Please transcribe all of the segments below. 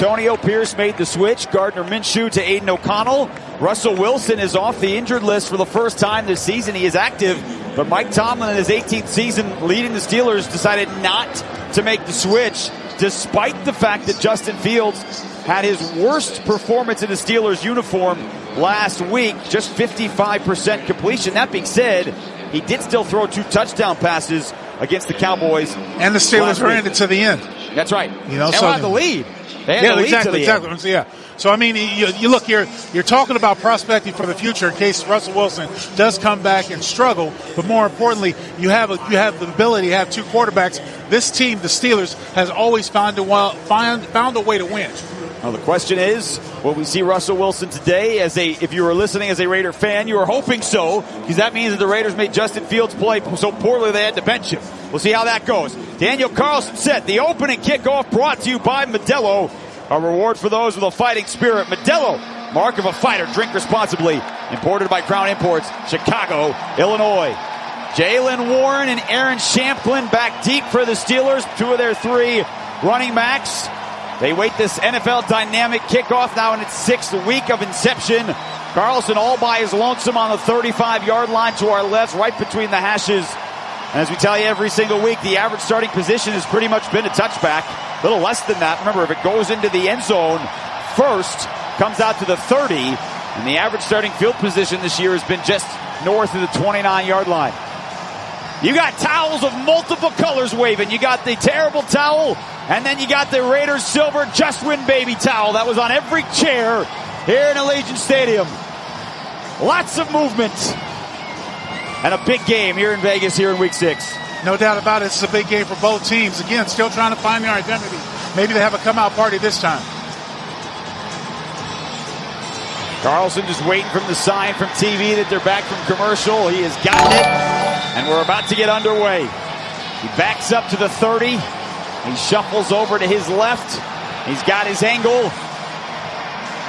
Antonio Pierce made the switch. Gardner Minshew to Aiden O'Connell. Russell Wilson is off the injured list for the first time this season. He is active, but Mike Tomlin in his 18th season leading the Steelers decided not to make the switch, despite the fact that Justin Fields had his worst performance in the Steelers uniform last week, just 55% completion. That being said, he did still throw 2 touchdown passes against the Cowboys. And the Steelers ran it to the end. That's right. You know, they so had the lead. They had the lead to the end. Yeah. So, I mean, you look here, you're talking about prospecting for the future in case Russell Wilson does come back and struggle. But more importantly, you have the ability to have 2 quarterbacks. This team, the Steelers, has always found a way to win. Well, the question is, will we see Russell Wilson today? If you were listening as a Raider fan, you were hoping so, because that means that the Raiders made Justin Fields play so poorly they had to bench him. We'll see how that goes. Daniel Carlson set the opening kickoff, brought to you by Modelo. A reward for those with a fighting spirit. Modelo, mark of a fighter. Drink responsibly. Imported by Crown Imports, Chicago, Illinois. Jaylen Warren and Aaron Shamplin back deep for the Steelers. 2 of their 3 running backs. They wait this NFL dynamic kickoff now in its 6th week of inception. Carlson all by his lonesome on the 35-yard line to our left, right between the hashes. And as we tell you every single week, the average starting position has pretty much been a touchback. A little less than that. Remember, if it goes into the end zone first, comes out to the 30, and the average starting field position this year has been just north of the 29-yard line. You got towels of multiple colors waving. You got the terrible towel, and then you got the Raiders silver Just Win Baby towel that was on every chair here in Allegiant Stadium. Lots of movement. And a big game here in Vegas here in Week 6. No doubt about it. It's a big game for both teams. Again, still trying to find their identity. Maybe they have a come-out party this time. Carlson just waiting from the sign from TV that they're back from commercial. He has gotten it, and we're about to get underway. He backs up to the 30. He shuffles over to his left. He's got his angle.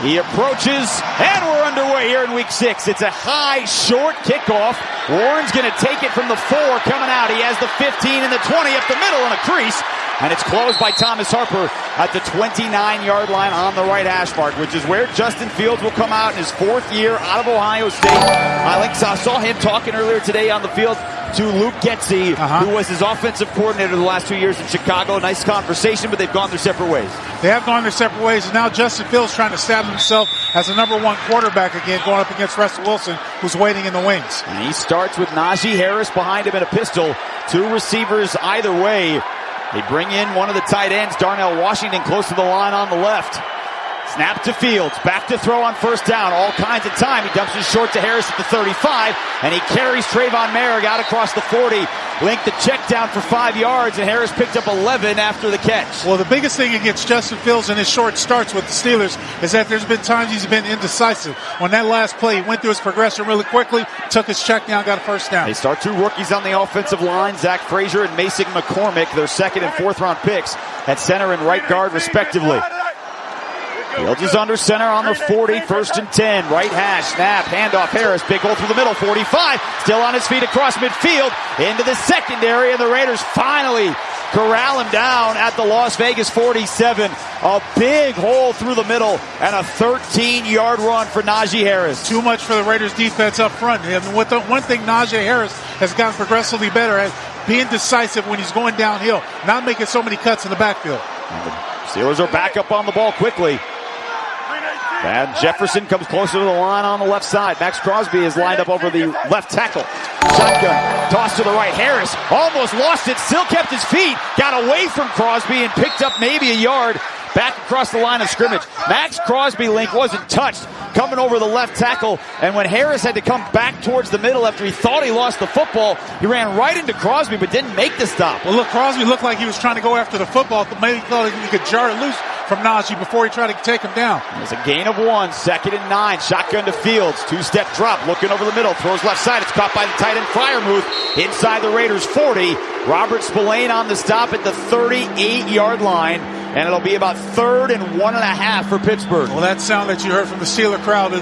He approaches, and we're underway here in Week 6. It's a high, short kickoff. Warren's going to take it from the 4 coming out. He has the 15 and the 20 up the middle in a crease. And it's closed by Thomas Harper at the 29-yard line on the right hash mark, which is where Justin Fields will come out in his 4th year out of Ohio State. I saw him talking earlier today on the field to Luke Getsy, who was his offensive coordinator the last 2 years in Chicago. Nice conversation, but they've gone their separate ways. They have gone their separate ways, and now Justin Fields trying to establish himself as the number 1 quarterback again, going up against Russell Wilson, who's waiting in the wings. And he starts with Najee Harris behind him in a pistol. 2 receivers either way. They bring in one of the tight ends, Darnell Washington, close to the line on the left. Snap to Fields, back to throw on first down, all kinds of time. He dumps it short to Harris at the 35, and he carries Trayvon Merrick out across the 40. Linked the check down for 5 yards, and Harris picked up 11 after the catch. Well, the biggest thing against Justin Fields in his short starts with the Steelers is that there's been times he's been indecisive. On that last play, he went through his progression really quickly, took his check down, got a first down. They start 2 rookies on the offensive line, Zach Frazier and Mason McCormick, their 2nd and 4th round picks at center and right guard respectively. Fields is under center on the 40, 1st and 10. Right hash, snap, handoff, Harris, big hole through the middle, 45. Still on his feet across midfield, into the secondary, and the Raiders finally corral him down at the Las Vegas 47. A big hole through the middle, and a 13-yard run for Najee Harris. Too much for the Raiders defense up front. And one thing Najee Harris has gotten progressively better at, being decisive when he's going downhill, not making so many cuts in the backfield. And the Steelers are back up on the ball quickly. And Jefferson comes closer to the line on the left side. Max Crosby is lined up over the left tackle. Shotgun, toss to the right. Harris almost lost it, still kept his feet, got away from Crosby and picked up maybe a yard back across the line of scrimmage. Max Crosby, Link, wasn't touched, coming over the left tackle, and when Harris had to come back towards the middle after he thought he lost the football, he ran right into Crosby but didn't make the stop. Well, look, Crosby looked like he was trying to go after the football, maybe he thought he could jar it loose from Najee before he tried to take him down. It's a gain of 1, 2nd and 9, shotgun to Fields, 2-step drop, looking over the middle, throws left side, it's caught by the tight end Freiermuth, inside the Raiders 40. Robert Spillane on the stop at the 38-yard line. and it'll be about 3rd and 1.5 for Pittsburgh. Well, that sound that you heard from the Steeler crowd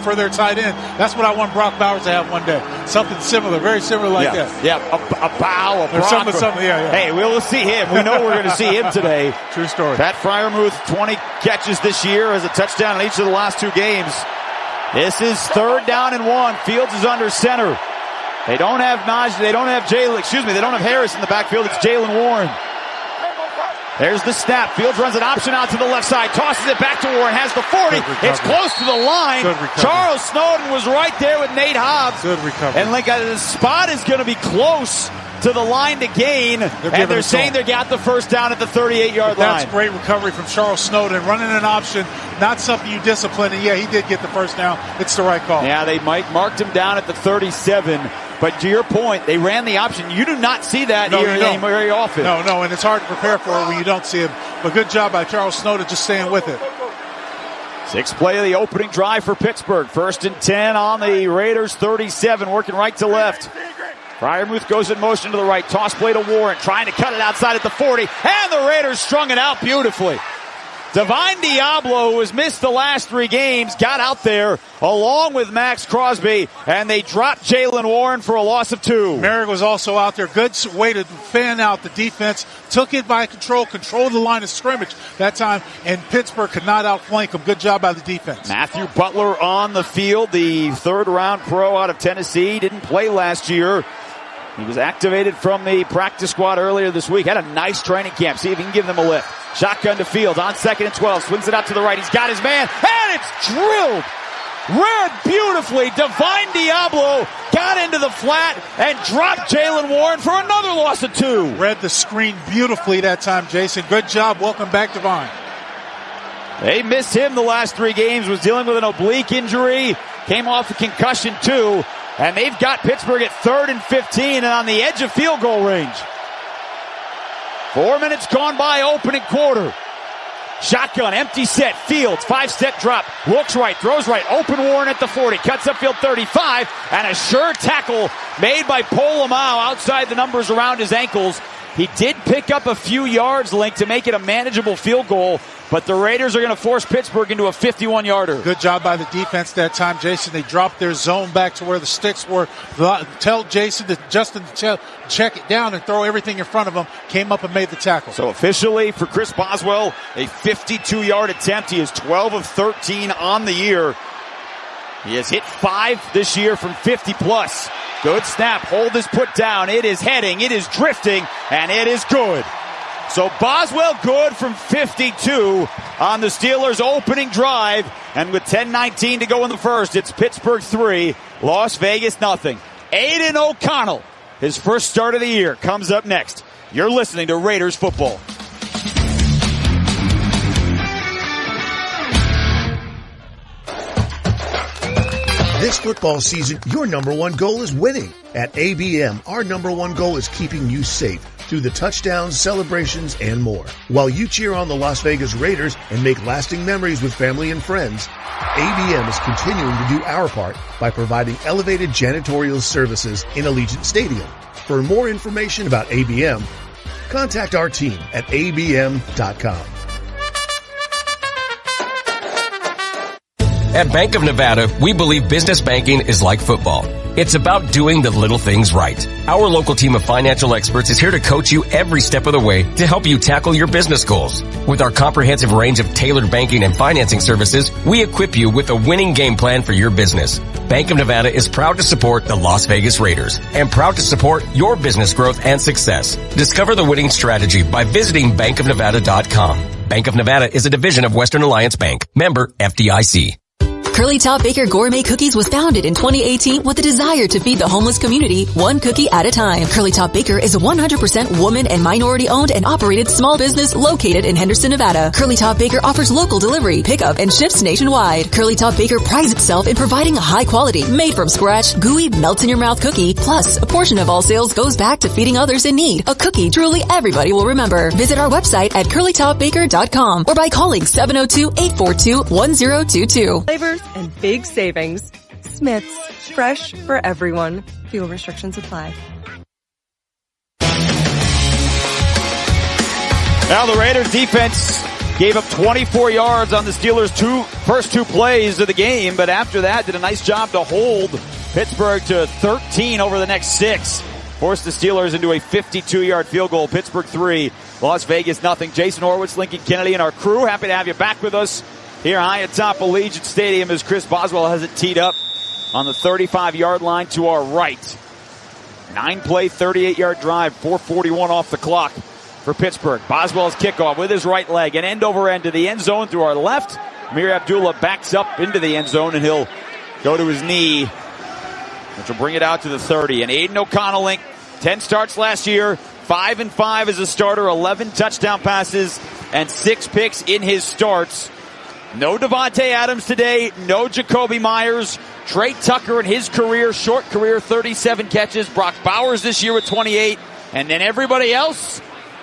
for their tight end, that's what I want Brock Bowers to have one day. Something similar, very similar like that. Yeah, a bow, a Brock. Something, yeah. Hey, we'll see him. We know we're going to see him today. True story. Pat Freiermuth, 20 catches this year, has a touchdown in each of the last 2 games. This is 3rd down and 1. Fields is under center. They don't have they don't have Harris in the backfield. It's Jalen Warren. There's the snap. Fields runs an option out to the left side. Tosses it back to Warren. Has the 40. It's close to the line. Charles Snowden was right there with Nate Hobbs. Good recovery. And the spot is going to be close to the line to gain. And they're saying they got the first down at the 38-yard line. That's great recovery from Charles Snowden. Running an option, not something you discipline. And, yeah, he did get the first down. It's the right call. Yeah, they marked him down at the 37. But to your point, they ran the option. You do not see that here very often. No, and it's hard to prepare for it when you don't see him. But good job by Charles Snowden just staying with it. 6th play of the opening drive for Pittsburgh. 1st and 10 on the Raiders' 37, working right to left. Freiermuth goes in motion to the right. Toss play to Warren, trying to cut it outside at the 40. And the Raiders strung it out beautifully. Divine Diablo, who has missed the last 3 games, got out there along with Max Crosby, and they dropped Jalen Warren for a loss of 2. Merrick was also out there. Good way to fan out the defense. Took it by controlled the line of scrimmage that time, and Pittsburgh could not outflank him. Good job by the defense. Matthew Butler on the field, the 3rd-round pro out of Tennessee. Didn't play last year. He was activated from the practice squad earlier this week. Had a nice training camp. See if he can give them a lift. Shotgun to Fields on 2nd and 12. Swings it out to the right. He's got his man. And it's drilled. Read beautifully. Divine Diablo got into the flat and dropped Jalen Warren for another loss of 2. Read the screen beautifully that time, Jason. Good job. Welcome back, Divine. They missed him the last 3 games. Was dealing with an oblique injury. Came off a concussion too. And they've got Pittsburgh at 3rd and 15 and on the edge of field goal range. 4 minutes gone by, opening quarter. Shotgun, empty set, Fields, 5-step drop, looks right, throws right, open Warren at the 40, cuts upfield 35, and a sure tackle made by Polamalu outside the numbers around his ankles. He did pick up a few yards, Link, to make it a manageable field goal, but the Raiders are going to force Pittsburgh into a 51-yarder. Good job by the defense that time, Jason. They dropped their zone back to where the sticks were. Tell Justin to check it down and throw everything in front of him. Came up and made the tackle. So officially for Chris Boswell, a 52-yard attempt. He is 12 of 13 on the year. He has hit 5 this year from 50-plus. Good snap. Hold is put down. It is heading. It is drifting. And it is good. So Boswell good from 52 on the Steelers' opening drive. And with 10:19 to go in the first, it's Pittsburgh 3, Las Vegas nothing. Aiden O'Connell, his first start of the year, comes up next. You're listening to Raiders football. This football season, your number one goal is winning. At ABM, our number one goal is keeping you safe through the touchdowns, celebrations, and more. While you cheer on the Las Vegas Raiders and make lasting memories with family and friends, ABM is continuing to do our part by providing elevated janitorial services in Allegiant Stadium. For more information about ABM, contact our team at abm.com. At Bank of Nevada, we believe business banking is like football. It's about doing the little things right. Our local team of financial experts is here to coach you every step of the way to help you tackle your business goals. With our comprehensive range of tailored banking and financing services, we equip you with a winning game plan for your business. Bank of Nevada is proud to support the Las Vegas Raiders and proud to support your business growth and success. Discover the winning strategy by visiting bankofnevada.com. Bank of Nevada is a division of Western Alliance Bank. Member FDIC. Curly Top Baker Gourmet Cookies was founded in 2018 with a desire to feed the homeless community one cookie at a time. Curly Top Baker is a 100% woman and minority-owned and operated small business located in Henderson, Nevada. Curly Top Baker offers local delivery, pickup, and ships nationwide. Curly Top Baker prides itself in providing a high-quality, made-from-scratch, gooey, melts-in-your-mouth cookie. Plus, a portion of all sales goes back to feeding others in need. A cookie truly everybody will remember. Visit our website at curlytopbaker.com or by calling 702-842-1022. Flavors and big savings. Smith's, fresh for everyone. Fuel restrictions apply. Now the Raiders defense gave up 24 yards on the Steelers' first two plays of the game, but after that did a nice job to hold Pittsburgh to 13 over the next 6. Forced the Steelers into a 52-yard field goal. Pittsburgh 3, Las Vegas nothing. Jason Horwitz, Lincoln Kennedy, and our crew, happy to have you back with us here high atop Allegiant Stadium as Chris Boswell has it teed up on the 35-yard line to our right. 9-play, 38-yard drive, 4:41 off the clock for Pittsburgh. Boswell's kickoff with his right leg, an end over end to the end zone through our left. Amir Abdullah backs up into the end zone, and he'll go to his knee, which will bring it out to the 30. And Aiden O'Connell, 10 starts last year, 5-5 as a starter, 11 touchdown passes, and 6 picks in his starts. No Devontae Adams today, no Jacoby Myers. Trey Tucker in his short career, 37 catches. Brock Bowers this year with 28. And then everybody else,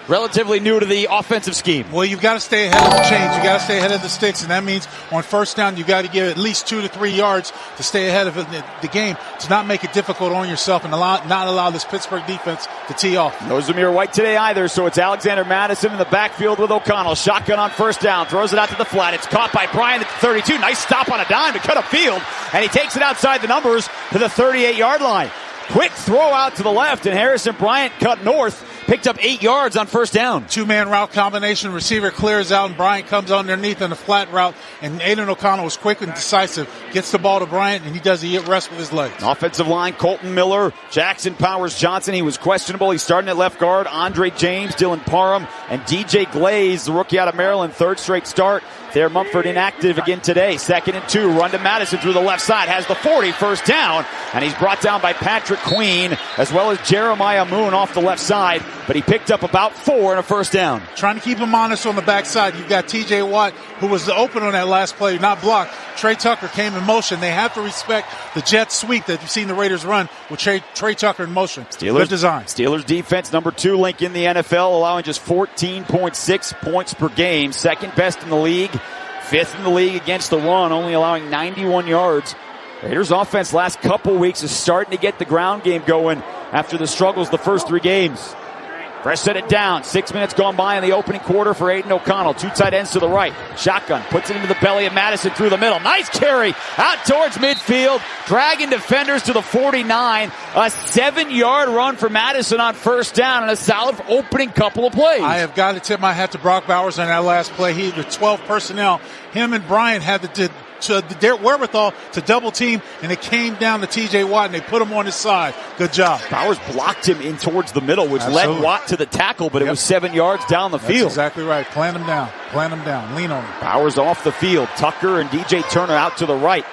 relatively new to the offensive scheme. Well, you've got to stay ahead of the chains. You've got to stay ahead of the sticks, and that means on first down, you've got to give at least 2 to 3 yards to stay ahead of the game, to not make it difficult on yourself and not allow this Pittsburgh defense to tee off. No Zamir White today either, so it's Alexander Madison in the backfield with O'Connell. Shotgun on first down, throws it out to the flat. It's caught by Bryant at the 32. Nice stop on a dime to cut a field, and he takes it outside the numbers to the 38-yard line. Quick throw out to the left, and Harrison Bryant cut north. Picked up 8 yards on first down. Two-man route combination. Receiver clears out, and Bryant comes underneath on the flat route. And Aiden O'Connell was quick and decisive. Gets the ball to Bryant, and he does the rest with his legs. Offensive line, Colton Miller, Jackson Powers Johnson. He was questionable. He's starting at left guard. Andre James, Dylan Parham, and DJ Glaze, the rookie out of Maryland. Third straight start. There, Mumford inactive again today. 2nd and 2. Run to Madison through the left side. Has the 40. First down. And he's brought down by Patrick Queen, as well as Jeremiah Moon off the left side. But he picked up about 4 and a first down. Trying to keep him honest on the backside. You've got T.J. Watt, who was the open on that last play, not blocked. Trey Tucker came in motion. They have to respect the jet sweep that you've seen the Raiders run with Trey Tucker in motion. Good design. Steelers defense, number 2 link in the NFL, allowing just 14.6 points per game. Second best in the league. 5th in the league against the run, only allowing 91 yards. Raiders offense last couple weeks is starting to get the ground game going after the struggles the first 3 games. Fresh set it down. 6 minutes gone by in the opening quarter for Aiden O'Connell. 2 tight ends to the right. Shotgun puts it into the belly of Madison through the middle. Nice carry out towards midfield. Dragging defenders to the 49. A 7-yard run for Madison on first down and a solid opening couple of plays. I have got to tip my hat to Brock Bowers on that last play. He, the 12 personnel, him and Bryant had their wherewithal to double team, and it came down to T.J. Watt, and they put him on his side. Good job. Bowers blocked him in towards the middle, which led Watt to the tackle, but it was 7 yards down the field. That's exactly right. Plant him down. Lean on him. Bowers off the field. Tucker and DJ Turner out to the right.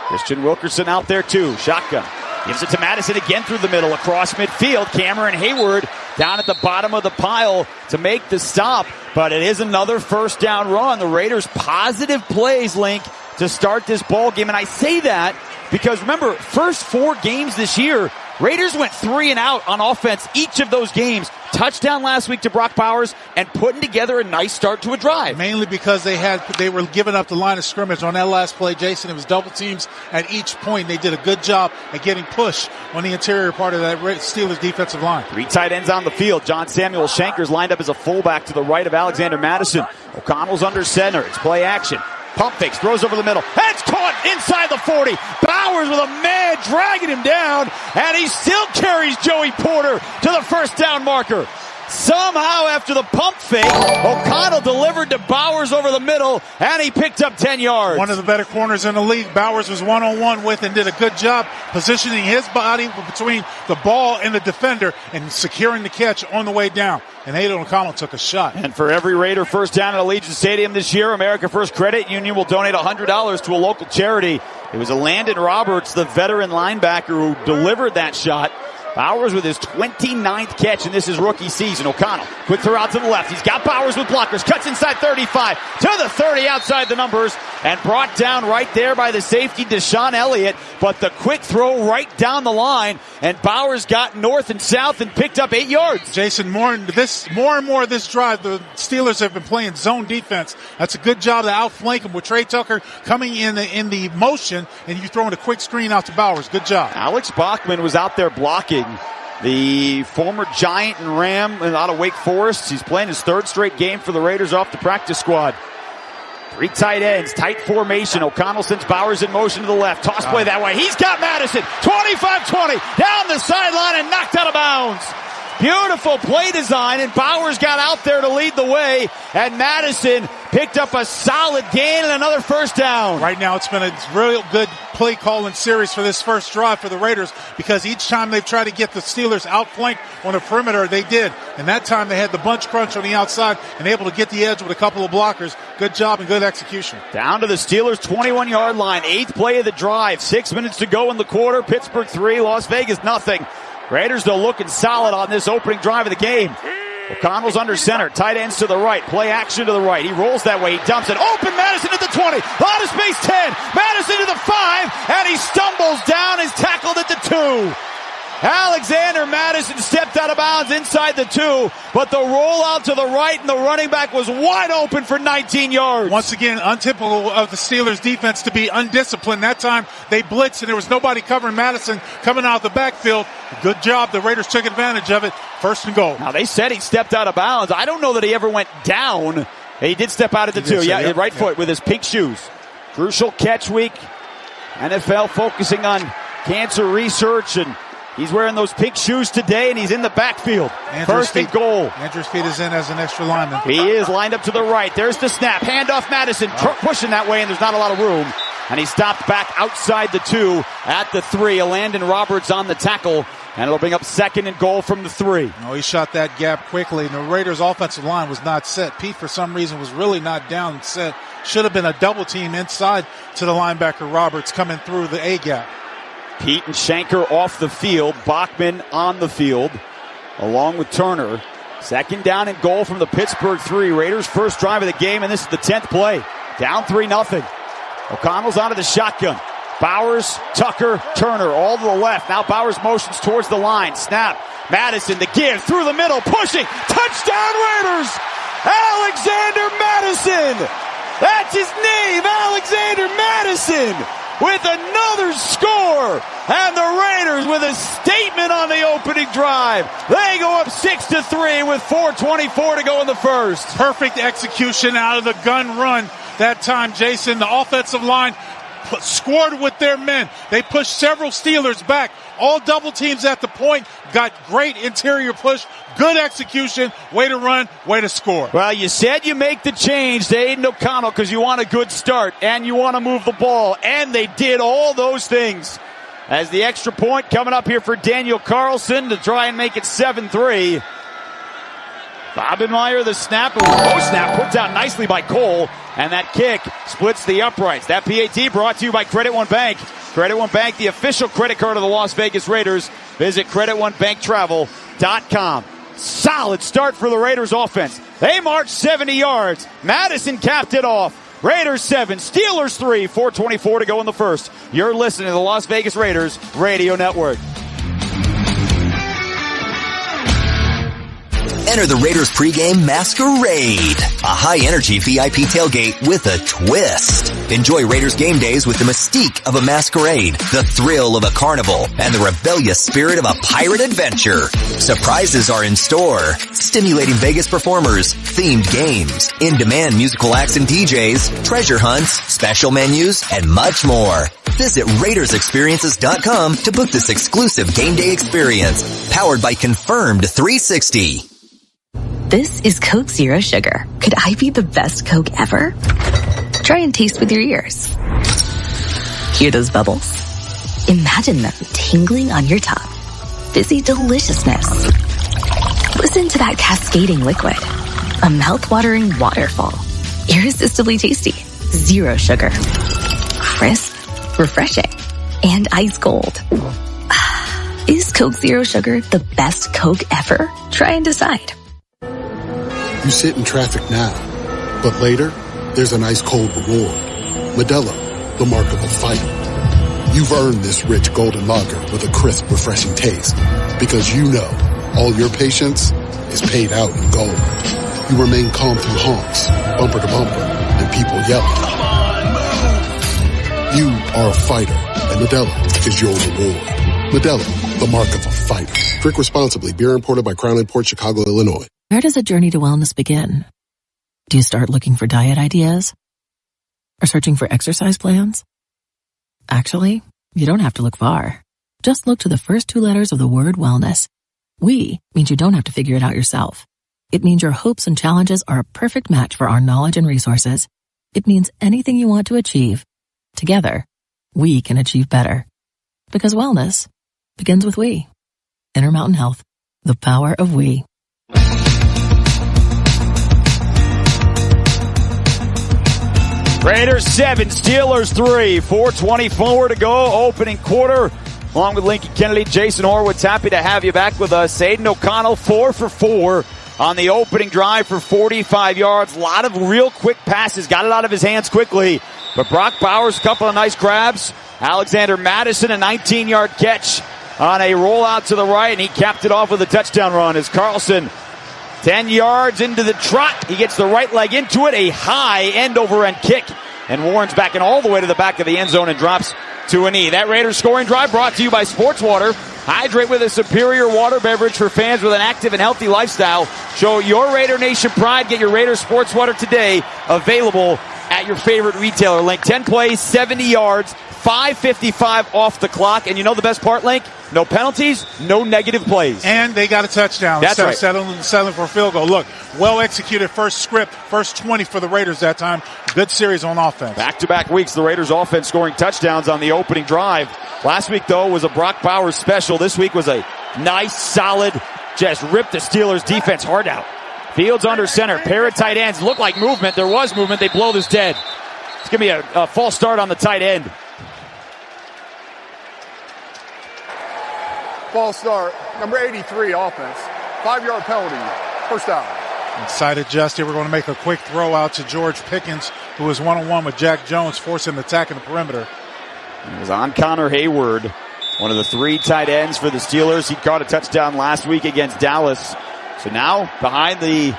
Christian Wilkerson out there too. Shotgun. Gives it to Madison again through the middle, across midfield. Cameron Hayward down at the bottom of the pile to make the stop. But it is another first down run. The Raiders positive plays, Link, to start this ball game. And I say that because remember, first 4 games this year, Raiders went 3 and out on offense each of those games. Touchdown last week to Brock Bowers and putting together a nice start to a drive. Mainly because they were giving up the line of scrimmage on that last play, Jason. It was double teams at each point. They did a good job at getting push on the interior part of that Steelers defensive line. 3 tight ends on the field. John Samuel Shanker's lined up as a fullback to the right of Alexander Madison. O'Connell's under center. It's play action. Pump fakes, throws over the middle. That's caught inside the 40. Bowers with a man dragging him down, and he still carries Joey Porter to the first down marker. Somehow, after the pump fake, O'Connell delivered to Bowers over the middle, and he picked up 10 yards. One of the better corners in the league. Bowers was one-on-one with and did a good job positioning his body between the ball and the defender and securing the catch on the way down. And Aiden O'Connell took a shot. And for every Raider first down at Allegiant Stadium this year, America First Credit Union will donate $100 to a local charity. It was Landon Roberts, the veteran linebacker, who delivered that shot. Bowers with his 29th catch, and this is rookie season. O'Connell, quick throw out to the left. He's got Bowers with blockers. Cuts inside 35 to the 30 outside the numbers, and brought down right there by the safety, Deshaun Elliott. But the quick throw right down the line, and Bowers got north and south and picked up 8 yards. Jason, more and more of this drive, the Steelers have been playing zone defense. That's a good job to outflank him with Trey Tucker coming in the motion, and you throwing a quick screen out to Bowers. Good job. Alex Bachman was out there blocking. the former Giant and Ram out of Wake Forest. He's playing his third straight game for the Raiders off the practice squad. 3 tight ends, tight formation. O'Connell sends Bowers in motion to the left. Toss play that way. He's got Madison. 25-20 down the sideline and knocked out of bounds. Beautiful play design, and Bowers got out there to lead the way, and Madison picked up a solid gain and another first down. Right now it's been a real good play calling series for this first drive for the Raiders, because each time they've tried to get the Steelers outflanked on the perimeter, they did. And that time they had the bunch crunch on the outside and able to get the edge with a couple of blockers. Good job and good execution. Down to the Steelers' 21-yard line. 8th play of the drive. 6 minutes to go in the quarter. Pittsburgh 3, Las Vegas nothing. Raiders, though, looking solid on this opening drive of the game. O'Connell's under center. Tight ends to the right. Play action to the right. He rolls that way. He dumps it. Open Madison at the 20. Lot of space 10. Madison to the 5. And he stumbles down. He's tackled at the 2. Alexander Madison stepped out of bounds inside the 2, but the rollout to the right and the running back was wide open for 19 yards. Once again, untypical of the Steelers defense to be undisciplined. That time they blitzed and there was nobody covering Madison coming out of the backfield. Good job. The Raiders took advantage of it. 1st and goal. Now they said he stepped out of bounds. I don't know that he ever went down. He did step out at the 2. Yeah, right foot with his pink shoes. Crucial catch week. NFL focusing on cancer research, and he's wearing those pink shoes today, and he's in the backfield. First and goal. Andrew's feet is in as an extra lineman. He is lined up to the right. There's the snap. Handoff Madison. Pushing that way, and there's not a lot of room. And he stopped back outside the 2 at the 3. Landon Roberts on the tackle, and it'll bring up 2nd and goal from the 3. No, he shot that gap quickly, and the Raiders' offensive line was not set. Pete, for some reason, was really not down and set. Should have been a double team inside to the linebacker Roberts coming through the A gap. Pete and Shanker off the field. Bachman on the field, along with Turner. 2nd down and goal from the Pittsburgh 3. Raiders' first drive of the game, and this is the 10th play. Down 3-0. O'Connell's out of the shotgun. Bowers, Tucker, Turner, all to the left. Now Bowers motions towards the line. Snap. Madison, the give, through the middle, pushing. Touchdown Raiders! Alexander Madison! That's his name, Alexander Madison! With another score, and the Raiders with a statement on the opening drive. They go up 6-3 with 4:24 to go in the first. Perfect execution out of the gun run that time, Jason. The offensive line scored with their men. They pushed several Steelers back. All double teams at the point. Got great interior push. Good execution. Way to run. Way to score. Well, you said you make the change to Aiden O'Connell because you want a good start and you want to move the ball. And they did all those things. As the extra point coming up here for Daniel Carlson to try and make it 7-3. Bobenmeyer, the snap. Snap put down nicely by Cole. And that kick splits the uprights. That PAT brought to you by Credit One Bank. Credit One Bank, the official credit card of the Las Vegas Raiders. Visit CreditOneBankTravel.com. Solid start for the Raiders offense. They marched 70 yards. Madison capped it off. Raiders 7, Steelers 3, 4:24 to go in the first. You're listening to the Las Vegas Raiders Radio Network. Enter the Raiders pregame masquerade, a high-energy VIP tailgate with a twist. Enjoy Raiders game days with the mystique of a masquerade, the thrill of a carnival, and the rebellious spirit of a pirate adventure. Surprises are in store, stimulating Vegas performers, themed games, in-demand musical acts and DJs, treasure hunts, special menus, and much more. Visit RaidersExperiences.com to book this exclusive game day experience, powered by Confirmed 360. This is Coke Zero Sugar. Could I be the best Coke ever? Try and taste with your ears. Hear those bubbles? Imagine them tingling on your tongue. Fizzy deliciousness. Listen to that cascading liquid. A mouth-watering waterfall. Irresistibly tasty. Zero sugar. Crisp, refreshing, and ice cold. Is Coke Zero Sugar the best Coke ever? Try and decide. You sit in traffic now, but later, there's an ice-cold reward. Modelo, the mark of a fighter. You've earned this rich golden lager with a crisp, refreshing taste. Because you know, all your patience is paid out in gold. You remain calm through honks, bumper to bumper, and people yelling. You are a fighter, and Modelo is your reward. Modelo, the mark of a fighter. Drink responsibly. Beer imported by Crown Imports, Chicago, Illinois. Where does a journey to wellness begin? Do you start looking for diet ideas? Or searching for exercise plans? Actually, you don't have to look far. Just look to the first 2 letters of the word wellness. We means you don't have to figure it out yourself. It means your hopes and challenges are a perfect match for our knowledge and resources. It means anything you want to achieve, together, we can achieve better. Because wellness begins with we. Intermountain Health, the power of we. Raiders 7, Steelers 3, 4:24 to go, opening quarter. Along with Lincoln Kennedy, Jason Horwitz, happy to have you back with us. Aiden O'Connell, 4 for 4 on the opening drive for 45 yards. A lot of real quick passes, got it out of his hands quickly. But Brock Bowers, a couple of nice grabs. Alexander Madison, a 19-yard catch on a rollout to the right, and he capped it off with a touchdown run as Carlson 10 yards into the trot. He gets the right leg into it, a high end-over-end kick. And Warren's backing all the way to the back of the end zone and drops to a knee. That Raiders scoring drive brought to you by Sports Water. Hydrate with a superior water beverage for fans with an active and healthy lifestyle. Show your Raider Nation pride. Get your Raiders Sports Water today. Available at your favorite retailer. Link, 10 plays, 70 yards, 5:55 off the clock. And you know the best part, Link? No penalties, no negative plays. And they got a touchdown. That's right. Settling for a field goal. Look, well executed first script, first 20 for the Raiders that time. Good series on offense. Back-to-back weeks, the Raiders offense scoring touchdowns on the opening drive. Last week, though, was a Brock Bowers special. This week was a nice, solid, just ripped the Steelers defense hard out. Fields under center, pair of tight ends. Looked like movement. There was movement. They blow this dead. It's going to be a false start on the tight end. False start. Number 83 offense. 5-yard penalty. First down. Inside adjusted. We're going to make a quick throw out to George Pickens, who was one-on-one with Jack Jones, forcing an attack in the perimeter. It was on Connor Hayward, one of the 3 tight ends for the Steelers. He caught a touchdown last week against Dallas. So now behind the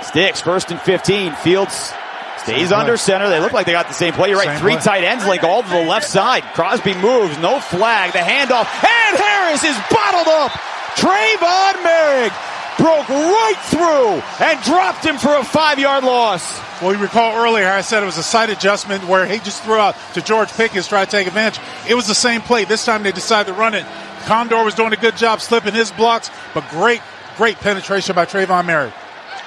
sticks, 1st and 15. Fields stays under center. They look like they got the same play. You're right. 3 tight ends, Link, all to the left side. Crosby moves. No flag. The handoff. And Harris is bottled up. Trayvon Merrick broke right through and dropped him for a 5-yard loss. Well, you recall earlier I said it was a side adjustment where he just threw out to George Pickens, try to take advantage. It was the same play. This time they decided to run it. Condor was doing a good job slipping his blocks, but great penetration by Trayvon Merrick.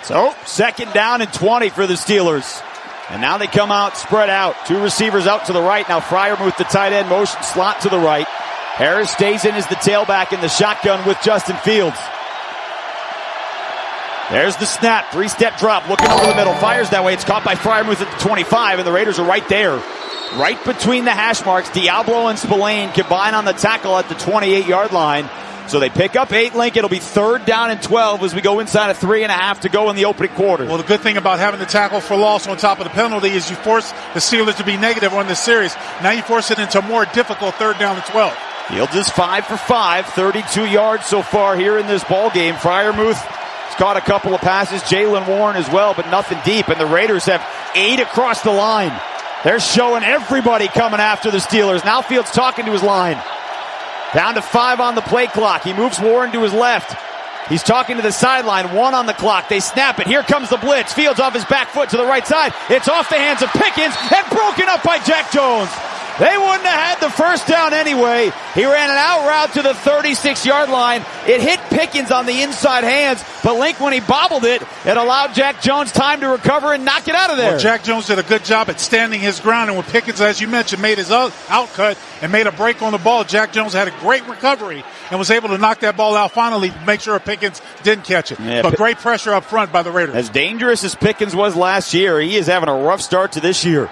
So, 2nd down and 20 for the Steelers. And now they come out, spread out. 2 receivers out to the right. Now Freiermuth, the tight end, motion slot to the right. Harris stays in as the tailback in the shotgun with Justin Fields. There's the snap. 3-step drop, looking over the middle. Fires that way. It's caught by Freiermuth at the 25, and the Raiders are right there. Right between the hash marks. Diablo and Spillane combine on the tackle at the 28-yard line. So they pick up 8, Link. It'll be 3rd down and 12 as we go inside of 3.5 to go in the opening quarter. Well, the good thing about having the tackle for loss on top of the penalty is you force the Steelers to be negative on this series. Now you force it into a more difficult 3rd down and 12. Fields is 5 for 5, 32 yards so far here in this ball game. Freiermuth has caught a couple of passes. Jaylen Warren as well, but nothing deep. And the Raiders have 8 across the line. They're showing everybody coming after the Steelers. Now Fields talking to his line. Down to 5 on the play clock. He moves Warren to his left. He's talking to the sideline. 1 on the clock. They snap it. Here comes the blitz. Fields off his back foot to the right side. It's off the hands of Pickens and broken up by Jack Jones. They wouldn't have had the first down anyway. He ran an out route to the 36-yard line. It hit Pickens on the inside hands, but Link, when he bobbled it, it allowed Jack Jones time to recover and knock it out of there. Well, Jack Jones did a good job at standing his ground, and when Pickens, as you mentioned, made his outcut and made a break on the ball, Jack Jones had a great recovery and was able to knock that ball out finally to make sure Pickens didn't catch it. Yeah, but great pressure up front by the Raiders. As dangerous as Pickens was last year, he is having a rough start to this year.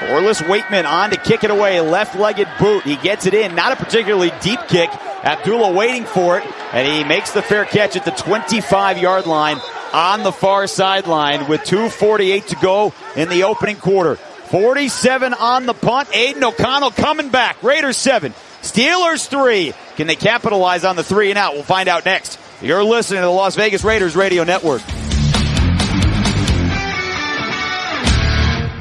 Corliss Waitman on to kick it away, left-legged boot. He gets it in, not a particularly deep kick. Abdullah waiting for it, and he makes the fair catch at the 25-yard line on the far sideline with 2:48 to go in the opening quarter. 47 on the punt. Aiden O'Connell coming back. Raiders 7, Steelers 3. Can they capitalize on the 3 and out? We'll find out next. You're listening to the Las Vegas Raiders Radio Network.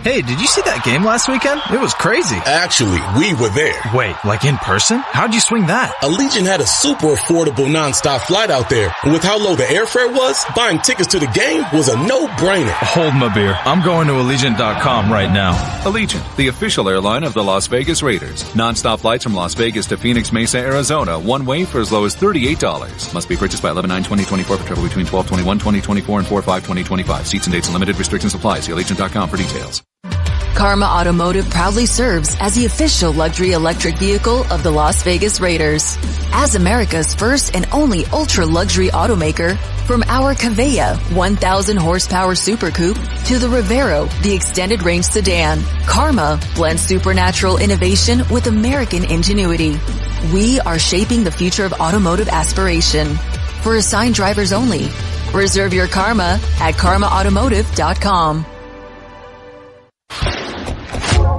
Hey, did you see that game last weekend? It was crazy. Actually, we were there. Wait, like in person? How'd you swing that? Allegiant had a super affordable nonstop flight out there. And with how low the airfare was, buying tickets to the game was a no-brainer. Hold my beer. I'm going to Allegiant.com right now. Allegiant, the official airline of the Las Vegas Raiders. Nonstop flights from Las Vegas to Phoenix Mesa, Arizona. One way for as low as $38. Must be purchased by 11/9/2024 for travel between 12/21/2024 and 4/5/2025. Seats and dates and limited restrictions apply. See Allegiant.com for details. Karma Automotive proudly serves as the official luxury electric vehicle of the Las Vegas Raiders. As America's first and only ultra-luxury automaker, from our Cavea 1,000 horsepower Super Coupe to the Rivero, the extended range sedan, Karma blends supernatural innovation with American ingenuity. We are shaping the future of automotive aspiration. For assigned drivers only. Reserve your Karma at karmaautomotive.com.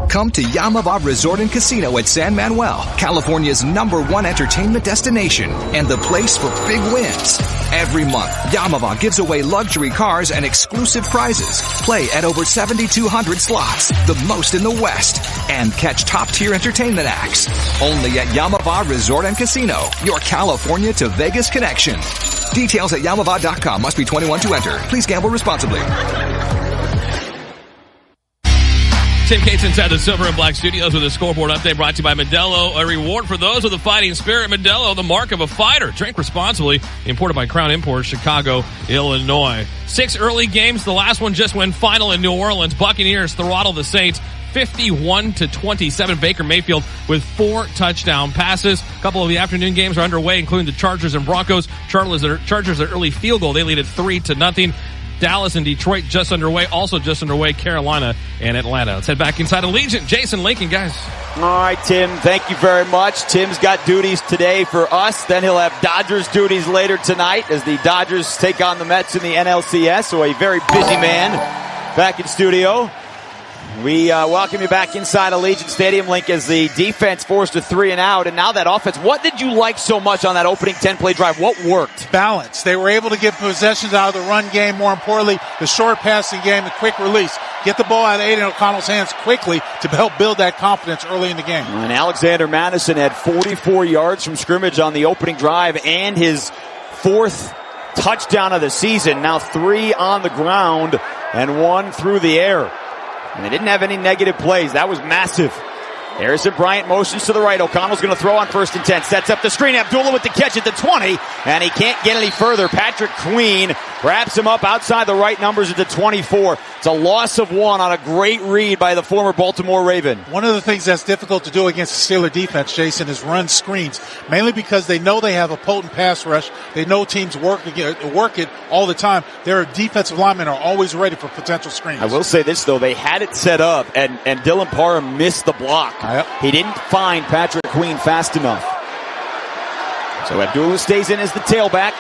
Come to Yamava Resort and Casino at San Manuel, California's #1 entertainment destination and the place for big wins. Every month, Yamava gives away luxury cars and exclusive prizes. Play at over 7,200 slots, the most in the West, and catch top-tier entertainment acts. Only at Yamava Resort and Casino, your California to Vegas connection. Details at Yamava.com. Must be 21 to enter. Please gamble responsibly. Tim Cates inside the Silver and Black Studios with a scoreboard update brought to you by Modelo. A reward for those with a fighting spirit. Modelo, the mark of a fighter. Drink responsibly. Imported by Crown Imports, Chicago, Illinois. 6 early games. The last one just went final in New Orleans. Buccaneers throttle the Saints 51-27. Baker Mayfield with 4 touchdown passes. A couple of the afternoon games are underway, including the Chargers and Broncos. Chargers an early field goal. They lead it 3-0. Dallas and Detroit just underway. Also just underway, Carolina and Atlanta. Let's head back inside Allegiant. Jason Lincoln, guys. All right, Tim, thank you very much. Tim's got duties today for us. Then he'll have Dodgers duties later tonight as the Dodgers take on the Mets in the NLCS. So a very busy man back in studio. We welcome you back inside Allegiant Stadium, Link, as the defense forced a 3 and out, and now that offense. What did you like so much on that opening 10-play drive? What worked? Balance. They were able to get possessions out of the run game, more importantly, the short passing game, the quick release. Get the ball out of Aiden O'Connell's hands quickly to help build that confidence early in the game. And Alexander Madison had 44 yards from scrimmage on the opening drive and his 4th touchdown of the season. Now 3 on the ground and 1 through the air. And they didn't have any negative plays. That was massive. Harrison Bryant motions to the right. O'Connell's going to throw on 1st and 10. Sets up the screen. Abdullah with the catch at the 20. And he can't get any further. Patrick Queen wraps him up outside the right numbers at the 24. It's a loss of 1 on a great read by the former Baltimore Raven. One of the things that's difficult to do against the Steeler defense, Jason, is run screens. Mainly because they know they have a potent pass rush. They know teams work it all the time. Their defensive linemen are always ready for potential screens. I will say this, though. They had it set up, and Dylan Parham missed the block. Yep. He didn't find Patrick Queen fast enough. So Abdullah stays in as the tailback.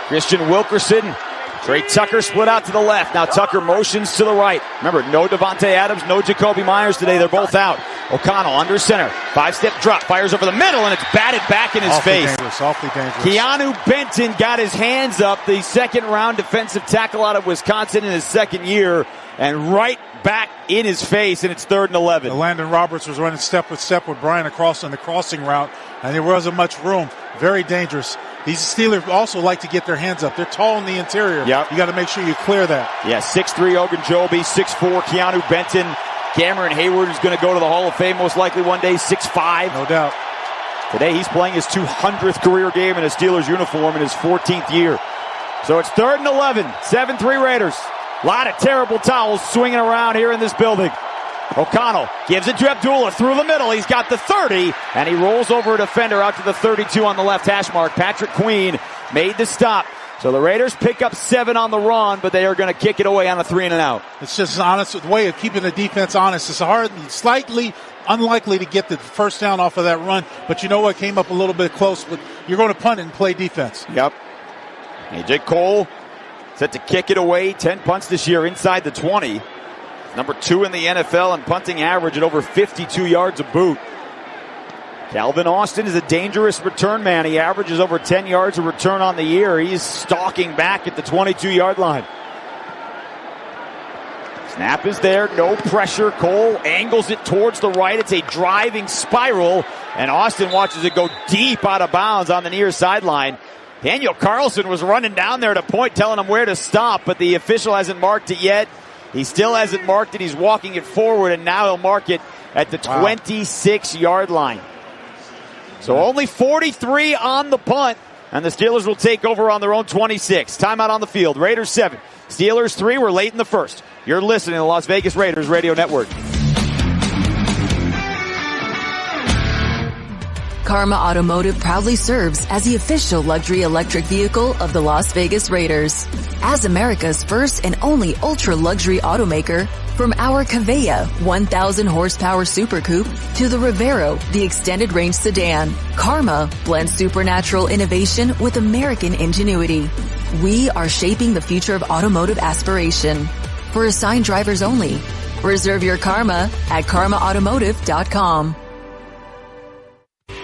Christian Wilkerson. Trey Tucker split out to the left. Now Tucker motions to the right. Remember, no Devontae Adams, no Jacoby Myers today. They're both out. O'Connell under center. 5-step drop. Fires over the middle, and it's batted back in his face. Awfully dangerous. Keanu Benton got his hands up. The 2nd-round defensive tackle out of Wisconsin in his 2nd year. And right back in his face, and it's 3rd and 11. Landon Roberts was running step with Brian across on the crossing route, and there wasn't much room. Very dangerous. These Steelers also like to get their hands up. They're tall in the interior. Yep. You got to make sure you clear that. Yeah, 6'3" Ogunjobi, 6'4" Keanu Benton. Cameron Hayward is going to go to the Hall of Fame most likely one day, 6'5". No doubt. Today he's playing his 200th career game in a Steelers uniform in his 14th year. So it's 3rd and 11, 7-3 Raiders. A lot of terrible towels swinging around here in this building. O'Connell gives it to Abdullah through the middle. He's got the 30, and he rolls over a defender out to the 32 on the left hash mark. Patrick Queen made the stop. So the Raiders pick up 7 on the run, but they are going to kick it away on a 3 and out. It's just an honest way of keeping the defense honest. It's hard, slightly unlikely to get the first down off of that run, but you know what? Came up a little bit close, but you're going to punt it and play defense. Yep. A.J. Cole set to kick it away. 10 punts this year inside the 20. Number 2 in the NFL in punting average at over 52 yards a boot. Calvin Austin is a dangerous return man. He averages over 10 yards a return on the year. He's stalking back at the 22-yard line. Snap is there, no pressure. Cole angles it towards the right. It's a driving spiral, and Austin watches it go deep out of bounds on the near sideline. Daniel Carlson was running down there to point, telling him where to stop, but the official hasn't marked it yet. He still hasn't marked it. He's walking it forward, and now he'll mark it at the 26-yard line. So only 43 on the punt, and the Steelers will take over on their own 26. Timeout on the field. Raiders 7. Steelers 3. We're late in the first. You're listening to the Las Vegas Raiders Radio Network. Karma Automotive proudly serves as the official luxury electric vehicle of the Las Vegas Raiders. As America's first and only ultra-luxury automaker, from our Cavea 1,000 horsepower Super Coupe to the Rivero, the extended range sedan, Karma blends supernatural innovation with American ingenuity. We are shaping the future of automotive aspiration. For assigned drivers only. Reserve your Karma at karmaautomotive.com.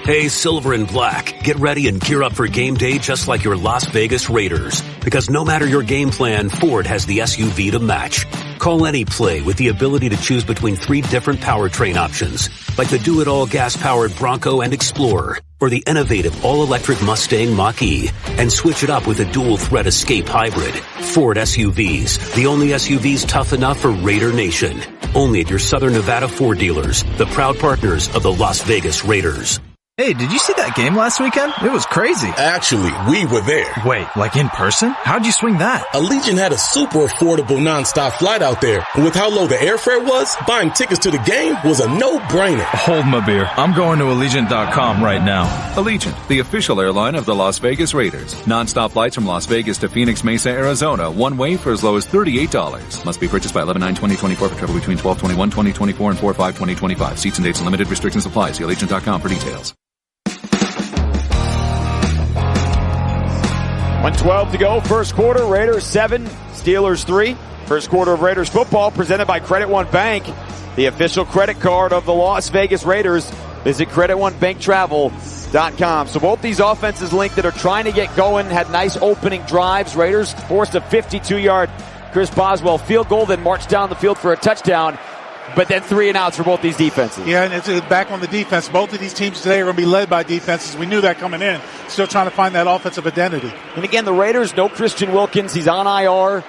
Hey, Silver and Black, get ready and gear up for game day just like your Las Vegas Raiders. Because no matter your game plan, Ford has the SUV to match. Call any play with the ability to choose between 3 different powertrain options, like the do-it-all gas-powered Bronco and Explorer, or the innovative all-electric Mustang Mach-E, and switch it up with a dual-threat Escape Hybrid. Ford SUVs, the only SUVs tough enough for Raider Nation. Only at your Southern Nevada Ford dealers, the proud partners of the Las Vegas Raiders. Hey, did you see that game last weekend? It was crazy. Actually, we were there. Wait, like in person? How'd you swing that? Allegiant had a super affordable nonstop flight out there. And with how low the airfare was, buying tickets to the game was a no-brainer. Hold my beer. I'm going to Allegiant.com right now. Allegiant, the official airline of the Las Vegas Raiders. Non-stop flights from Las Vegas to Phoenix Mesa, Arizona. One way for as low as $38. Must be purchased by 11/9/2024 for travel between 12/21/2024 and 4/5/2025. Seats and dates and limited restrictions apply. See Allegiant.com for details. 1:12 to go. First quarter. Raiders 7, Steelers 3. First quarter of Raiders football presented by Credit One Bank, the official credit card of the Las Vegas Raiders. Visit CreditOneBankTravel.com. So both these offenses linked that are trying to get going had nice opening drives. Raiders forced a 52-yard Chris Boswell field goal, then marched down the field for a touchdown. But then 3 and outs for both these defenses. Yeah, and it's back on the defense. Both of these teams today are going to be led by defenses. We knew that coming in. Still trying to find that offensive identity. And again, the Raiders, no Christian Wilkins. He's on IR.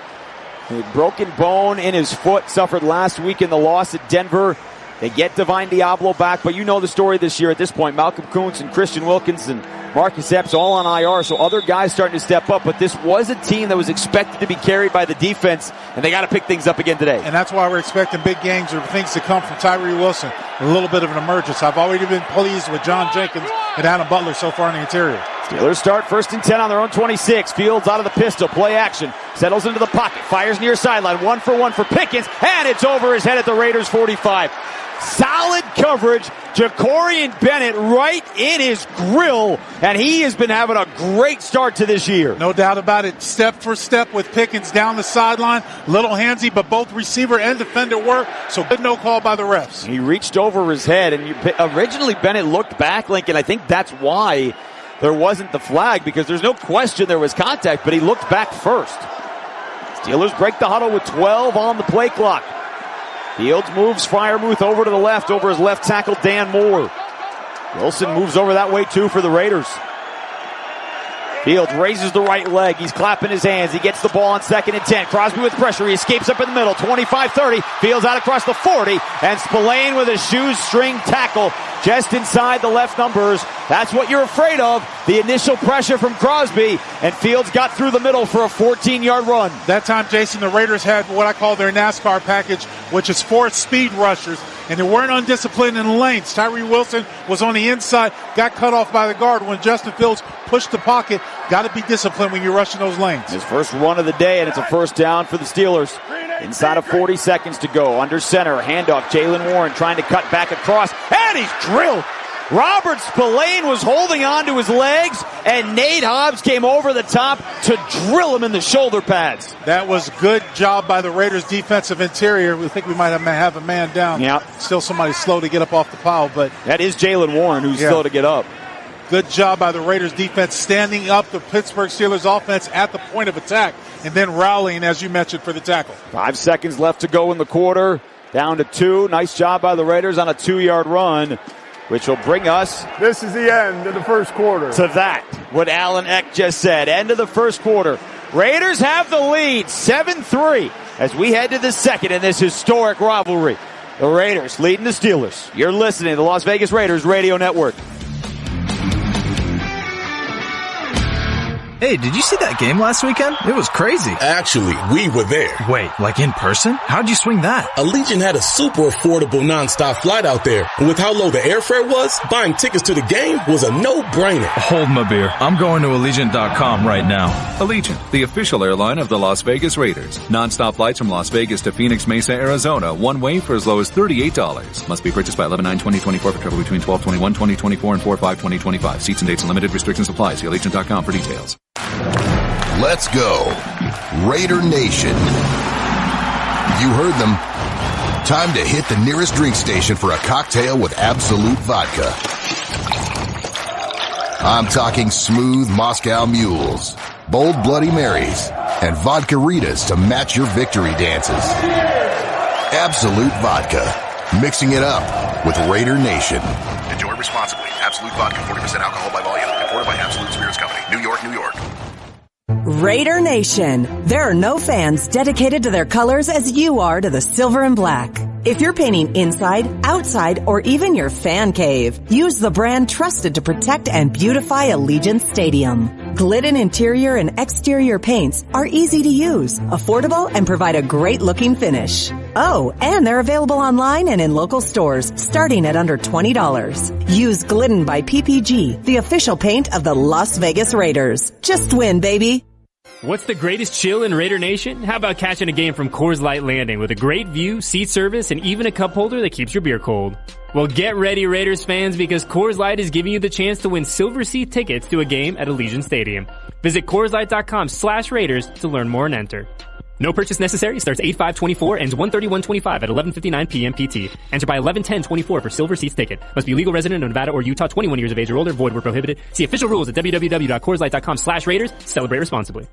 A broken bone in his foot, suffered last week in the loss at Denver. They get Divine Diablo back, but you know the story this year at this point. Malcolm Kuntz and Christian Wilkins and Marcus Epps all on IR, so other guys starting to step up. But this was a team that was expected to be carried by the defense, and they got to pick things up again today. And that's why we're expecting big games or things to come from Tyree Wilson. A little bit of an emergence. I've already been pleased with John Jenkins and Adam Butler so far in the interior. Steelers start 1st and 10 on their own 26. Fields out of the pistol. Play action. Settles into the pocket. Fires near sideline. 1-for-1 for Pickens. And it's over his head at the Raiders 45. Solid coverage. Jacorian Bennett right in his grill. And he has been having a great start to this year. No doubt about it. Step for step with Pickens down the sideline. Little handsy, but both receiver and defender work. So good no call by the refs. He reached over his head. And originally Bennett looked back, Lincoln. I think that's why there wasn't the flag, because there's no question there was contact, but he looked back first. Steelers break the huddle with 12 on the play clock. Fields moves Freiermuth over to the left, over his left tackle, Dan Moore. Wilson moves over that way too for the Raiders. Fields raises the right leg. He's clapping his hands. He gets the ball on 2nd and 10. Crosby with pressure. He escapes up in the middle. 25-30. Fields out across the 40. And Spillane with a shoestring tackle just inside the left numbers. That's what you're afraid of. The initial pressure from Crosby. And Fields got through the middle for a 14-yard run. That time, Jason, the Raiders had what I call their NASCAR package, which is 4 speed rushers. And they weren't undisciplined in the lanes. Tyree Wilson was on the inside, got cut off by the guard. When Justin Fields pushed the pocket, got to be disciplined when you're rushing those lanes. His first run of the day, and it's a first down for the Steelers. Inside of 40 seconds to go. Under center, handoff, Jalen Warren trying to cut back across, and he's drilled. Robert Spillane was holding on to his legs, and Nate Hobbs came over the top to drill him in the shoulder pads. That was good job by the Raiders' defensive interior. We think we might have a man down. Yeah. Still somebody slow to get up off the pile, but that is Jalen Warren who's slow to get up. Good job by the Raiders defense standing up the Pittsburgh Steelers offense at the point of attack. and then rallying, as you mentioned, for the tackle. 5 seconds left to go in the quarter. Down to 2. Nice job by the Raiders on a 2-yard run, which will bring us. This is the end of the first quarter. To that, what Alan Eck just said. End of the first quarter. Raiders have the lead, 7-3, as we head to the second in this historic rivalry. The Raiders leading the Steelers. You're listening to the Las Vegas Raiders Radio Network. Hey, did you see that game last weekend? It was crazy. Actually, we were there. Wait, like in person? How'd you swing that? Allegiant had a super affordable nonstop flight out there. And with how low the airfare was, buying tickets to the game was a no-brainer. Hold my beer. I'm going to Allegiant.com right now. Allegiant, the official airline of the Las Vegas Raiders. Non-stop flights from Las Vegas to Phoenix, Mesa, Arizona. One way for as low as $38. Must be purchased by 11/9/2024 for travel between 12/21/2024 and 4/5/2025. Seats and dates and limited restrictions apply. See Allegiant.com for details. Let's go, Raider Nation. You heard them. Time to hit the nearest drink station for a cocktail with Absolute Vodka. I'm talking smooth Moscow Mules, bold Bloody Marys, and Vodka Ritas to match your victory dances. Absolute Vodka, mixing it up with Raider Nation. Enjoy responsibly. Absolute Vodka, 40% alcohol by volume. Imported by Absolute Spirits Company, New York, New York. Raider Nation. There are no fans dedicated to their colors as you are to the silver and black. If you're painting inside, outside, or even your fan cave, use the brand trusted to protect and beautify Allegiant Stadium. Glidden interior and exterior paints are easy to use, affordable, and provide a great looking finish. Oh, and they're available online and in local stores, starting at under $20. Use Glidden by PPG, the official paint of the Las Vegas Raiders. Just win, baby. What's the greatest chill in Raider Nation? How about catching a game from Coors Light Landing with a great view, seat service, and even a cup holder that keeps your beer cold? Well, get ready, Raiders fans, because Coors Light is giving you the chance to win silver seat tickets to a game at Allegiant Stadium. Visit CoorsLight.com/Raiders to learn more and enter. No purchase necessary. Starts 8/5/24, ends 1/31/25 at 11:59 p.m. PT. Enter by 11/10/24 for silver seats ticket. Must be legal resident of Nevada or Utah, 21 years of age or older. Void where prohibited. See official rules at www.CoorsLight.com/Raiders. Celebrate responsibly.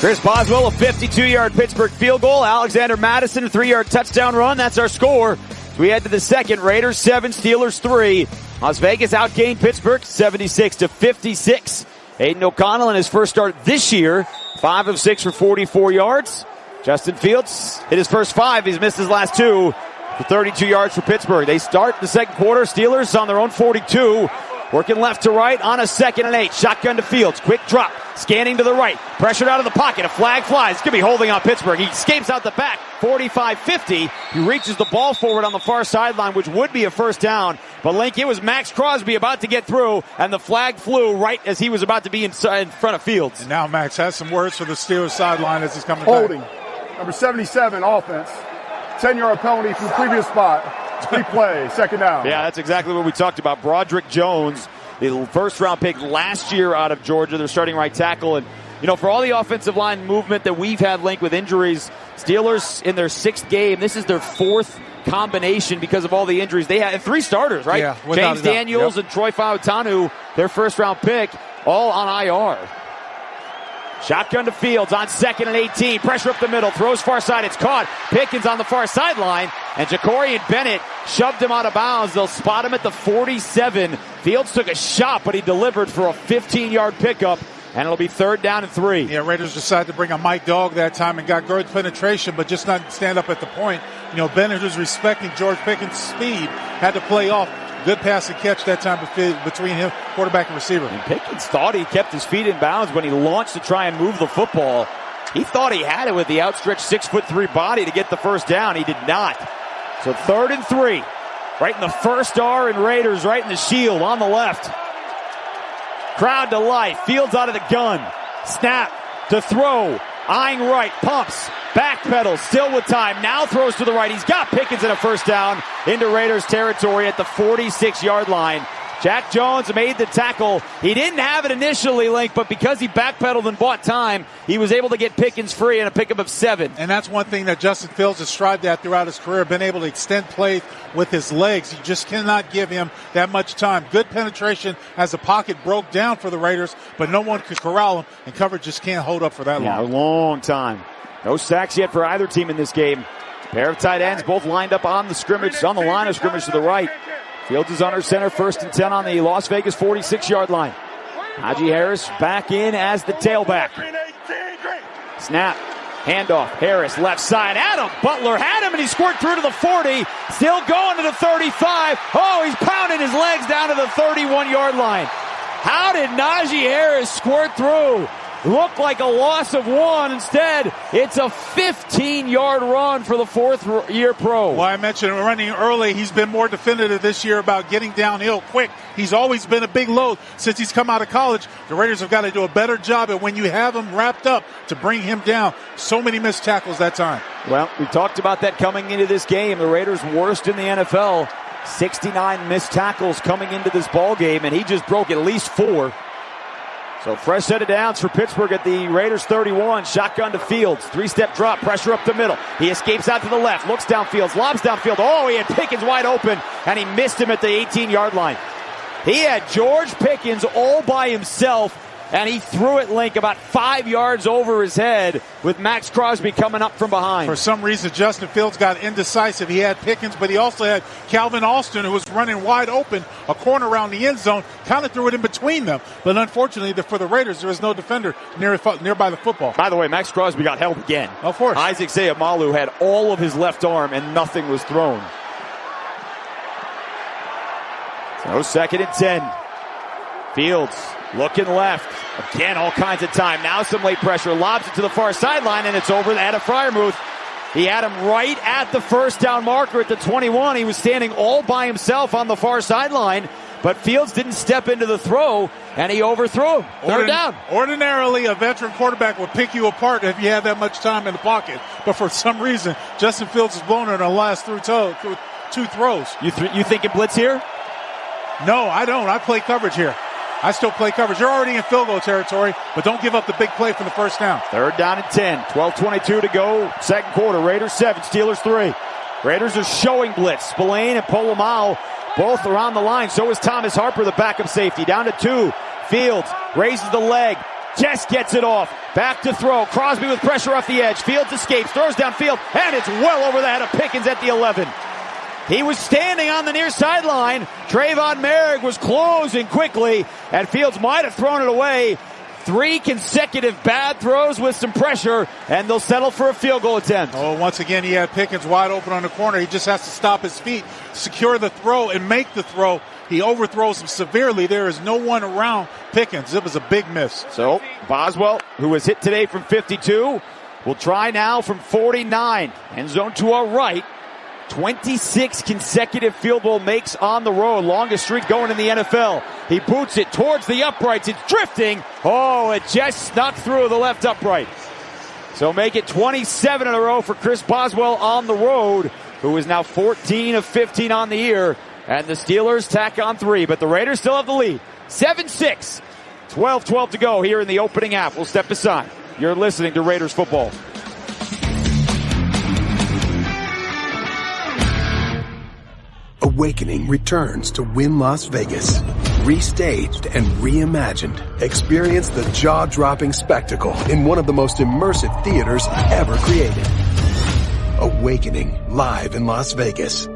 Chris Boswell, a 52-yard Pittsburgh field goal. Alexander Madison, a 3-yard touchdown run. That's our score. So we head to the second. Raiders 7, Steelers 3. Las Vegas outgained Pittsburgh 76-56. Aiden O'Connell in his first start this year, 5 of 6 for 44 yards. Justin Fields hit his first 5. He's missed his last 2 for 32 yards for Pittsburgh. They start the second quarter. Steelers on their own 42. Working left to right on a 2nd and 8. Shotgun to Fields. Quick drop. Scanning to the right. Pressured out of the pocket. A flag flies. It's going to be holding on Pittsburgh. He escapes out the back. 45-50. He reaches the ball forward on the far sideline, which would be a first down. But Link, it was Max Crosby about to get through, and the flag flew right as he was about to be in front of Fields. And now Max has some words for the Steelers sideline as he's coming Holding. back. Number 77, offense. 10-yard penalty from the previous spot. Replay, 2nd down. Yeah, that's exactly what we talked about. Broderick Jones, the first-round pick last year out of Georgia, their starting right tackle. And, you know, for all the offensive line movement that we've had linked with injuries, Steelers in their 6th game, this is their 4th combination because of all the injuries. They had 3 starters, right? Yeah, James Daniels and Troy Fautanu, their first-round pick, all on IR. Shotgun to Fields on 2nd and 18. Pressure up the middle. Throws far side. It's caught. Pickens on the far sideline. And Jacorian Bennett shoved him out of bounds. They'll spot him at the 47. Fields took a shot, but he delivered for a 15-yard pickup. And it'll be 3rd down and 3. Yeah, Raiders decided to bring a Mike Dog that time and got good penetration, but just not stand up at the point. You know, Bennett was respecting George Pickens' speed. Had to play off. Good pass and catch that time between him, quarterback and receiver. And Pickens thought he kept his feet in bounds when he launched to try and move the football. He thought he had it with the outstretched 6'3" body to get the first down. He did not. So 3rd and 3. Right in the first R and Raiders, right in the shield on the left. Crowd to life. Fields out of the gun. Snap to throw. Eyeing right. Pumps. Backpedals. Still with time. Now throws to the right. He's got Pickens in a first down into Raiders territory at the 46-yard line. Jack Jones made the tackle. He didn't have it initially, Link, but because he backpedaled and bought time, he was able to get Pickens free and a pickup of 7. And that's one thing that Justin Fields has strived at throughout his career, been able to extend plays with his legs. You just cannot give him that much time. Good penetration as the pocket broke down for the Raiders, but no one could corral him, and coverage just can't hold up for that long. Yeah, a long time. No sacks yet for either team in this game. Pair of tight ends both lined up on the line of scrimmage to the right. Fields is under center, 1st and 10 on the Las Vegas 46-yard line. Najee Harris back in as the tailback. Snap, handoff, Harris left side. Adam Butler had him and he scored through to the 40. Still going to the 35. Oh, he's pounding his legs down to the 31-yard line. How did Najee Harris squirt through? Looked like a loss of 1. Instead, it's a 15-yard run for the 4th-year pro. Well, I mentioned running early. He's been more definitive this year about getting downhill quick. He's always been a big load since he's come out of college. The Raiders have got to do a better job at when you have him wrapped up to bring him down. So many missed tackles that time. Well, we talked about that coming into this game. The Raiders worst in the NFL. 69 missed tackles coming into this ball game, and he just broke at least 4. So fresh set of downs for Pittsburgh at the Raiders 31. Shotgun to Fields. 3-step drop. Pressure up the middle. He escapes out to the left. Looks downfield. Lobs downfield. Oh, he had Pickens wide open. And he missed him at the 18-yard line. He had George Pickens all by himself. And he threw it, Link, about 5 yards over his head with Max Crosby coming up from behind. For some reason, Justin Fields got indecisive. He had Pickens, but he also had Calvin Austin, who was running wide open, a corner around the end zone, kind of threw it in between them. But unfortunately, for the Raiders, there was no defender nearby the football. By the way, Max Crosby got held again. Of course. Isaac Seumalo had all of his left arm, and nothing was thrown. So 2nd and 10. Fields looking left. Again, all kinds of time. Now some late pressure. Lobs it to the far sideline, and it's over at Freiermuth. He had him right at the 1st down marker at the 21. He was standing all by himself on the far sideline, but Fields didn't step into the throw, and he overthrew him. 3rd down. Ordinarily, a veteran quarterback would pick you apart if you had that much time in the pocket. But for some reason, Justin Fields is blown in the last through 2 throws. You thinking blitz here? No, I don't. I play coverage here. I still play coverage. You're already in field goal territory, but don't give up the big play for the 1st down. 3rd down and 10. 12:22 to go. 2nd quarter. Raiders 7, Steelers 3. Raiders are showing blitz. Spillane and Polamalu both around the line. So is Thomas Harper, the backup safety. Down to 2. Fields raises the leg. Just gets it off. Back to throw. Crosby with pressure off the edge. Fields escapes. Throws downfield. And it's well over the head of Pickens at the 11. He was standing on the near sideline. Trayvon Merrick was closing quickly, and Fields might have thrown it away. 3 consecutive bad throws with some pressure, and they'll settle for a field goal attempt. Oh, once again, he had Pickens wide open on the corner. He just has to stop his feet, secure the throw, and make the throw. He overthrows him severely. There is no one around Pickens. It was a big miss. So Boswell, who was hit today from 52, will try now from 49. End zone to our right. 26 consecutive field goal makes on the road. Longest streak going in the NFL. He boots it towards the uprights. It's drifting. Oh, it just snuck through the left upright. So make it 27 in a row for Chris Boswell on the road, who is now 14 of 15 on the year. And the Steelers tack on 3, but the Raiders still have the lead. 7-6. 12-12 to go here in the opening half. We'll step aside. You're listening to Raiders football. Awakening returns to Wynn Las Vegas. Restaged and reimagined. Experience the jaw-dropping spectacle in one of the most immersive theaters ever created. Awakening, live in Las Vegas.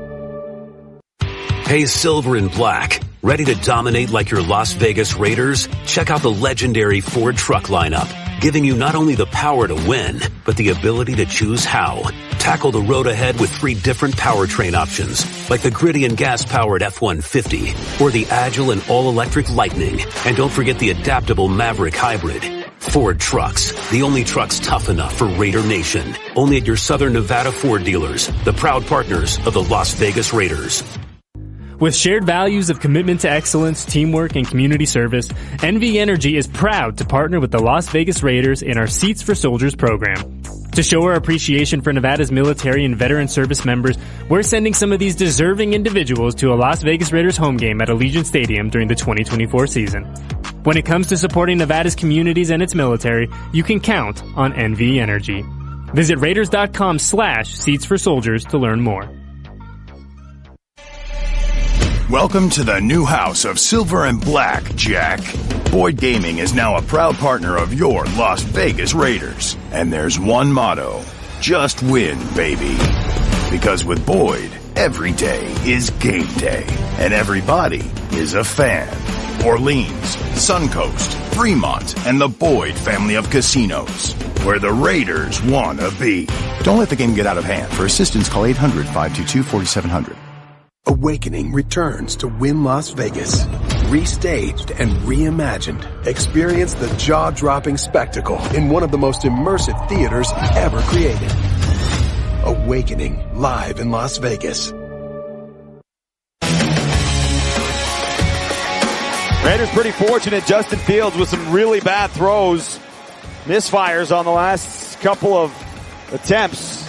Hey, Silver and Black. Ready to dominate like your Las Vegas Raiders? Check out the legendary Ford truck lineup, giving you not only the power to win, but the ability to choose how. Tackle the road ahead with 3 different powertrain options, like the gritty and gas-powered F-150, or the agile and all-electric Lightning. And don't forget the adaptable Maverick Hybrid. Ford Trucks, the only trucks tough enough for Raider Nation. Only at your Southern Nevada Ford dealers, the proud partners of the Las Vegas Raiders. With shared values of commitment to excellence, teamwork, and community service, NV Energy is proud to partner with the Las Vegas Raiders in our Seats for Soldiers program. To show our appreciation for Nevada's military and veteran service members, we're sending some of these deserving individuals to a Las Vegas Raiders home game at Allegiant Stadium during the 2024 season. When it comes to supporting Nevada's communities and its military, you can count on NV Energy. Visit Raiders.com/seats for soldiers to learn more. Welcome to the new house of Silver and Black, Jack. Boyd Gaming is now a proud partner of your Las Vegas Raiders. And there's one motto: just win, baby. Because with Boyd, every day is game day. And everybody is a fan. Orleans, Suncoast, Fremont, and the Boyd family of casinos. Where the Raiders want to be. Don't let the game get out of hand. For assistance, call 800-522-4700. Awakening returns to Wynn Las Vegas. Restaged and reimagined. Experience the jaw-dropping spectacle in one of the most immersive theaters ever created. Awakening, live in Las Vegas. Raiders pretty fortunate. Justin Fields with some really bad throws. Misfires on the last couple of attempts.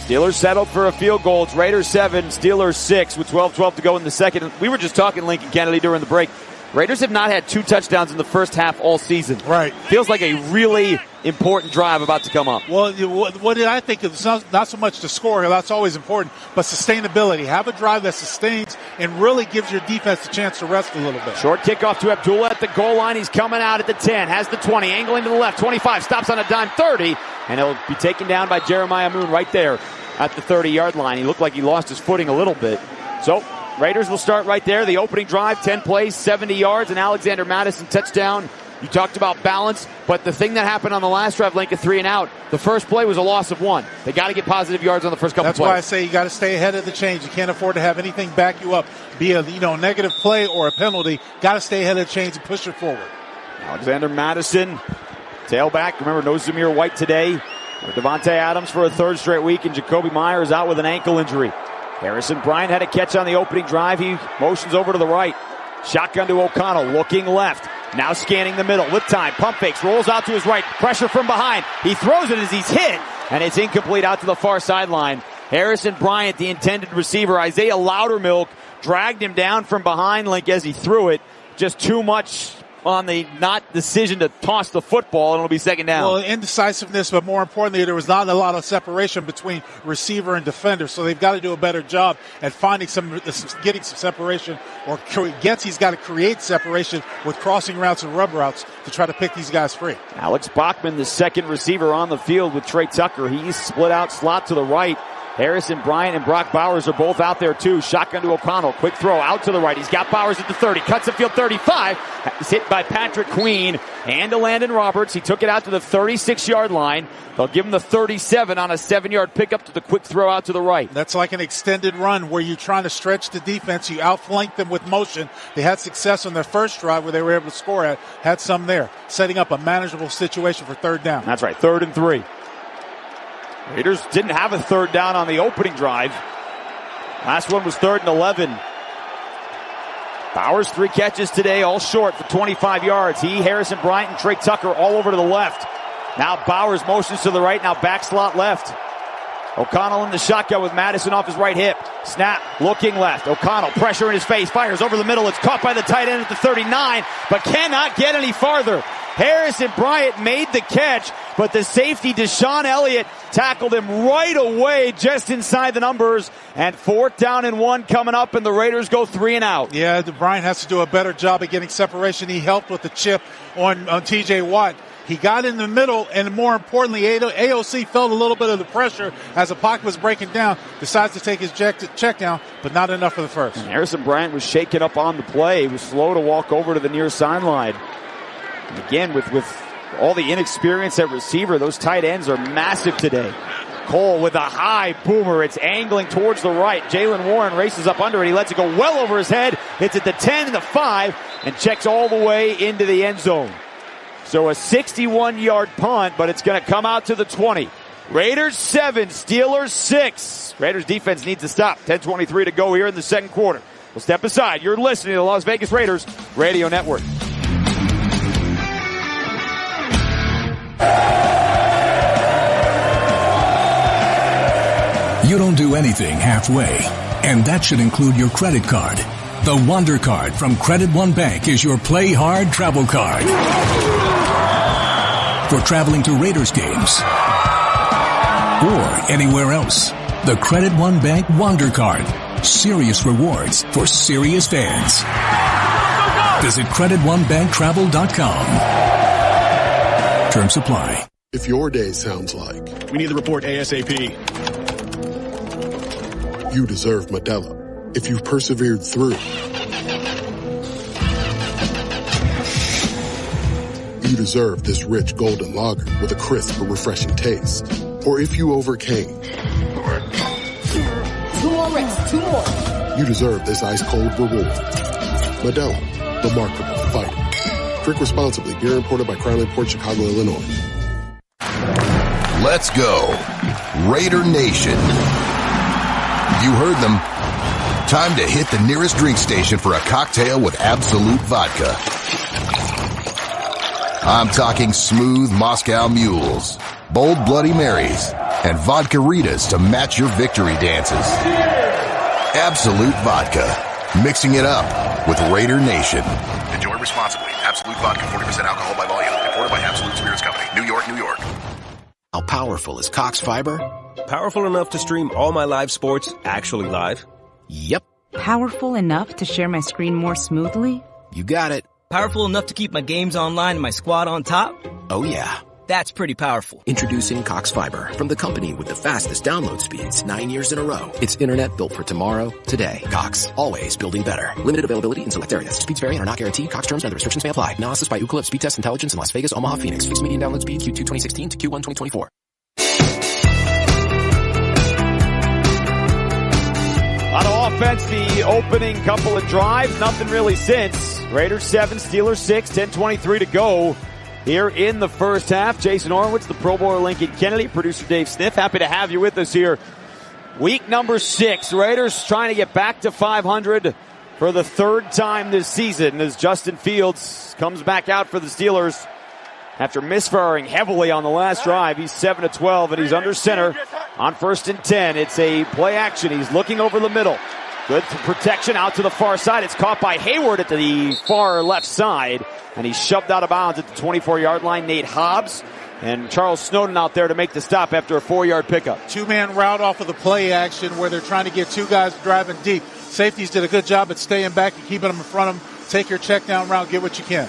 Steelers settled for a field goal. It's Raiders 7, Steelers 6 with 12-12 to go in the second. We were just talking Lincoln Kennedy during the break. Raiders have not had 2 touchdowns in the first half all season. Right. Feels like a really important drive about to come up. Well, what did I think? It's not so much the score. That's always important, but sustainability. Have a drive that sustains and really gives your defense a chance to rest a little bit. Short kickoff to Abdullah at the goal line. He's coming out at the 10. Has the 20. Angling to the left. 25. Stops on a dime. 30. And he'll be taken down by Jeremiah Moon right there at the 30-yard line. He looked like he lost his footing a little bit. So Raiders will start right there. The opening drive, 10 plays, 70 yards, and Alexander Madison touchdown. You talked about balance, but the thing that happened on the last drive, Lincoln, 3 and out, the first play was a loss of 1. They got to get positive yards on the first couple plays. That's why I say you got to stay ahead of the chains. You can't afford to have anything back you up, be a negative play or a penalty. Got to stay ahead of the chains and push it forward. Alexander Madison, tailback. Remember, no Zamir White today. Devontae Adams for a 3rd straight week, and Jacoby Myers out with an ankle injury. Harrison Bryant had a catch on the opening drive. He motions over to the right. Shotgun to O'Connell, looking left. Now scanning the middle with time. Pump fakes, rolls out to his right. Pressure from behind. He throws it as he's hit, and it's incomplete out to the far sideline. Harrison Bryant, the intended receiver. Isaiah Loudermilk dragged him down from behind Link as he threw it. Just too much on the not decision to toss the football, and it'll be second down. Well, indecisiveness, but more importantly, there was not a lot of separation between receiver and defender, so they've got to do a better job at getting some separation, or Getsy's got to create separation with crossing routes and rub routes to try to pick these guys free. Alex Bachman, the second receiver on the field with Trey Tucker. He's split out slot to the right. Harrison Bryant and Brock Bowers are both out there too. Shotgun to O'Connell. Quick throw out to the right. He's got Bowers at the 30. Cuts the field 35. He's hit by Patrick Queen and to Landon Roberts. He took it out to the 36-yard line. They'll give him the 37 on a 7-yard pickup to the quick throw out to the right. That's like an extended run where you're trying to stretch the defense. You outflank them with motion. They had success on their first drive where they were able to score at. Had some there. Setting up a manageable situation for 3rd down. That's right. 3rd and 3. Raiders didn't have a 3rd down on the opening drive. Last one was 3rd and 11. Bowers 3 catches today, all short for 25 yards. He, Harrison Bryant, and Trey Tucker all over to the left. Now Bowers motions to the right, now back slot left. O'Connell in the shotgun with Madison off his right hip. Snap, looking left. O'Connell, pressure in his face, fires over the middle. It's caught by the tight end at the 39, but cannot get any farther. Harrison Bryant made the catch, but the safety, Deshaun Elliott, tackled him right away just inside the numbers. And 4th down and 1 coming up, and the Raiders go 3 and out. Yeah, Bryant has to do a better job of getting separation. He helped with the chip on T.J. Watt. He got in the middle, and more importantly, AOC felt a little bit of the pressure as the pocket was breaking down, decides to take his check down, but not enough for the first. And Harrison Bryant was shaken up on the play. He was slow to walk over to the near sideline. And again, with all the inexperience at receiver, those tight ends are massive today. Cole with a high boomer. It's angling towards the right. Jalen Warren races up under it. He lets it go well over his head. It's at the 10 and the 5 and checks all the way into the end zone. So a 61-yard punt, but it's going to come out to the 20. Raiders 7, Steelers 6. Raiders defense needs to stop. 10:23 to go here in the second quarter. We'll step aside. You're listening to the Las Vegas Raiders Radio Network. You don't do anything halfway, and that should include your credit card. The Wonder Card from Credit One Bank is your play hard travel card. For traveling to Raiders games or anywhere else. The Credit One Bank Wonder Card. Serious rewards for serious fans. Visit CreditOneBankTravel.com. Terms apply. If your day sounds like we need the report ASAP. You deserve Modelo. If you've persevered through, you deserve this rich golden lager with a crisp but refreshing taste. Or if you overcame, 2 more reps, 2 more. you deserve this ice cold reward. Modelo, the Markable Fighter. Drink responsibly. Beer imported by Crown Imports, Chicago, Illinois. Let's go. Raider Nation. You heard them. Time to hit the nearest drink station for a cocktail with Absolute Vodka. I'm talking smooth Moscow Mules, bold Bloody Marys, and Vodka Ritas to match your victory dances. Absolute Vodka. Mixing it up with Raider Nation. Enjoy responsibly. Absolute Vodka, 40% alcohol by volume. Imported by Absolute Spirits Company. New York, New York. How powerful is Cox Fiber? Powerful enough to stream all my live sports actually live? Yep. Powerful enough to share my screen more smoothly? You got it. Powerful enough to keep my games online and my squad on top? Oh yeah. That's pretty powerful. Introducing Cox Fiber from the company with the fastest download speeds 9 years in a row. It's internet built for tomorrow, today. Cox, always building better. Limited availability in select areas. Speeds vary and are not guaranteed. Cox terms and other restrictions may apply. Analysis by Ookla Speed Test Intelligence in Las Vegas, Omaha, Phoenix. Fixed median download speed Q2 2016 to Q1 2024. A lot of offense the opening couple of drives. Nothing really since. Raiders 7, Steelers 6, 10:23 to go here in the first half. Jason Horowitz, the Pro Bowler Lincoln Kennedy, producer Dave Sniff. Happy to have you with us here. Week number 6. Raiders trying to get back to 500 for the third time this season as Justin Fields comes back out for the Steelers after misfiring heavily on the last drive. He's 7 of 12 and he's under center on 1st and 10. It's a play action. He's looking over the middle. Good protection out to the far side. It's caught by Hayward at the far left side, and he's shoved out of bounds at the 24-yard line. Nate Hobbs and Charles Snowden out there to make the stop after a 4-yard pickup. Two-man route off of the play action where they're trying to get two guys driving deep. Safeties did a good job at staying back and keeping them in front of them. Take your check down route, get what you can.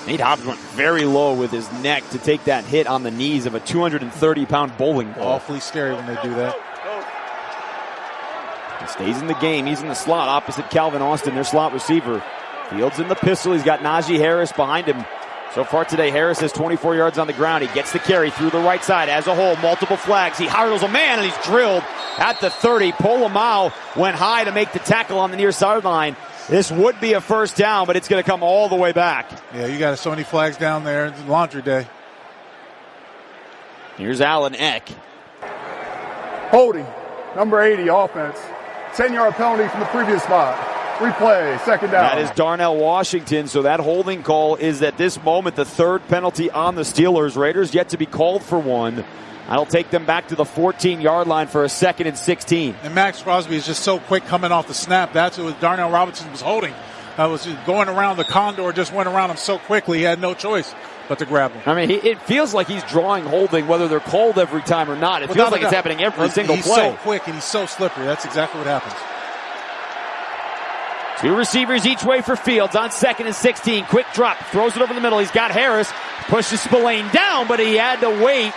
Nate Hobbs went very low with his neck to take that hit on the knees of a 230-pound bowling ball. Awfully scary when they do that. He stays in the game. He's in the slot opposite Calvin Austin, their slot receiver. Fields in the pistol. He's got Najee Harris behind him. So far today, Harris has 24 yards on the ground. He gets the carry through the right side as a whole. Multiple flags. He hurdles a man, and he's drilled at the 30. Polamalu went high to make the tackle on the near sideline. This would be a first down, but it's going to come all the way back. Yeah, you got so many flags down there. It's laundry day. Here's Alan Eck. Holding, number 80, offense. 10-yard penalty from the previous spot. Replay, second down. That is Darnell Washington, so that holding call is at this moment the third penalty on the Steelers. Raiders yet to be called for one. That'll take them back to the 14-yard line for a 2nd and 16. And Max Crosby is just so quick coming off the snap. That's what Darnell Robinson was holding. Was going around the condor, just went around him so quickly he had no choice but to grab him. I mean, it feels like he's drawing holding whether they're called every time or not. It feels like it's happening every single play. He's so quick and he's so slippery. That's exactly what happens. Two receivers each way for Fields on 2nd and 16. Quick drop. Throws it over the middle. He's got Harris. Pushes Spillane down, but he had to wait.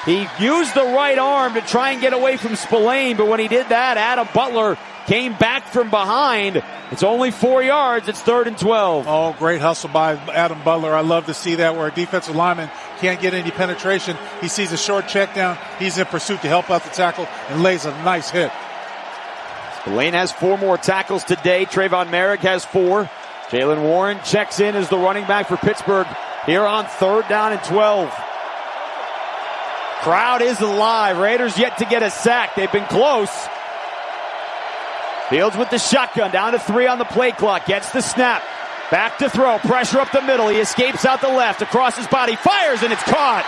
He used the right arm to try and get away from Spillane, but when he did that, Adam Butler came back from behind. It's only 4 yards. It's 3rd and 12. Oh, great hustle by Adam Butler. I love to see that where a defensive lineman can't get any penetration. He sees a short check down. He's in pursuit to help out the tackle and lays a nice hit. Spillane has 4 more tackles today. Trayvon Merrick has 4. Jalen Warren checks in as the running back for Pittsburgh here on 3rd down and 12. Crowd is alive. Raiders yet to get a sack. They've been close. Fields with the shotgun, down to 3 on the play clock. Gets the snap. Back to throw. Pressure up the middle. He escapes out the left. Across his body. Fires, and it's caught.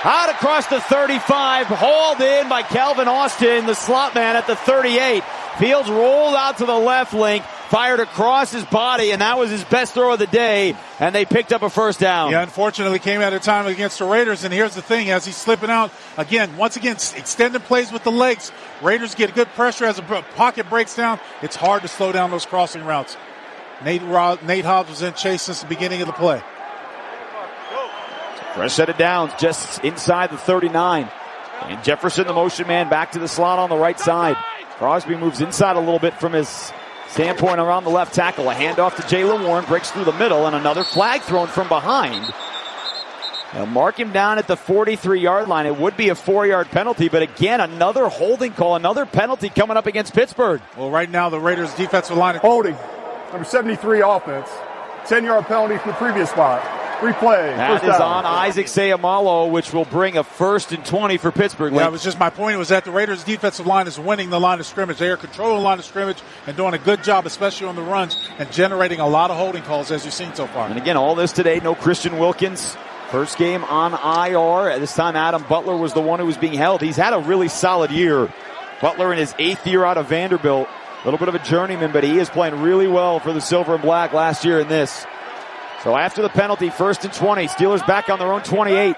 Out across the 35, hauled in by Calvin Austin, the slot man at the 38. Fields rolled out to the left link, fired across his body, and that was his best throw of the day, and they picked up a first down. Yeah, unfortunately came at a time against the Raiders, and here's the thing, as he's slipping out, once again, extended plays with the legs. Raiders get good pressure as the pocket breaks down. It's hard to slow down those crossing routes. Nate Hobbs was in chase since the beginning of the play. Fresh set of downs just inside the 39. And Jefferson, the motion man, back to the slot on the right side. Crosby moves inside a little bit from his standpoint around the left tackle. A handoff to Jaylen Warren, breaks through the middle, and another flag thrown from behind. They'll mark him down at the 43-yard line. It would be a 4-yard penalty, but again, another holding call, another penalty coming up against Pittsburgh. Well, right now, the Raiders' defensive line... Holding. Number 73 offense. 10-yard penalty from the previous spot. Replay. That is on Isaac Seumalo, which will bring a 1st and 20 for Pittsburgh. Yeah, it was just my point was that the Raiders' defensive line is winning the line of scrimmage. They are controlling the line of scrimmage and doing a good job, especially on the runs, and generating a lot of holding calls, as you've seen so far. And again, all this today, no Christian Wilkins. First game on IR. At this time, Adam Butler was the one who was being held. He's had a really solid year. Butler in his 8th year out of Vanderbilt. A little bit of a journeyman, but he is playing really well for the Silver and Black last year in this. So after the penalty, 1st and 20. Steelers back on their own 28.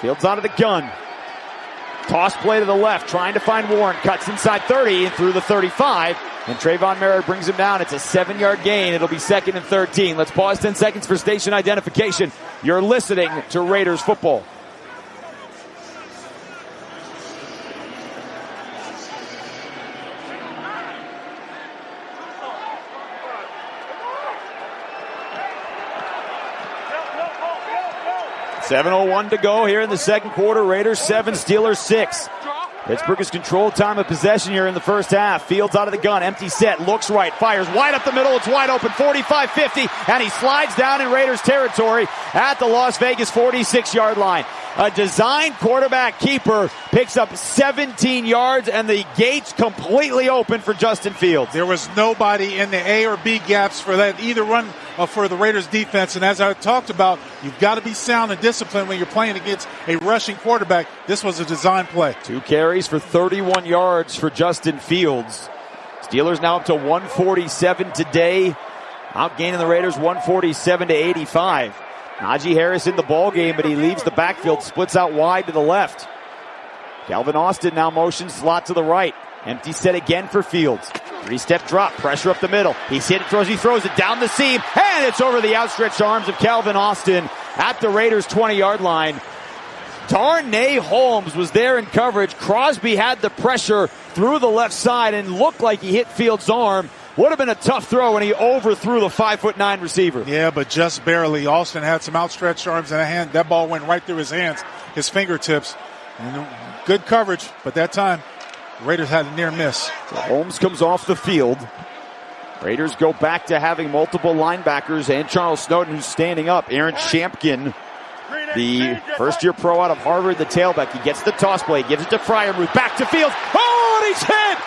Fields out of the gun. Toss play to the left, trying to find Warren. Cuts inside 30 and through the 35. And Trayvon Merritt brings him down. It's a 7-yard gain. It'll be 2nd and 13. Let's pause 10 seconds for station identification. You're listening to Raiders football. .7:01 to go here in the second quarter. Raiders 7, Steelers 6. Pittsburgh has controlled time of possession here in the first half. Fields out of the gun, empty set, looks right, fires wide up the middle. It's wide open, 45-50, and he slides down in Raiders territory at the Las Vegas 46-yard line. A designed quarterback keeper picks up 17 yards, and the gates completely open for Justin Fields. There was nobody in the A or B gaps for that either run for the Raiders defense. And as I talked about, you've got to be sound and disciplined when you're playing against a rushing quarterback. This was a design play. 2 carries for 31 yards for Justin Fields. Steelers now up to 147 today, outgaining the Raiders 147-85. Najee Harris in the ball game, but he leaves the backfield, splits out wide to the left. Calvin Austin now motions slot to the right. Empty set again for Fields. 3-step drop, pressure up the middle. He's hit it, he throws it down the seam, and it's over the outstretched arms of Calvin Austin at the Raiders' 20-yard line. Darnay Holmes was there in coverage. Crosby had the pressure through the left side and looked like he hit Fields' arm. Would have been a tough throw when he overthrew the 5'9" receiver. Yeah, but just barely. Austin had some outstretched arms and a hand. That ball went right through his hands, his fingertips. And good coverage, but that time, the Raiders had a near miss. So Holmes comes off the field. Raiders go back to having multiple linebackers and Charles Snowden, who's standing up. Aaron Shampkin, the first-year pro out of Harvard, the tailback. He gets the toss play, gives it to Freiermuth, back to Fields. Oh, and he's hit!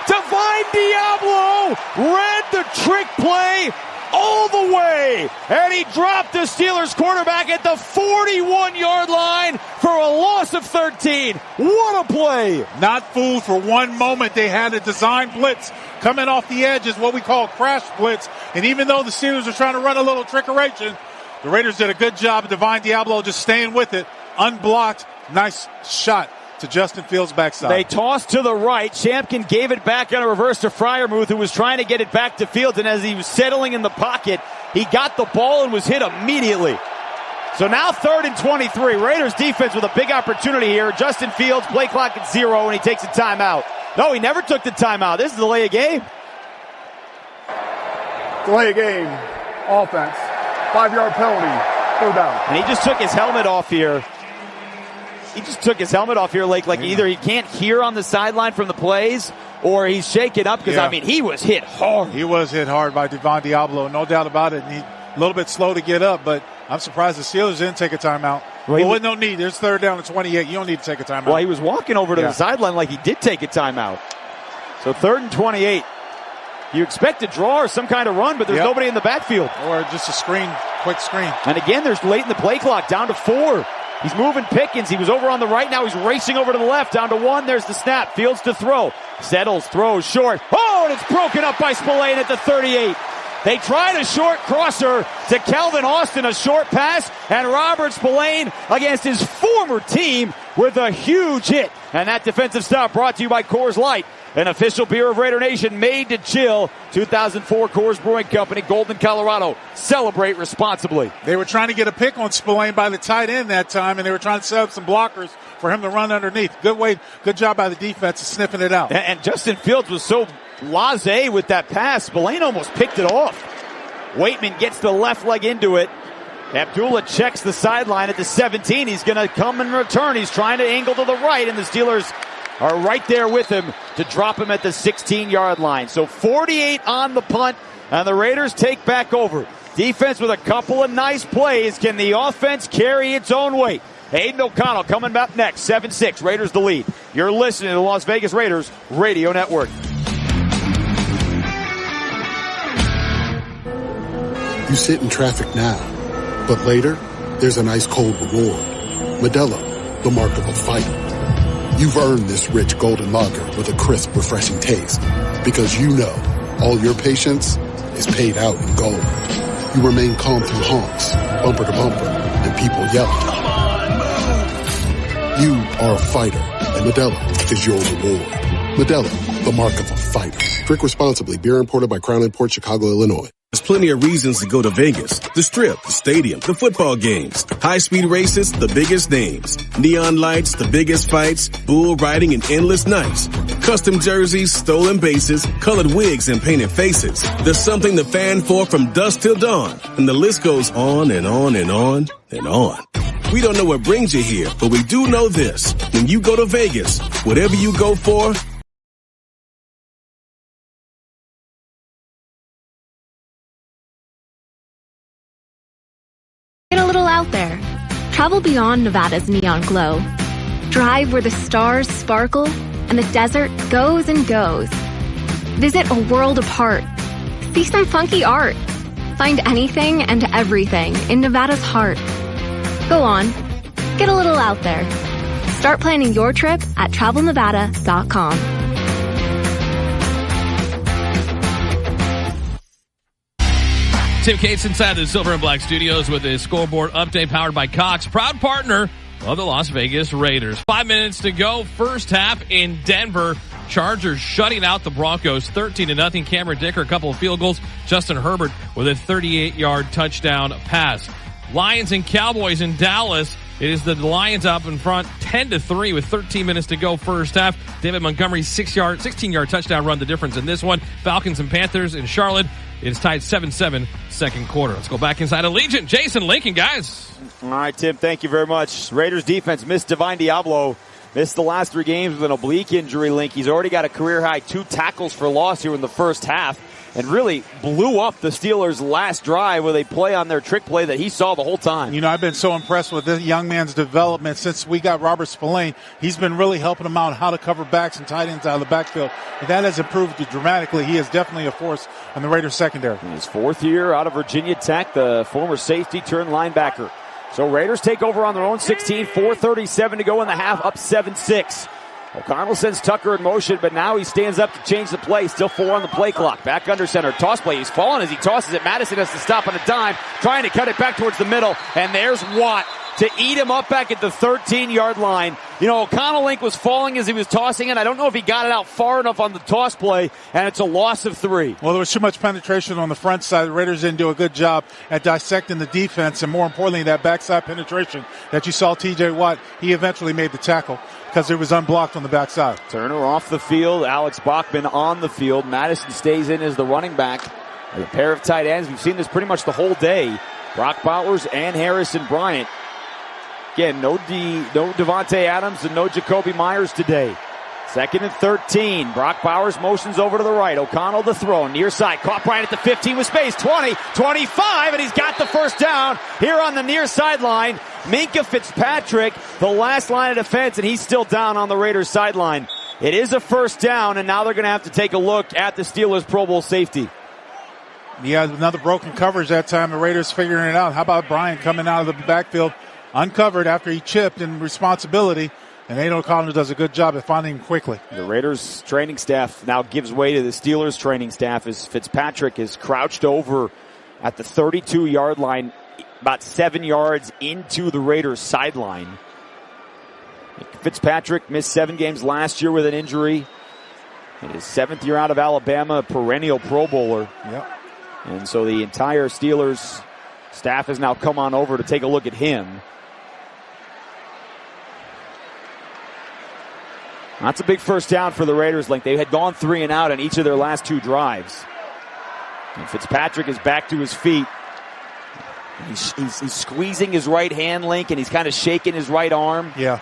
Divine Diablo read the trick play all the way, and he dropped the Steelers quarterback at the 41-yard line for a loss of 13. What a play. Not fooled for one moment. They had a design blitz coming off the edge, is what we call crash blitz. And even though the Steelers are trying to run a little trickeration, the Raiders did a good job. Divine Diablo just staying with it, unblocked. Nice shot to Justin Fields' backside. They tossed to the right. Shampkin gave it back on a reverse to Freiermuth, who was trying to get it back to Fields, and as he was settling in the pocket, he got the ball and was hit immediately. So now 3rd and 23. Raiders defense with a big opportunity here. Justin Fields, play clock at 0, and he takes a timeout. No, he never took the timeout. This is delay of game. Delay of game. Offense. 5-yard penalty. 3rd down. And he just took his helmet off here. Like either he can't hear on the sideline from the plays, or he's shaken up because, he was hit hard. He was hit hard by Divine Diablo, no doubt about it. And he's a little bit slow to get up, but I'm surprised the Steelers didn't take a timeout. Well, no need. There's 3rd down and 28. You don't need to take a timeout. Well, he was walking over to the sideline like he did take a timeout. So 3rd and 28. You expect a draw or some kind of run, but there's nobody in the backfield. Or just a quick screen. And again, there's late in the play clock, down to 4. He's moving Pickens. He was over on the right. Now he's racing over to the left. Down to 1. There's the snap. Fields to throw. Settles, throws short. Oh, and it's broken up by Spillane at the 38. They tried a short crosser to Kelvin Austin, a short pass, and Robert Spillane against his former team with a huge hit. And that defensive stop brought to you by Coors Light, an official beer of Raider Nation, made to chill. 2004 Coors Brewing Company, Golden, Colorado. Celebrate responsibly. They were trying to get a pick on Spillane by the tight end that time, and they were trying to set up some blockers for him to run underneath. Good job by the defense of sniffing it out. And Justin Fields was so laissez with that pass. Spillane almost picked it off. Waitman gets the left leg into it. Abdullah checks the sideline at the 17. He's going to come and return. He's trying to angle to the right, and the Steelers are right there with him to drop him at the 16-yard line. So 48 on the punt, and the Raiders take back over. Defense with a couple of nice plays. Can the offense carry its own weight? Aiden O'Connell coming up next. 7-6, Raiders the lead. You're listening to the Las Vegas Raiders Radio Network. You sit in traffic now, but later, there's an ice cold reward. Modelo, the mark of a fighter. You've earned this rich golden lager with a crisp, refreshing taste. Because you know, all your patience is paid out in gold. You remain calm through honks, bumper to bumper, and people yelling. You are a fighter, and Modelo is your reward. Modelo, the mark of a fighter. Drink responsibly. Beer imported by Crown Imports, Chicago, Illinois. There's plenty of reasons to go to Vegas. The Strip, the stadium, the football games, high-speed races, the biggest names, neon lights, the biggest fights, bull riding, and endless nights. Custom jerseys, stolen bases, colored wigs, and painted faces. There's something to fan for from dusk till dawn, and the list goes on and on and on and on. We don't know what brings you here, but we do know this. When you go to Vegas, whatever you go for, Get a little out there. Travel beyond Nevada's neon glow. Drive where the stars sparkle and the desert goes and goes. Visit a world apart. See some funky art. Find anything and everything in Nevada's heart. Go on. Get a little out there. Start planning your trip at travelnevada.com. Tim Cates inside the Silver and Black Studios with a scoreboard update powered by Cox, proud partner of the Las Vegas Raiders. 5 minutes to go, first half in Denver. Chargers shutting out the Broncos 13-0. Cameron Dicker, a couple of field goals. Justin Herbert with a 38-yard touchdown pass. Lions and Cowboys in Dallas. It is the Lions up in front 10-3 with 13 minutes to go first half. David Montgomery's 16-yard touchdown run the difference in this one. Falcons and Panthers in Charlotte. It is tied 7-7 second quarter. Let's go back inside Allegiant. Jason Lincoln, guys. All right, Tim, thank you very much. Raiders defense missed Divine Diablo. Missed the last 3 games with an oblique injury link. He's already got a career-high 2 tackles for loss here in the first half and really blew up the Steelers' last drive with a play on their trick play that he saw the whole time. You know, I've been so impressed with this young man's development since we got Robert Spillane. He's been really helping him out how to cover backs and tight ends out of the backfield. And that has improved dramatically. He is definitely a force in the Raiders secondary. In his 4th year out of Virginia Tech, the former safety turned linebacker. So Raiders take over on their own 16, 4:37 to go in the half, up 7-6. O'Connell sends Tucker in motion, but now he stands up to change the play. Still 4 on the play clock. Back under center. Toss play. He's falling as he tosses it. Madison has to stop on a dime, trying to cut it back towards the middle. And there's Watt to eat him up back at the 13-yard line. You know, O'Connell Link was falling as he was tossing it. I don't know if he got it out far enough on the toss play, and it's a loss of 3. Well, there was too much penetration on the front side. The Raiders didn't do a good job at dissecting the defense, and more importantly, that backside penetration that you saw T.J. Watt, he eventually made the tackle because it was unblocked on the backside. Turner off the field. Alex Bachman on the field. Madison stays in as the running back. A pair of tight ends. We've seen this pretty much the whole day. Brock Bowers and Harrison Bryant. Again, no Devontae Adams and no Jacoby Myers today. 2nd and 13. Brock Bowers motions over to the right. O'Connell the throw. Near side. Caught Bryant at the 15 with space. 20, 25, and he's got the first down here on the near sideline. Minkah Fitzpatrick, the last line of defense, and he's still down on the Raiders sideline. It is a first down, and now they're going to have to take a look at the Steelers' Pro Bowl safety. Yeah, another broken coverage that time. The Raiders figuring it out. How about Bryant coming out of the backfield uncovered after he chipped in responsibility, and Aiden O'Connell does a good job at finding him quickly. The Raiders training staff now gives way to the Steelers training staff as Fitzpatrick is crouched over at the 32-yard line, about 7 yards into the Raiders sideline. Fitzpatrick missed 7 games last year with an injury. In his 7th year out of Alabama, a perennial Pro Bowler. Yep. And so the entire Steelers staff has now come on over to take a look at him. That's a big first down for the Raiders. Like, they had gone 3 and out on each of their last 2 drives. And Fitzpatrick is back to his feet. He's squeezing his right hand, Link, and he's kind of shaking his right arm. Yeah.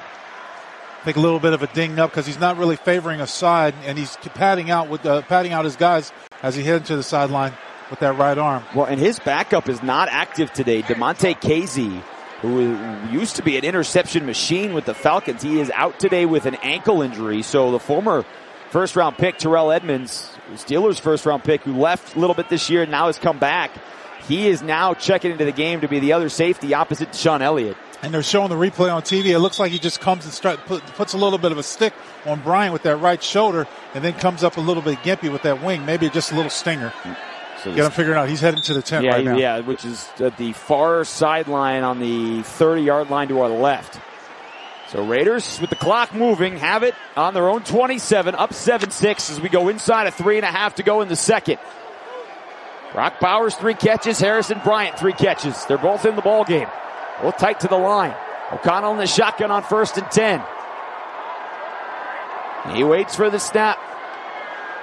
I think a little bit of a ding up because he's not really favoring a side, and he's patting out his guys as he heads to the sideline with that right arm. Well, and his backup is not active today. DeMonte Casey, who used to be an interception machine with the Falcons, he is out today with an ankle injury. So the former first-round pick, Terrell Edmonds, Steelers' first-round pick, who left a little bit this year and now has come back, he is now checking into the game to be the other safety opposite Sean Elliott. And they're showing the replay on TV. It looks like he just comes and puts a little bit of a stick on Bryant with that right shoulder and then comes up a little bit gimpy with that wing. Maybe just a little stinger. So get him figured out. He's heading to the tent right now. Yeah, which is at the far sideline on the 30-yard line to our left. So Raiders, with the clock moving, have it on their own 27, up 7-6 as we go inside of 3.5 to go in the second. Brock Bowers, 3 catches. Harrison Bryant, 3 catches. They're both in the ball game. Both tight to the line. O'Connell in the shotgun on 1st and 10. He waits for the snap.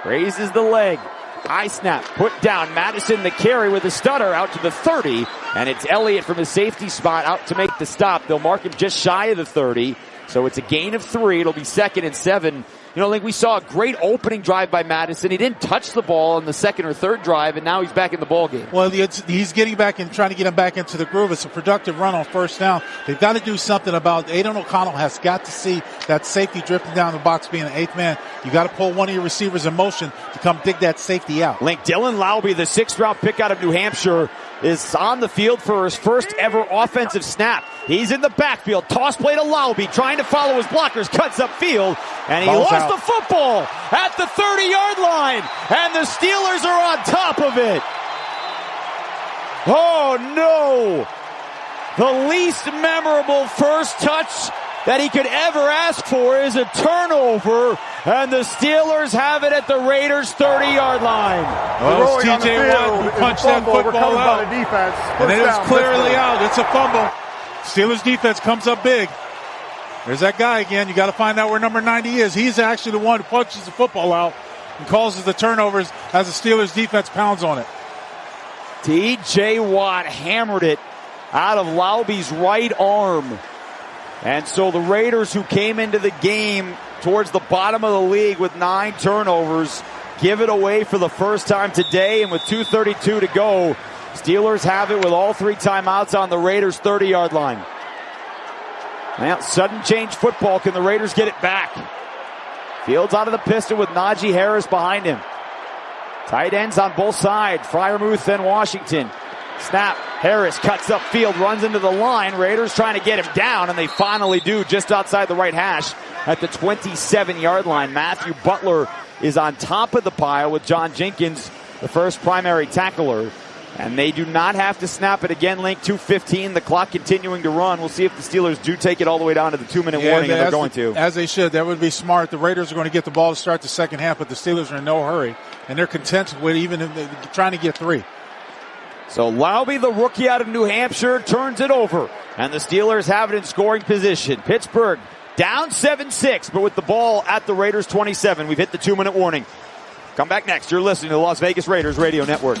Raises the leg. High snap. Put down. Madison the carry with a stutter out to the 30. And it's Elliott from his safety spot out to make the stop. They'll mark him just shy of the 30. So it's a gain of 3. It'll be 2nd and 7. You know, like we saw a great opening drive by Madison. He didn't touch the ball on the 2nd or 3rd drive, and now he's back in the ball game. Well, he's getting back and trying to get him back into the groove. It's a productive run on 1st down. They've got to do something about Aiden O'Connell has got to see that safety drifting down the box being an 8th man. You got to pull one of your receivers in motion to come dig that safety out. Link, Dylan Laube, the 6th-round pick out of New Hampshire, is on the field for his first ever offensive snap. He's in the backfield. Toss play to Laube, trying to follow his blockers, cuts upfield, and he lost the football at the 30-yard line, and the Steelers are on top of it. Oh, no. The least memorable first touch that he could ever ask for is a turnover, and the Steelers have it at the Raiders' 30-yard line. Oh, it's T.J. Watt who punched that football out, and it is clearly out. It's a fumble. Steelers defense comes up big. There's that guy again. You got to find out where number 90 is. He's actually the one who punches the football out and causes the turnovers as the Steelers defense pounds on it. T.J. Watt hammered it out of Laube's right arm. And so the Raiders, who came into the game towards the bottom of the league with 9 turnovers, give it away for the first time today. And with 2:32 to go, Steelers have it with all 3 timeouts on the Raiders' 30-yard line. Well, sudden change football. Can the Raiders get it back? Fields out of the pistol with Najee Harris behind him. Tight ends on both sides. Freiermuth and Washington. Snap. Harris cuts upfield, runs into the line. Raiders trying to get him down, and they finally do just outside the right hash at the 27-yard line. Matthew Butler is on top of the pile with John Jenkins, the first primary tackler. And they do not have to snap it again. Link, 2:15, the clock continuing to run. We'll see if the Steelers do take it all the way down to the 2-minute warning, and they're going to. As they should. That would be smart. The Raiders are going to get the ball to start the second half, but the Steelers are in no hurry. And they're content with even trying to get 3. So Laube, the rookie out of New Hampshire, turns it over. And the Steelers have it in scoring position. Pittsburgh down 7-6, but with the ball at the Raiders' 27. We've hit the 2-minute warning. Come back next. You're listening to the Las Vegas Raiders Radio Network.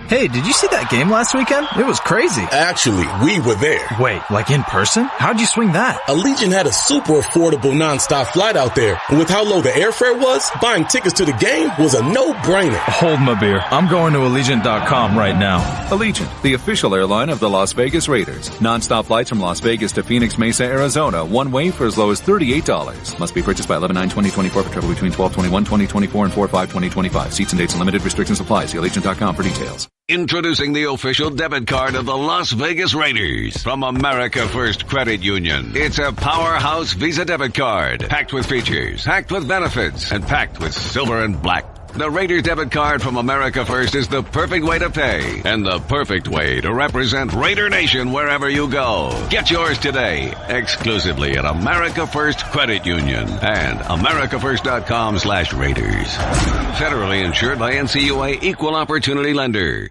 Hey, did you see that game last weekend? It was crazy. Actually, we were there. Wait, like in person? How'd you swing that? Allegiant had a super affordable nonstop flight out there. And with how low the airfare was, buying tickets to the game was a no-brainer. Hold my beer. I'm going to Allegiant.com right now. Allegiant, the official airline of the Las Vegas Raiders. Nonstop flights from Las Vegas to Phoenix Mesa, Arizona. One way for as low as $38. Must be purchased by 11/9/2024 for travel between 12/21/2024 and 4/5/2025. Seats and dates and limited restrictions apply. See Allegiant.com for details. Introducing the official debit card of the Las Vegas Raiders from America First Credit Union. It's a powerhouse Visa debit card, packed with features, packed with benefits, and packed with silver and black. The Raiders debit card from America First is the perfect way to pay and the perfect way to represent Raider Nation wherever you go. Get yours today, exclusively at America First Credit Union and americafirst.com/Raiders. Federally insured by NCUA Equal Opportunity Lender.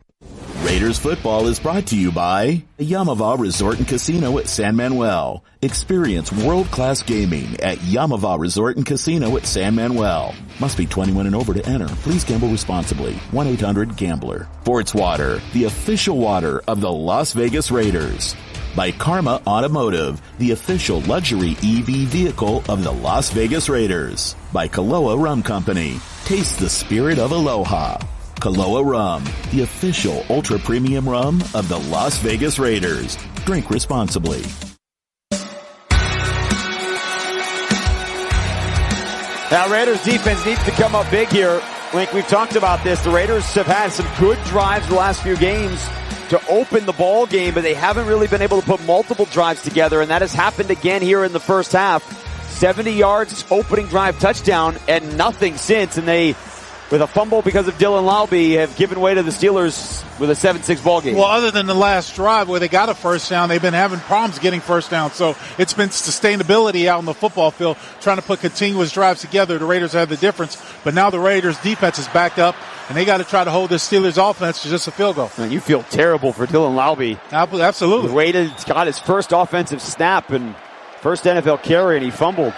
Raiders football is brought to you by Yamava Resort and Casino at San Manuel. Experience world-class gaming at Yamava Resort and Casino at San Manuel. Must be 21 and over to enter. Please gamble responsibly. 1-800-GAMBLER. Forts Water, the official water of the Las Vegas Raiders. By Karma Automotive, the official luxury EV vehicle of the Las Vegas Raiders. By Kaloa Rum Company. Taste the spirit of aloha. Kaloa Rum, the official ultra-premium rum of the Las Vegas Raiders. Drink responsibly. Now, Raiders defense needs to come up big here. Link, we've talked about this. The Raiders have had some good drives the last few games to open the ball game, but they haven't really been able to put multiple drives together, and that has happened again here in the first half. 70 yards opening drive touchdown and nothing since, and they, with a fumble because of Dylan Laube, have given way to the Steelers with a 7-6 ball game. Well, other than the last drive where they got a first down, they've been having problems getting first down. So it's been sustainability out on the football field, trying to put continuous drives together. The Raiders have the difference. But now the Raiders defense is back up, and they got to try to hold this Steelers offense to just a field goal. Man, you feel terrible for Dylan Laube. Absolutely. He waited, got his first offensive snap and first NFL carry, and he fumbled.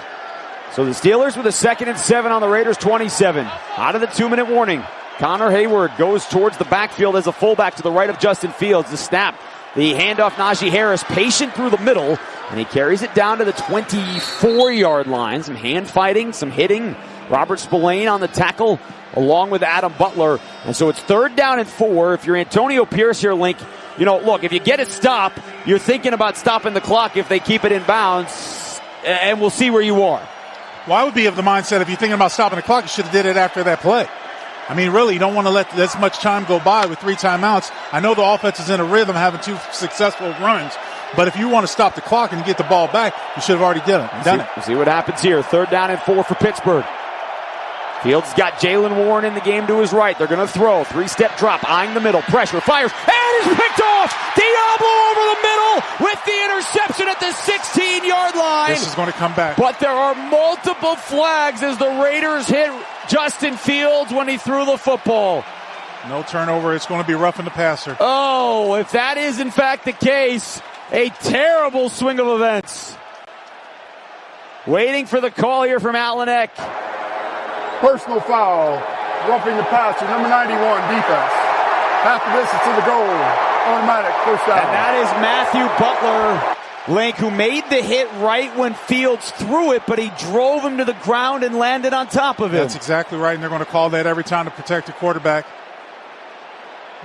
So the Steelers with a 2nd and 7 on the Raiders 27. Out of the 2-minute warning. Connor Hayward goes towards the backfield as a fullback to the right of Justin Fields. The snap, the handoff, Najee Harris patient through the middle, and he carries it down to the 24-yard line. Some hand fighting, some hitting. Robert Spillane on the tackle along with Adam Butler. And so it's 3rd down and 4. If you're Antonio Pierce here, Link, you know, look, if you get a stop, you're thinking about stopping the clock if they keep it in bounds, and we'll see where you are. Well, I would be of the mindset, if you're thinking about stopping the clock, you should have did it after that play. I mean, really, you don't want to let this much time go by with 3 timeouts. I know the offense is in a rhythm, having 2 successful runs, but if you want to stop the clock and get the ball back, you should have already done it. We'll see what happens here. 3rd down and 4 for Pittsburgh. Fields got Jaylen Warren in the game to his right. They're going to throw. 3-step drop, eyeing the middle. Pressure, fires, and is picked off. Diablo over the middle with the interception at the 16-yard line. This is going to come back. But there are multiple flags as the Raiders hit Justin Fields when he threw the football. No turnover. It's going to be roughing the passer. Oh, if that is in fact the case, a terrible swing of events. Waiting for the call here from Alan Eck. Personal foul, roughing the passer, number 91, defense. Half the distance to the goal, automatic first down. And that is Matthew Butler, Link, who made the hit right when Fields threw it, but he drove him to the ground and landed on top of him. That's exactly right, and they're going to call that every time to protect the quarterback.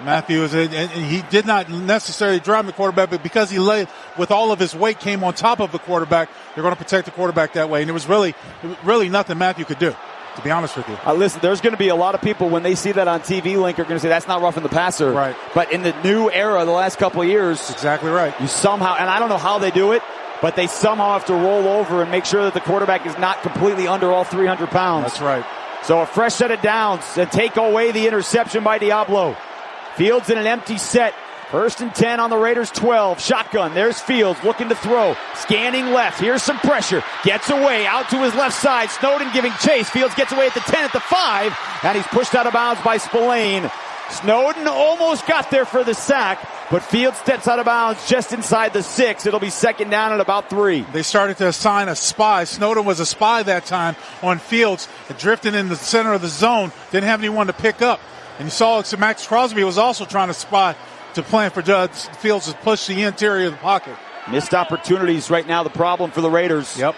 Matthew and he did not necessarily drive the quarterback, but because he laid with all of his weight came on top of the quarterback, they're going to protect the quarterback that way. And it was really nothing Matthew could do, to be honest with you. Listen, there's going to be a lot of people when they see that on TV, Link, are going to say that's not roughing the passer. Right. But in the new era, the last couple of years, that's exactly right. You somehow, and I don't know how they do it, but they somehow have to roll over and make sure that the quarterback is not completely under all 300 pounds. That's right. So a fresh set of downs and take away the interception by Diablo. Fields in an empty set. 1st and 10 on the Raiders 12. Shotgun. There's Fields looking to throw. Scanning left. Here's some pressure. Gets away out to his left side. Snowden giving chase. Fields gets away at the 10, at the 5. And he's pushed out of bounds by Spillane. Snowden almost got there for the sack, but Fields steps out of bounds just inside the 6. It'll be 2nd down at about 3. They started to assign a spy. Snowden was a spy that time on Fields, drifting in the center of the zone. Didn't have anyone to pick up. And you saw Max Crosby was also trying to spy to plan for Fields to push the interior of the pocket. Missed opportunities right now, the problem for the Raiders. Yep.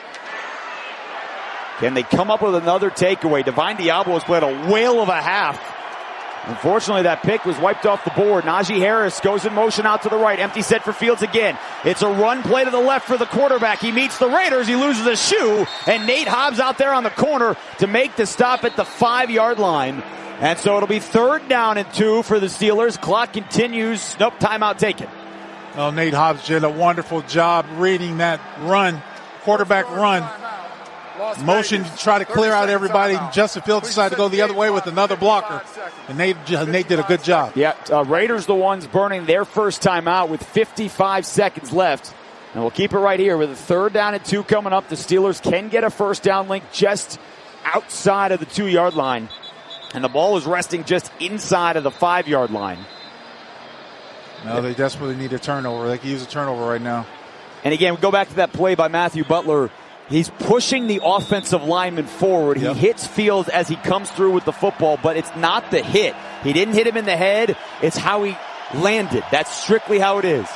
Can they come up with another takeaway? Divine Diablo has played a whale of a half. Unfortunately, that pick was wiped off the board. Najee Harris goes in motion out to the right. Empty set for Fields again. It's a run play to the left for the quarterback. He meets the Raiders. He loses a shoe. And Nate Hobbs out there on the corner to make the stop at the 5-yard line. And so it'll be 3rd down and 2 for the Steelers. Clock continues. Nope, timeout taken. Well, Nate Hobbs did a wonderful job reading that run, quarterback run. Motion to try to clear out everybody. Justin Fields decided to go the other way with another blocker. And Nate did a good job. Yeah, Raiders the ones burning their first timeout with 55 seconds left. And we'll keep it right here with a 3rd down and 2 coming up. The Steelers can get a first down, Link, just outside of the 2-yard line. And the ball is resting just inside of the 5-yard line. No, they desperately need a turnover. They can use a turnover right now. And again, we go back to that play by Matthew Butler. He's pushing the offensive lineman forward. He hits Fields as he comes through with the football, but it's not the hit. He didn't hit him in the head. It's how he landed. That's strictly how it is.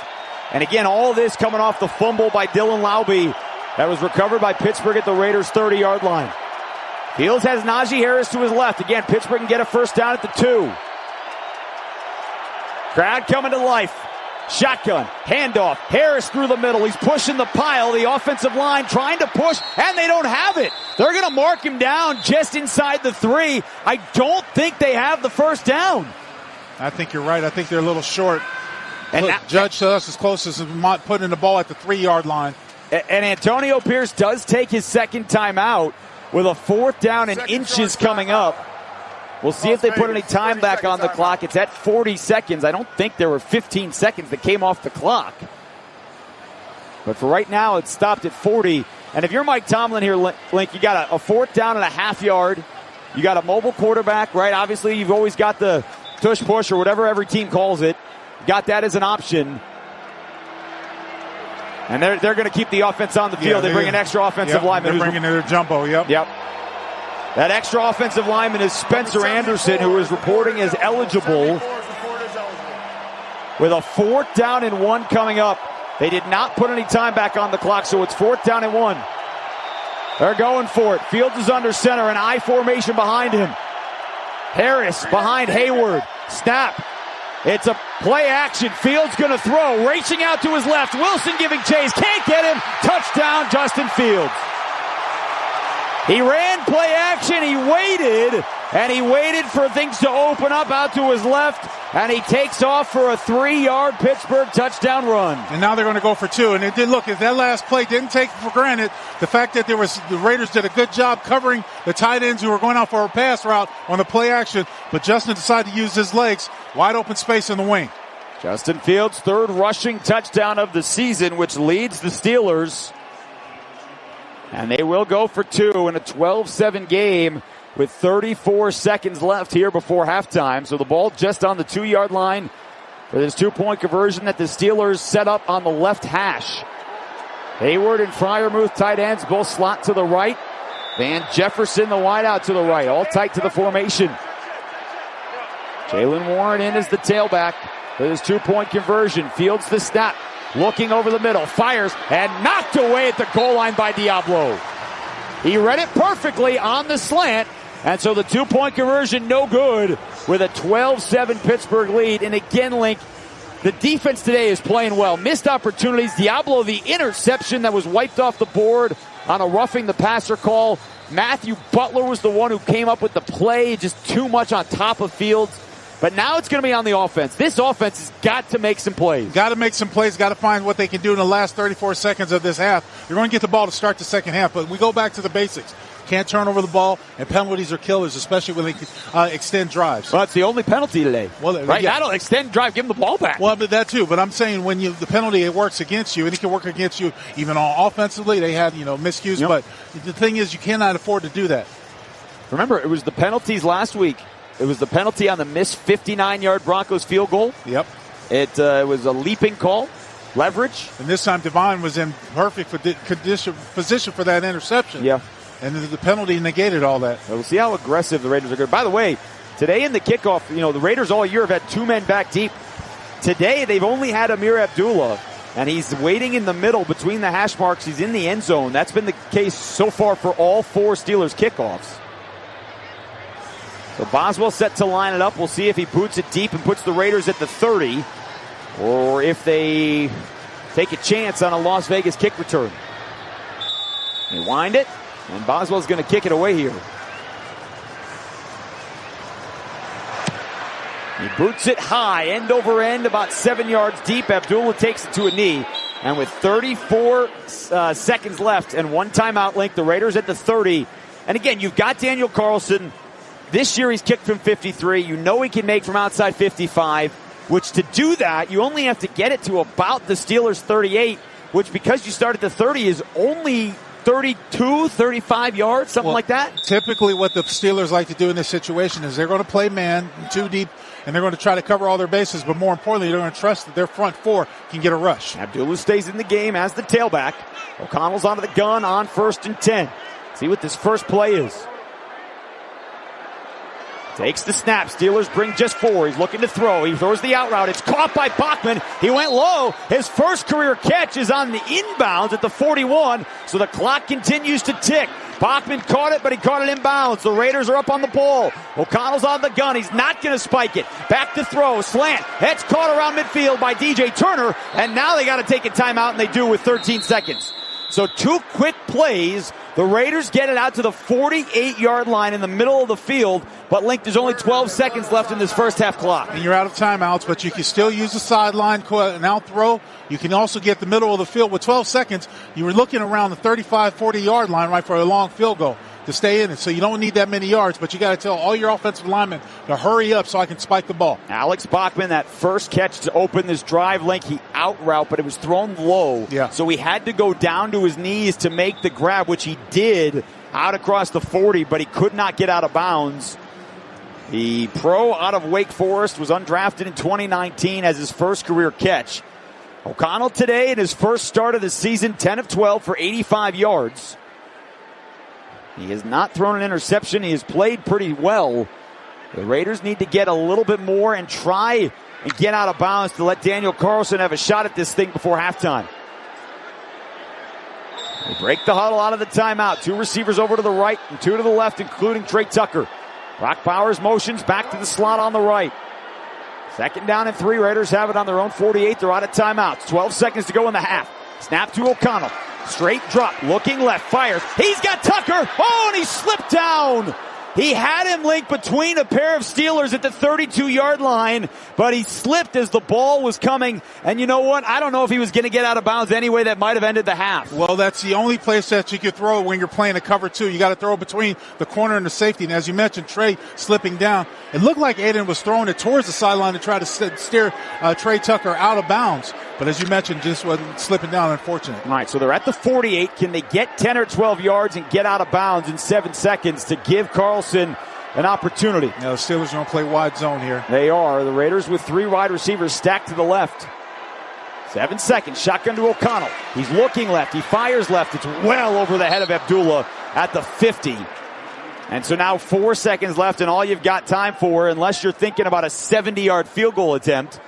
And again, all this coming off the fumble by Dylan Laube that was recovered by Pittsburgh at the Raiders' 30-yard line. Fields has Najee Harris to his left. Again, Pittsburgh can get a first down at the 2. Crowd coming to life. Shotgun, handoff, Harris through the middle. He's pushing the pile. The offensive line trying to push, and they don't have it. They're going to mark him down just inside the 3. I don't think they have the first down. I think you're right. I think they're a little short. And Judge to us as close as putting the ball at the 3-yard line. And Antonio Pierce does take his second timeout with a 4th down and inches coming up. We'll see if they put any time back on the clock. It's at 40 seconds. I don't think there were 15 seconds that came off the clock. But for right now, it's stopped at 40. And if you're Mike Tomlin here, Link, you got a 4th down and a half yard. You got a mobile quarterback, right? Obviously, you've always got the tush push or whatever every team calls it. Got that as an option. And they're going to keep the offense on the field. They bring an extra offensive lineman. They're bringing their jumbo, Yep. That extra offensive lineman is Spencer Anderson, who is reporting as eligible with a 4th down and 1 coming up. They did not put any time back on the clock, so it's 4th down and 1. They're going for it. Fields is under center, an I formation behind him. Harris behind Hayward. Snap. It's a play action. Fields going to throw. Racing out to his left. Wilson giving chase. Can't get him. Touchdown, Justin Fields. He ran play action. He waited for things to open up out to his left. And he takes off for a 3-yard Pittsburgh touchdown run. And now they're going to go for 2. And it did look, if that last play didn't take for granted the fact that the Raiders did a good job covering the tight ends who were going out for a pass route on the play action. But Justin decided to use his legs. Wide open space in the wing. Justin Fields' 3rd rushing touchdown of the season, which leads the Steelers. And they will go for 2 in a 12-7 game with 34 seconds left here before halftime. So the ball just on the 2-yard line for this 2-point conversion that the Steelers set up on the left hash. Hayward and Freiermuth, tight ends, both slot to the right. Van Jefferson, the wideout to the right, all tight to the formation. Jaylen Warren in as the tailback for this 2-point conversion. Fields the snap. Looking over the middle, fires, and knocked away at the goal line by Diablo. He read it perfectly on the slant, and so the 2-point conversion no good with a 12-7 Pittsburgh lead. And again, Link, the defense today is playing well. Missed opportunities. Diablo, the interception that was wiped off the board on a roughing the passer call. Matthew Butler was the one who came up with the play, just too much on top of Fields. But now it's going to be on the offense. This offense has got to make some plays. Got to make some plays. Got to find what they can do in the last 34 seconds of this half. You're going to get the ball to start the second half, but we go back to the basics. Can't turn over the ball, and penalties are killers, especially when they extend drives. Well, it's the only penalty today. Well, right? Yeah. That'll extend drive, give them the ball back. Well, but that too. But I'm saying when the penalty, it works against you, and it can work against you even on offensively. They had, miscues, but the thing is you cannot afford to do that. Remember, it was the penalties last week. It was the penalty on the missed 59-yard Broncos field goal. Yep. It was a leaping call, leverage. And this time Devine was in perfect position for that interception. Yeah. And the penalty negated all that. We'll see how aggressive the Raiders are going. By the way, today in the kickoff, the Raiders all year have had 2 men back deep. Today they've only had Amir Abdullah, and he's waiting in the middle between the hash marks. He's in the end zone. That's been the case so far for all 4 Steelers kickoffs. So Boswell set to line it up. We'll see if he boots it deep and puts the Raiders at the 30, or if they take a chance on a Las Vegas kick return. They wind it, and Boswell's going to kick it away here. He boots it high, end over end, about 7 yards deep. Abdullah takes it to a knee. And with 34 seconds left and one timeout, Link, the Raiders at the 30. And again, you've got Daniel Carlson. This year he's kicked from 53. You know he can make from outside 55, which to do that, you only have to get it to about the Steelers' 38, which because you start at the 30 is only 32, 35 yards, something like that. Typically what the Steelers like to do in this situation is they're going to play man too deep, and they're going to try to cover all their bases, but more importantly, they're going to trust that their front four can get a rush. Abdullah stays in the game as the tailback. O'Connell's onto the gun on 1st and 10. See what this first play is. Takes the snap. Steelers bring just 4. He's looking to throw. He throws the out route. It's caught by Bachman. He went low. His first career catch is on the inbounds at the 41. So the clock continues to tick. Bachman caught it, but he caught it inbounds. The Raiders are up on the ball. O'Connell's on the gun. He's not going to spike it. Back to throw. Slant. It's caught around midfield by DJ Turner. And now they got to take a timeout, and they do with 13 seconds. So 2 quick plays. The Raiders get it out to the 48-yard line in the middle of the field, but Link, there's only 12 seconds left in this first half clock. And you're out of timeouts, but you can still use the sideline, an out throw. You can also get the middle of the field. With 12 seconds, you were looking around the 35, 40-yard line, right, for a long field goal to stay in it. So you don't need that many yards, but you got to tell all your offensive linemen to hurry up so I can spike the ball. Alex Bachman, that first catch to open this drive, Link, he out route, but it was thrown low. Yeah. So he had to go down to his knees to make the grab, which he did out across the 40, but he could not get out of bounds. The pro out of Wake Forest was undrafted in 2019 as his first career catch. O'Connell today in his first start of the season, 10 of 12 for 85 yards. He has not thrown an interception. He has played pretty well. The Raiders need to get a little bit more and try and get out of bounds to let Daniel Carlson have a shot at this thing before halftime. They break the huddle out of the timeout. 2 receivers over to the right and 2 to the left, including Trey Tucker. Brock Bowers motions back to the slot on the right. 2nd down and 3. Raiders have it on their own 48. They're out of timeouts. 12 seconds to go in the half. Snap to O'Connell. Straight drop, looking left, fires. He's got Tucker. Oh, and he slipped down. He had him linked between a pair of Steelers at the 32-yard line, but he slipped as the ball was coming. And you know what? I don't know if he was going to get out of bounds anyway. That might have ended the half. Well, that's the only place that you could throw when you're playing a cover 2. You got to throw between the corner and the safety. And as you mentioned, Trey slipping down. It looked like Aiden was throwing it towards the sideline to try to steer Trey Tucker out of bounds. But as you mentioned, just wasn't slipping down, unfortunately. All right, so they're at the 48. Can they get 10 or 12 yards and get out of bounds in 7 seconds to give Carlson an opportunity? Yeah, the Steelers are going to play wide zone here. They are. The Raiders with 3 wide receivers stacked to the left. 7 seconds. Shotgun to O'Connell. He's looking left. He fires left. It's well over the head of Abdullah at the 50. And so now 4 seconds left, and all you've got time for, unless you're thinking about a 70-yard field goal attempt.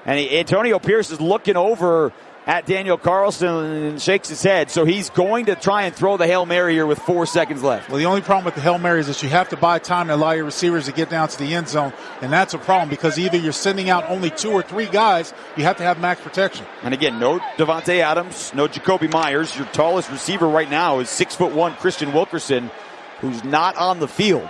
And Antonio Pierce is looking over at Daniel Carlson and shakes his head. So he's going to try and throw the Hail Mary here with 4 seconds left. Well, the only problem with the Hail Mary is that you have to buy time and allow your receivers to get down to the end zone. And that's a problem because either you're sending out only 2 or 3 guys, you have to have max protection. And again, no Devontae Adams, no Jacoby Myers. Your tallest receiver right now is 6'1" Christian Wilkerson, who's not on the field.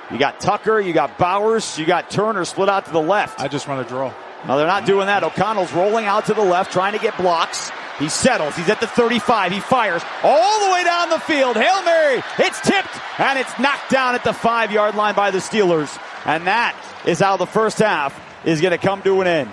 You got Tucker, you got Bowers, you got Turner split out to the left. I just run a draw. No, they're not doing that. O'Connell's rolling out to the left, trying to get blocks. He settles. He's at the 35. He fires all the way down the field. Hail Mary. It's tipped, and it's knocked down at the 5-yard line by the Steelers. And that is how the first half is going to come to an end.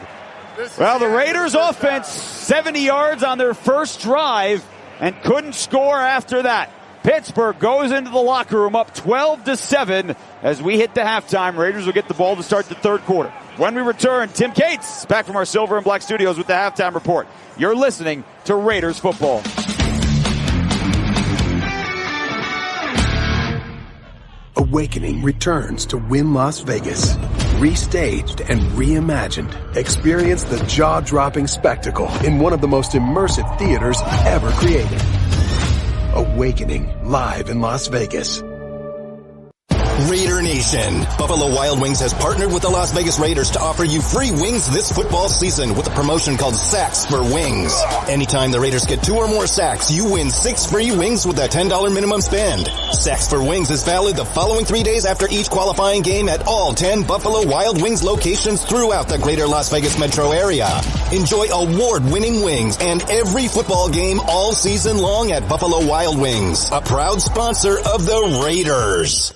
Well, the Raiders offense, 70 yards on their first drive, and couldn't score after that. Pittsburgh goes into the locker room up 12-7 as we hit the halftime. Raiders will get the ball to start the third quarter. When we return, Tim Cates back from our Silver and Black studios with the halftime report. You're listening to Raiders football. Awakening returns to Wynn Las Vegas. Restaged and reimagined. Experience the jaw-dropping spectacle in one of the most immersive theaters ever created. Awakening live in Las Vegas. Raider Nation. Buffalo Wild Wings has partnered with the Las Vegas Raiders to offer you free wings this football season with a promotion called Sacks for Wings. Anytime the Raiders get 2 or more sacks, you win 6 free wings with a $10 minimum spend. Sacks for Wings is valid the following 3 days after each qualifying game at all 10 Buffalo Wild Wings locations throughout the greater Las Vegas metro area. Enjoy award-winning wings and every football game all season long at Buffalo Wild Wings, a proud sponsor of the Raiders.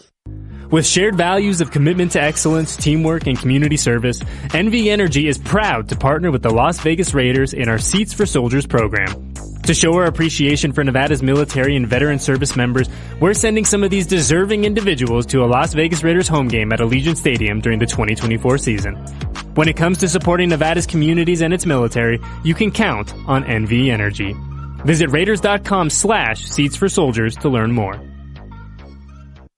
With shared values of commitment to excellence, teamwork, and community service, NV Energy is proud to partner with the Las Vegas Raiders in our Seats for Soldiers program. To show our appreciation for Nevada's military and veteran service members, we're sending some of these deserving individuals to a Las Vegas Raiders home game at Allegiant Stadium during the 2024 season. When it comes to supporting Nevada's communities and its military, you can count on NV Energy. Visit Raiders.com/Seats for Soldiers to learn more.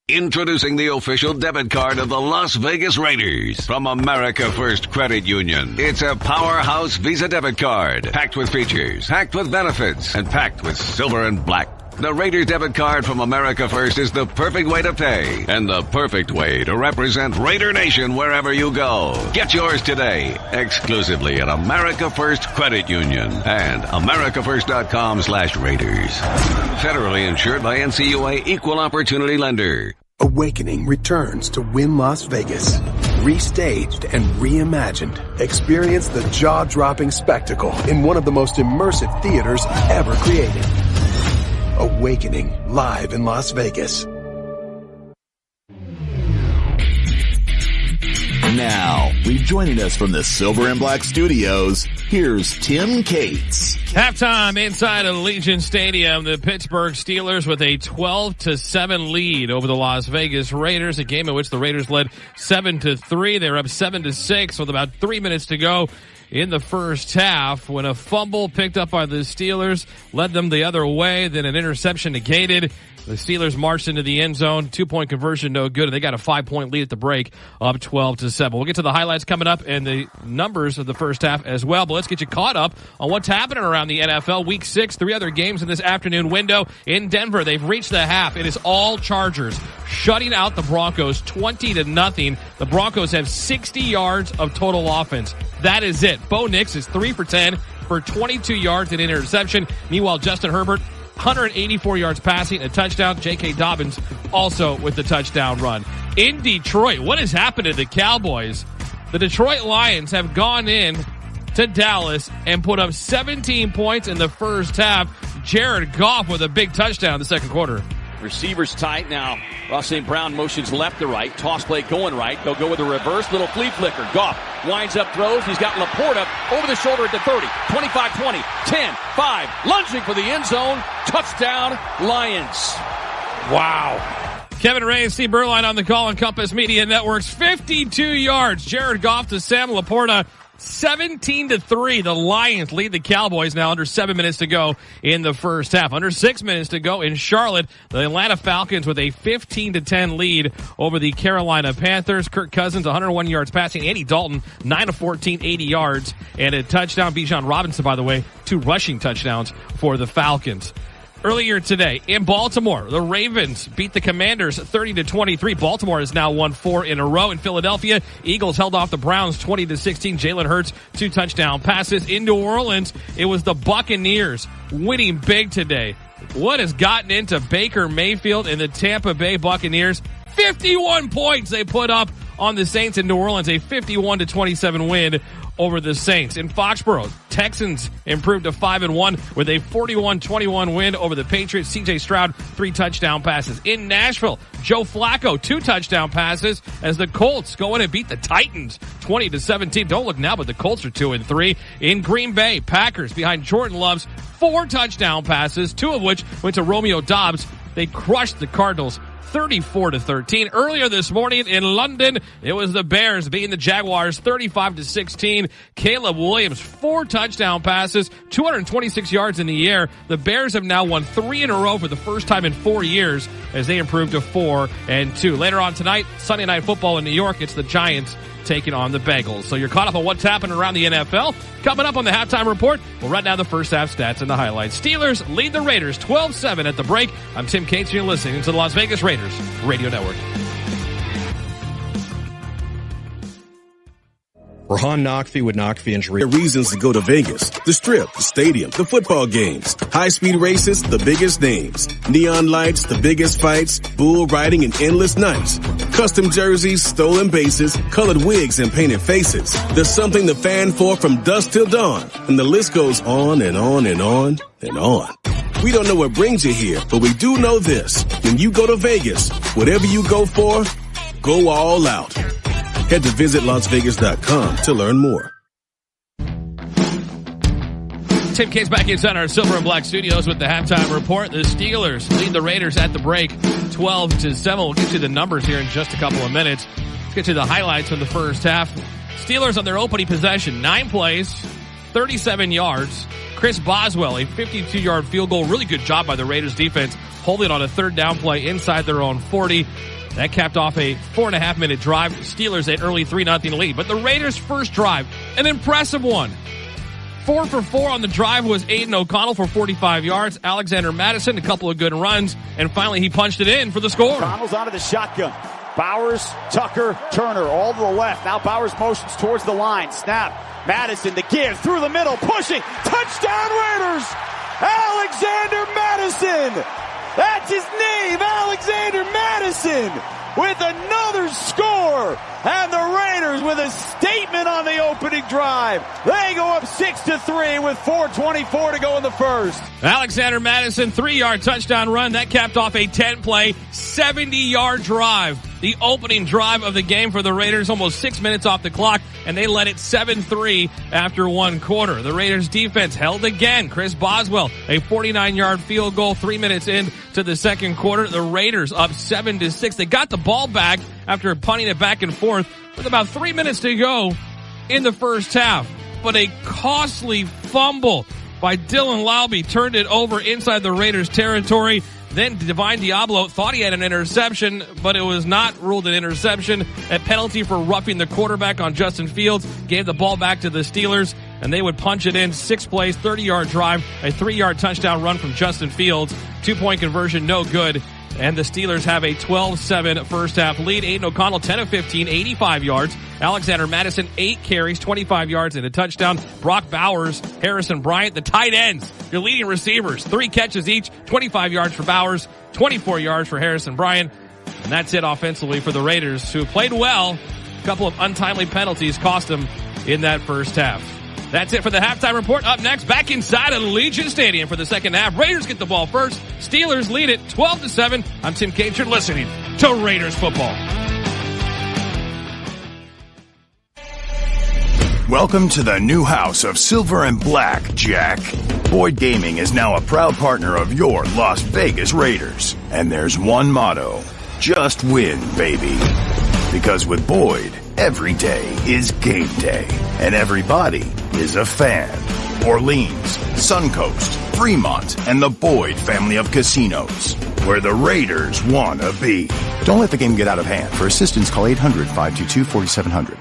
Introducing the official debit card of the Las Vegas Raiders from America First Credit Union. It's a powerhouse Visa debit card, packed with features, packed with benefits, and packed with silver and black. The Raiders debit card from America First is the perfect way to pay and the perfect way to represent Raider Nation wherever you go. Get yours today, exclusively at America First Credit Union and americafirst.com/Raiders. Federally insured by NCUA Equal Opportunity Lender. Awakening returns to Wynn Las Vegas. Restaged and reimagined. Experience the jaw-dropping spectacle in one of the most immersive theaters ever created. Awakening live in Las Vegas. Now, rejoining us from the Silver and Black Studios, here's Tim Cates. Halftime inside Allegiant Stadium, the Pittsburgh Steelers with a 12-7 lead over the Las Vegas Raiders, a game in which the Raiders led 7-3. They were up 7-6 with about 3 minutes to go in the first half when a fumble picked up by the Steelers led them the other way, then an interception negated. The Steelers marched into the end zone. 2-point conversion, no good. And they got a 5-point lead at the break, up 12-7. We'll get to the highlights coming up and the numbers of the first half as well. But let's get you caught up on what's happening around the NFL. Week 6, 3 other games in this afternoon window in Denver. They've reached the half. It is all Chargers, shutting out the Broncos 20-0. The Broncos have 60 yards of total offense. That is it. Bo Nix is 3 for 10 for 22 yards and interception. Meanwhile, Justin Herbert, 184 yards passing, a touchdown. J.K. Dobbins also with the touchdown run. In Detroit, what has happened to the Cowboys? The Detroit Lions have gone in to Dallas and put up 17 points in the first half. Jared Goff with a big touchdown in the second quarter. Receivers tight now. Ross St. Brown motions left to right. Toss play going right. They'll go with a reverse. Little flea flicker. Goff winds up, throws. He's got Laporta over the shoulder at the 30. 25-20. 10-5. Lunging for the end zone. Touchdown, Lions. Wow. Kevin Ray and Steve Berline on the call on Compass Media Networks. 52 yards. Jared Goff to Sam Laporta. 17-3. The Lions lead the Cowboys now under 7 minutes to go in the first half. Under 6 minutes to go in Charlotte, the Atlanta Falcons with a 15-10 lead over the Carolina Panthers. Kirk Cousins, 101 yards passing. Andy Dalton, 9 of 14, 80 yards and a touchdown. Bijan Robinson, by the way, 2 rushing touchdowns for the Falcons. Earlier today in Baltimore, the Ravens beat the Commanders 30-23. Baltimore has now won 4 in a row. In Philadelphia, Eagles held off the Browns 20-16. Jalen Hurts, 2 touchdown passes. In New Orleans, it was the Buccaneers winning big today. What has gotten into Baker Mayfield and the Tampa Bay Buccaneers? 51 points they put up on the Saints in New Orleans, a 51-27 win over the Saints. In Foxborough, Texans improved to 5-1 with a 41-21 win over the Patriots. C.J. Stroud, 3 touchdown passes. In Nashville, Joe Flacco, 2 touchdown passes as the Colts go in and beat the Titans 20-17. Don't look now, but the Colts are 2-3. In Green Bay, Packers behind Jordan Love's 4 touchdown passes, 2 of which went to Romeo Doubs. They crushed the Cardinals 34-13. Earlier this morning in London, it was the Bears beating the Jaguars 35-16. Caleb Williams, 4 touchdown passes, 226 yards in the air. The Bears have now won 3 in a row for the first time in 4 years as they improved to 4-2. Later on tonight, Sunday Night Football in New York, it's the Giants taking on the Bengals. So you're caught up on what's happening around the NFL. Coming up on the halftime report, we'll run down the first half stats and the highlights. Steelers lead the Raiders 12-7 at the break. I'm Tim Cates, and you're listening to the Las Vegas Raiders Radio Network. Rahan Naqvi with Naqvi injury. Reasons to go to Vegas. The Strip, the stadium, the football games, high-speed races, the biggest names, neon lights, the biggest fights, bull riding and endless nights, custom jerseys, stolen bases, colored wigs and painted faces. There's something to fan for from dusk till dawn, and the list goes on and on and on and on. We don't know what brings you here, but we do know this. When you go to Vegas, whatever you go for, go all out. Head to visitlasvegas.com to learn more. Tim Cates back inside our Silver and Black studios with the halftime report. The Steelers lead the Raiders at the break 12-7. We'll get you the numbers here in just a couple of minutes. Let's get you the highlights from the first half. Steelers on their opening possession, 9 plays, 37 yards. Chris Boswell, a 52-yard field goal. Really good job by the Raiders defense, holding on a third down play inside their own 40. That capped off a 4.5-minute drive. Steelers an early 3-0 lead. But the Raiders' first drive, an impressive one. 4 for 4 on the drive was Aiden O'Connell for 45 yards. Alexander Madison, a couple of good runs. And finally, he punched it in for the score. O'Connell's onto the shotgun. Bowers, Tucker, Turner, all to the left. Now Bowers motions towards the line. Snap. Madison to give. Through the middle. Pushing. Touchdown Raiders! Alexander Madison! That's his name, Alexander Madison, with another score. And the Raiders with a statement on the opening drive. They go up 6-3 with 4:24 to go in the first. Alexander Madison, 3-yard touchdown run. That capped off a 10-play, 70-yard drive. The opening drive of the game for the Raiders, almost 6 minutes off the clock, and they led it 7-3 after one quarter. The Raiders defense held again. Chris Boswell, a 49-yard field goal 3 minutes into the second quarter. The Raiders up 7-6. They got the ball back after punting it back and forth with about 3 minutes to go in the first half. But a costly fumble by Dylan Laube turned it over inside the Raiders territory. Then Divine Diablo thought he had an interception, but it was not ruled an interception. A penalty for roughing the quarterback on Justin Fields gave the ball back to the Steelers, and they would punch it in. 6 plays, 30-yard drive, a 3-yard touchdown run from Justin Fields. 2-point conversion, no good. And the Steelers have a 12-7 first half lead. Aiden O'Connell, 10 of 15, 85 yards. Alexander Madison, 8 carries, 25 yards and a touchdown. Brock Bowers, Harrison Bryant, the tight ends, your leading receivers, 3 catches each, 25 yards for Bowers, 24 yards for Harrison Bryant. And that's it offensively for the Raiders, who played well. A couple of untimely penalties cost them in that first half. That's it for the halftime report. Up next, back inside of Allegiant Stadium for the second half. Raiders get the ball first. Steelers lead it 12-7. I'm Tim Cates. You're listening to Raiders football. Welcome to the new house of Silver and Black, Jack. Boyd Gaming is now a proud partner of your Las Vegas Raiders. And there's one motto: just win, baby. Because with Boyd, every day is game day, and everybody is a fan. Orleans, Suncoast, Fremont, and the Boyd family of casinos, where the Raiders want to be. Don't let the game get out of hand. For assistance, call 800-522-4700.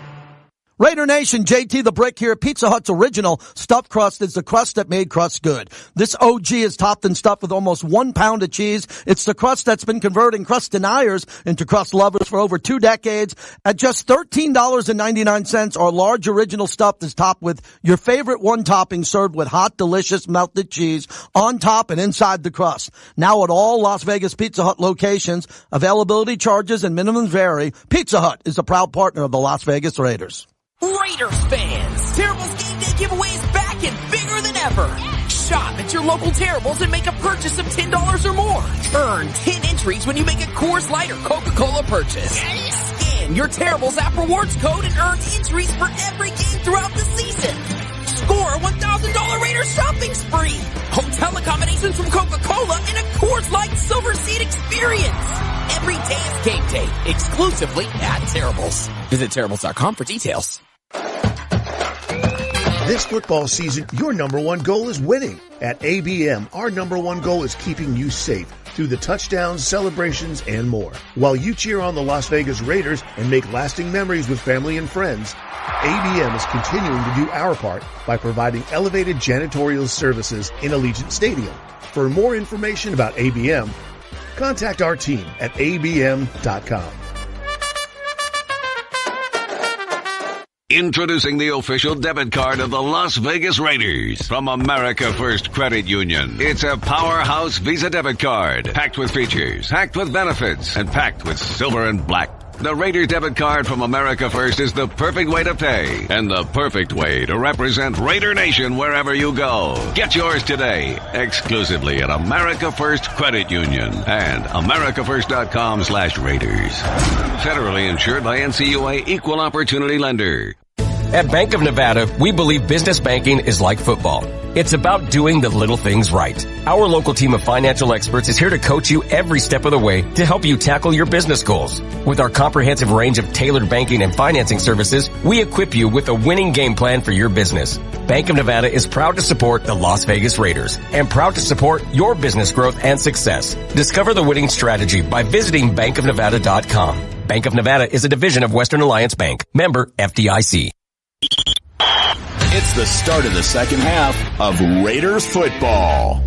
Raider Nation, JT the Brick here. Pizza Hut's original stuffed crust is the crust that made crust good. This OG is topped and stuffed with almost 1 pound of cheese. It's the crust that's been converting crust deniers into crust lovers for over 2 decades. At just $13.99, our large original stuffed is topped with your favorite one topping served with hot, delicious melted cheese on top and inside the crust. Now at all Las Vegas Pizza Hut locations, availability charges and minimums vary. Pizza Hut is a proud partner of the Las Vegas Raiders. Raiders fans, Terrible's Game Day giveaway is back and bigger than ever. Shop at your local Terrible's and make a purchase of $10 or more. Earn 10 entries when you make a Coors Light or Coca-Cola purchase. Scan your Terrible's app rewards code and earn entries for every game throughout the season. Score a $1,000 Raiders shopping spree. Hotel accommodations from Coca-Cola and a Coors Light Silver Seat experience. Every day is game day, exclusively at Terrible's. Visit Terrible's.com for details. This football season, your number one goal is winning. At ABM, our number one goal is keeping you safe through the touchdowns, celebrations, and more. While you cheer on the Las Vegas Raiders and make lasting memories with family and friends, ABM is continuing to do our part by providing elevated janitorial services in Allegiant Stadium. For more information about ABM, contact our team at abm.com. Introducing the official debit card of the Las Vegas Raiders from America First Credit Union. It's a powerhouse Visa debit card, packed with features, packed with benefits, and packed with silver and black. The Raiders debit card from America First is the perfect way to pay and the perfect way to represent Raider Nation wherever you go. Get yours today, exclusively at America First Credit Union and americafirst.com/Raiders. Federally insured by NCUA Equal Opportunity Lender. At Bank of Nevada, we believe business banking is like football. It's about doing the little things right. Our local team of financial experts is here to coach you every step of the way to help you tackle your business goals. With our comprehensive range of tailored banking and financing services, we equip you with a winning game plan for your business. Bank of Nevada is proud to support the Las Vegas Raiders and proud to support your business growth and success. Discover the winning strategy by visiting bankofnevada.com. Bank of Nevada is a division of Western Alliance Bank. Member FDIC. It's the start of the second half of Raiders football.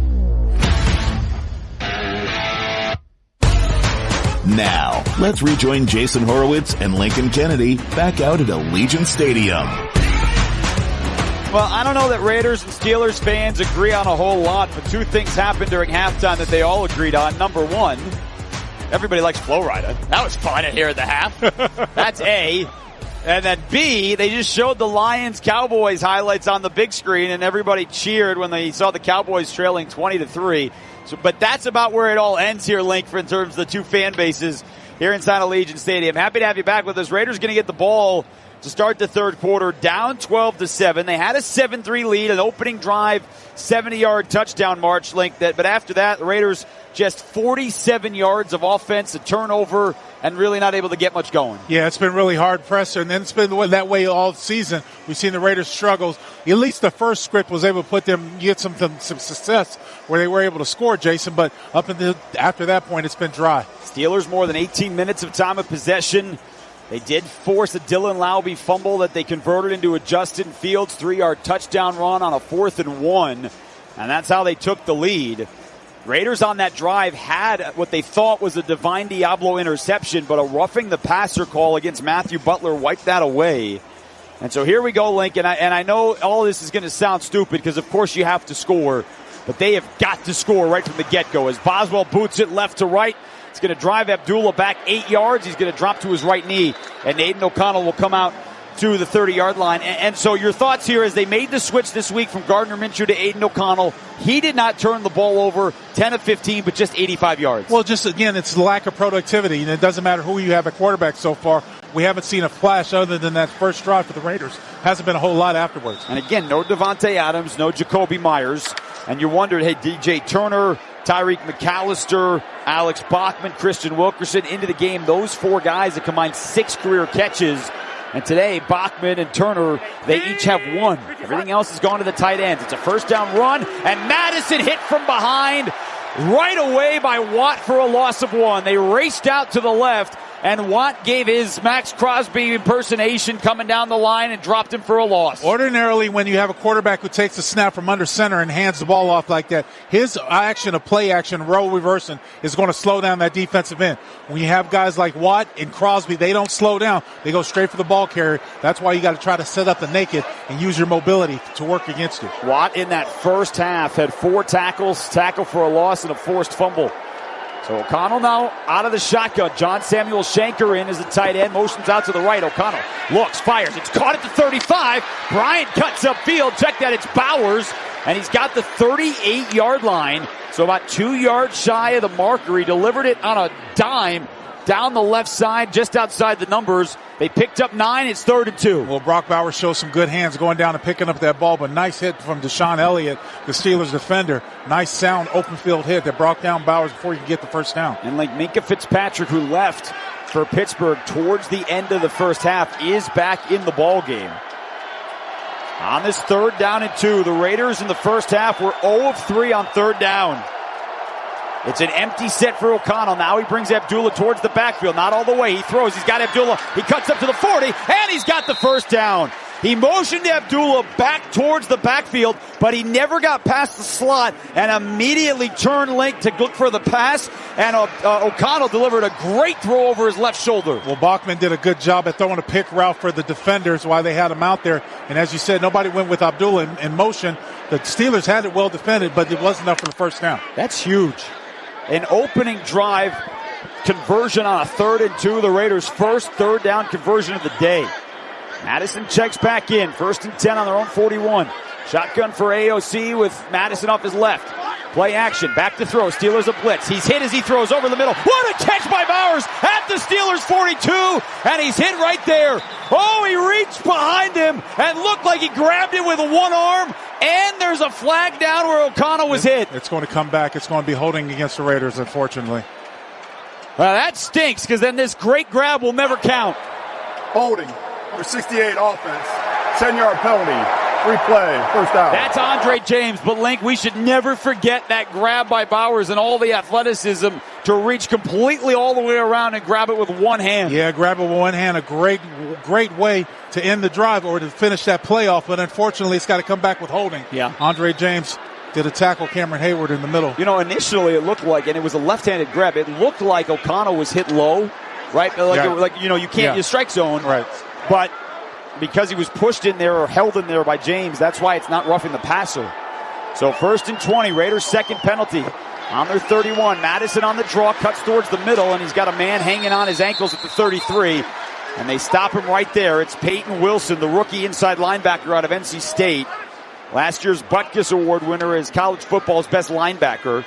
Now, let's rejoin Jason Horowitz and Lincoln Kennedy back out at Allegiant Stadium. Well, I don't know that Raiders and Steelers fans agree on a whole lot, but two things happened during halftime that they all agreed on. Number one, everybody likes Flo Rida. That was fun here at the half. That's A. And then B, they just showed the Lions-Cowboys highlights on the big screen, and everybody cheered when they saw the Cowboys trailing 20-3. So, but that's about where it all ends here, Link, in terms of the two fan bases here inside Allegiant Stadium. Happy to have you back with us. Raiders going to get the ball to start the third quarter, down 12-7. They had a 7-3 lead, an opening drive, 70-yard touchdown march, Link. But after that, the Raiders just 47 yards of offense, a turnover, and really not able to get much going. Yeah, it's been really hard pressure, and then it's been that way all season. We've seen the Raiders struggles. At least the first script was able to put them, get some success where they were able to score, Jason, but after that point, it's been dry. Steelers more than 18 minutes of time of possession. They did force a Dylan Laube fumble that they converted into a Justin Fields 3-yard touchdown run on a 4th and 1, and that's how they took the lead. Raiders on that drive had what they thought was a Divine Diablo interception, but a roughing the passer call against Matthew Butler wiped that away. And so here we go, Lincoln. And I know all this is going to sound stupid because, of course, you have to score, but they have got to score right from the get-go. As Boswell boots it left to right, it's going to drive Abdullah back 8 yards. He's going to drop to his right knee, and Aiden O'Connell will come out to the 30-yard line. And so your thoughts here as they made the switch this week from Gardner Minshew to Aiden O'Connell. He did not turn the ball over 10 of 15, but just 85 yards. Well, just again, it's the lack of productivity, and it doesn't matter who you have at quarterback so far. We haven't seen a flash other than that first drive for the Raiders. Hasn't been a whole lot afterwards. And again, no Devontae Adams, no Jacoby Myers. And you wondered, hey, DJ Turner, Tyreek McAllister, Alex Bachman, Christian Wilkerson into the game. Those four guys that combined 6 career catches. And today, Bachman and Turner, they each have 1. Everything else has gone to the tight ends. It's a first down run, and Madison hit from behind right away by Watt for a loss of 1. They raced out to the left, and Watt gave his Max Crosby impersonation coming down the line and dropped him for a loss. Ordinarily, when you have a quarterback who takes a snap from under center and hands the ball off like that, his action of play action, roll reversing, is going to slow down that defensive end. When you have guys like Watt and Crosby, they don't slow down. They go straight for the ball carrier. That's why you got to try to set up the naked and use your mobility to work against you. Watt in that first half had 4 tackles, tackle for a loss, and a forced fumble. So O'Connell now out of the shotgun. John Samuel Shanker in as the tight end. Motions out to the right. O'Connell looks, fires. It's caught at the 35. Bryant cuts upfield. Check that. It's Bowers. And he's got the 38-yard line. So about 2 yards shy of the marker. He delivered it on a dime down the left side, just outside the numbers. They picked up 9. It's 3rd and 2. Well, Brock Bowers shows some good hands going down and picking up that ball, but nice hit from Deshaun Elliott, the Steelers defender. Nice sound open field hit that brought down Bowers before he could get the first down. And like Minka Fitzpatrick, who left for Pittsburgh towards the end of the first half, is back in the ball game. On this 3rd down and 2, the Raiders in the first half were 0 of 3 on 3rd down. It's an empty set for O'Connell. Now he brings Abdullah towards the backfield. Not all the way. He throws. He's got Abdullah. He cuts up to the 40, and he's got the first down. He motioned Abdullah back towards the backfield, but he never got past the slot and immediately turned Link to look for the pass, and O'Connell delivered a great throw over his left shoulder. Well, Bachman did a good job at throwing a pick route for the defenders while they had him out there, and as you said, nobody went with Abdullah in motion. The Steelers had it well defended, but it wasn't enough for the first down. That's huge. An opening drive conversion on a 3rd and 2, the Raiders' first third down conversion of the day. Madison checks back in, 1st and 10 on their own 41. Shotgun for AOC with Madison off his left. Play action, back to throw, Steelers a blitz. He's hit as he throws over the middle. What a catch by Bowers at the Steelers 42, and he's hit right there. Oh, he reached behind him and looked like he grabbed it with one arm, and there's a flag down where O'Connell was hit. It's going to come back. It's going to be holding against the Raiders, unfortunately. Well, that stinks, because then this great grab will never count. Holding. Number 68 offense. 10-yard penalty. Replay. First down. That's Andre James. But, Link, we should never forget that grab by Bowers and all the athleticism to reach completely all the way around and grab it with one hand. Yeah, grab it with one hand. A great way to end the drive or to finish that playoff. But, unfortunately, it's got to come back with holding. Yeah. Andre James did a tackle Cameron Hayward in the middle. You know, initially it looked like, and it was a left-handed grab, it looked like O'Connell was hit low, right? You can't, you strike zone. Right. But because he was pushed in there or held in there by James, that's why it's not roughing the passer. So 1st and 20, Raiders' second penalty on their 31. Madison on the draw, cuts towards the middle, and he's got a man hanging on his ankles at the 33. And they stop him right there. It's Peyton Wilson, the rookie inside linebacker out of NC State. Last year's Butkus Award winner is college football's best linebacker.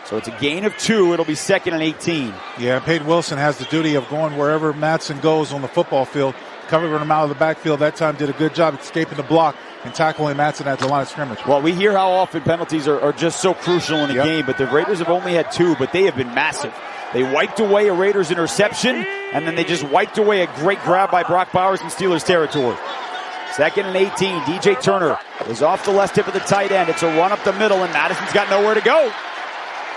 So it's a gain of 2. It'll be 2nd and 18. Yeah, Peyton Wilson has the duty of going wherever Madsen goes on the football field. Covering him out of the backfield that time, did a good job escaping the block and tackling Madsen at the line of scrimmage. Well, we hear how often penalties are just so crucial in a game, but the Raiders have only had 2, but they have been massive. They wiped away a Raiders interception, and then they just wiped away a great grab by Brock Bowers in Steelers territory. 2nd and 18. DJ Turner is off the left tip of the tight end. It's a run up the middle, and Madison's got nowhere to go.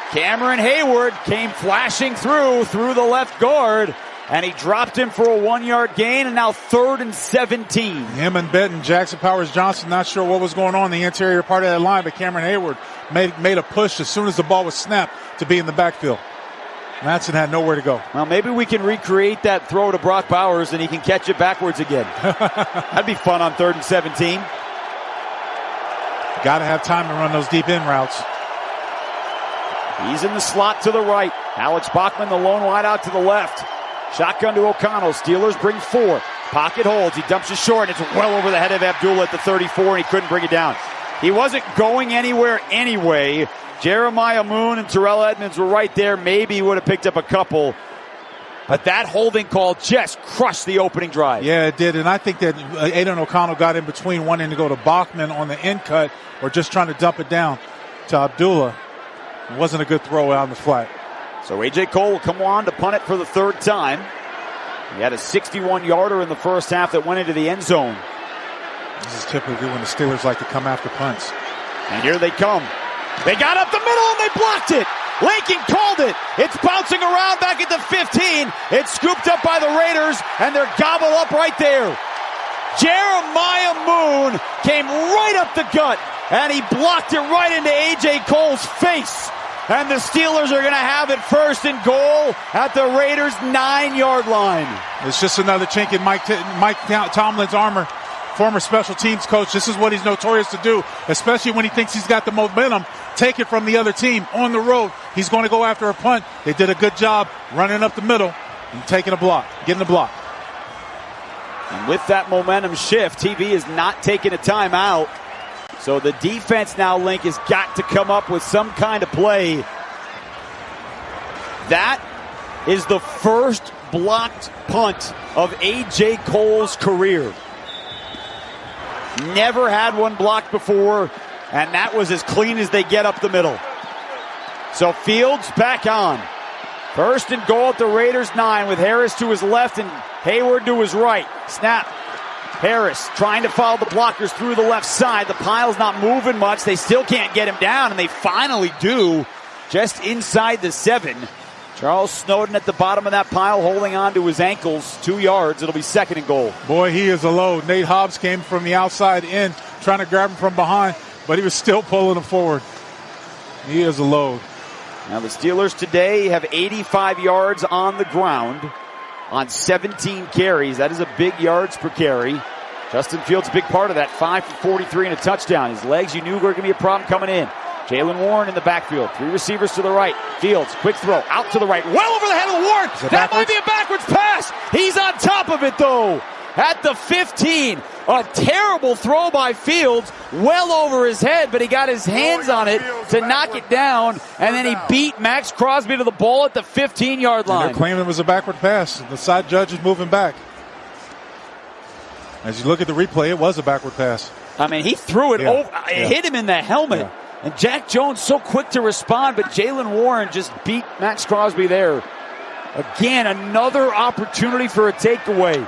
Cameron Hayward came flashing through the left guard, and he dropped him for a 1-yard gain, and now 3rd and 17. Him and Benton, Jackson Powers Johnson, not sure what was going on in the interior part of that line, but Cameron Hayward made a push as soon as the ball was snapped to be in the backfield. Madsen had nowhere to go. Well, maybe we can recreate that throw to Brock Bowers and he can catch it backwards again. That'd be fun on 3rd and 17. Got to have time to run those deep in routes. He's in the slot to the right. Alex Bachman, the lone wide out to the left. Shotgun to O'Connell. Steelers bring 4. Pocket holds. He dumps it short. It's well over the head of Abdullah at the 34, and he couldn't bring it down. He wasn't going anywhere anyway. Jeremiah Moon and Terrell Edmonds were right there. Maybe he would have picked up a couple. But that holding call just crushed the opening drive. Yeah, it did. And I think that Aiden O'Connell got in between wanting to go to Bachman on the end cut or just trying to dump it down to Abdullah. It wasn't a good throw out in the flat. So A.J. Cole will come on to punt it for the 3rd time. He had a 61-yarder in the first half that went into the end zone. This is typically when the Steelers like to come after punts. And here they come. They got up the middle and they blocked it. Lakin called it. It's bouncing around back at the 15. It's scooped up by the Raiders, and they're gobbled up right there. Jeremiah Moon came right up the gut, and he blocked it right into A.J. Cole's face. And the Steelers are going to have it 1st and goal at the Raiders' 9-yard line. It's just another chink in Mike Tomlin's armor. Former special teams coach, this is what he's notorious to do, especially when he thinks he's got the momentum. Take it from the other team on the road. He's going to go after a punt. They did a good job running up the middle and taking a block, getting a block. And with that momentum shift, TV is not taking a timeout. So the defense now, Link, has got to come up with some kind of play. That is the first blocked punt of A.J. Cole's career. Never had one blocked before, and that was as clean as they get up the middle. So Fields back on. 1st and goal at the Raiders' 9 with Harris to his left and Hayward to his right. Snap. Harris trying to follow the blockers through the left side. The pile's not moving much. They still can't get him down, and they finally do just inside the 7. Charles Snowden at the bottom of that pile, holding on to his ankles, 2 yards. It'll be 2nd and goal. Boy, he is a load. Nate Hobbs came from the outside in, trying to grab him from behind, but he was still pulling him forward. He is a load. Now the Steelers today have 85 yards on the ground on 17 carries. That is a big yards per carry. Justin Fields, a big part of that, 5 for 43 and a touchdown. His legs, you knew were going to be a problem coming in. Jalen Warren in the backfield. 3 receivers to the right. Fields, quick throw, out to the right. Well over the head of Warren. That might be a backwards pass. He's on top of it, though. At the 15. A terrible throw by Fields. Well over his head, but he got his hands on it to knock it down. And then he beat Max Crosby to the ball at the 15-yard line. And they're claiming it was a backward pass. The side judge is moving back. As you look at the replay, it was a backward pass. I mean, he threw it over. It hit him in the helmet. Yeah. And Jack Jones so quick to respond, but Jalen Warren just beat Max Crosby there. Again, another opportunity for a takeaway.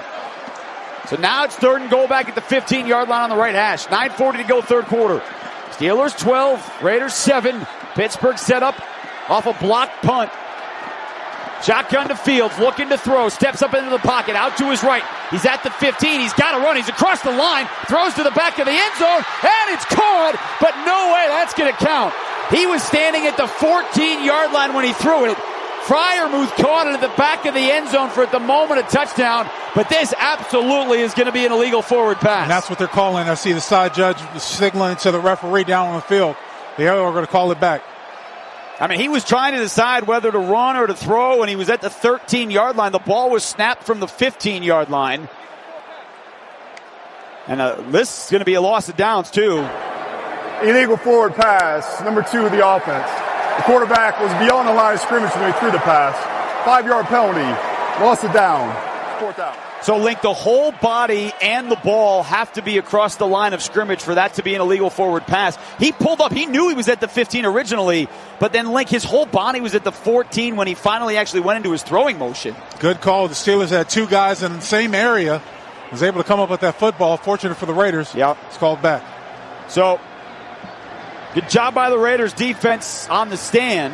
So now it's 3rd and goal back at the 15-yard line on the right hash. 9:40 to go, 3rd quarter. Steelers 12, Raiders 7. Pittsburgh set up off a blocked punt. Shotgun to Fields, looking to throw, steps up into the pocket, out to his right. He's at the 15, he's got to run, he's across the line, throws to the back of the end zone, and it's caught, but no way that's going to count. He was standing at the 14-yard line when he threw it. Freiermuth caught it at the back of the end zone for, at the moment, a touchdown, but this absolutely is going to be an illegal forward pass. And that's what they're calling. I see the side judge signaling to the referee down on the field. They are going to call it back. I mean, he was trying to decide whether to run or to throw, and he was at the 13-yard line. The ball was snapped from the 15-yard line. And this is going to be a loss of downs, too. Illegal forward pass, number 2 of the offense. The quarterback was beyond the line of scrimmage when he threw the pass. 5-yard penalty, loss of down, 4th down. So, Link, the whole body and the ball have to be across the line of scrimmage for that to be an illegal forward pass. He pulled up. He knew he was at the 15 originally, but then, Link, his whole body was at the 14 when he finally actually went into his throwing motion. Good call. The Steelers had 2 guys in the same area. Was able to come up with that football. Fortunate for the Raiders. Yep. It's called back. So, good job by the Raiders defense on the stand.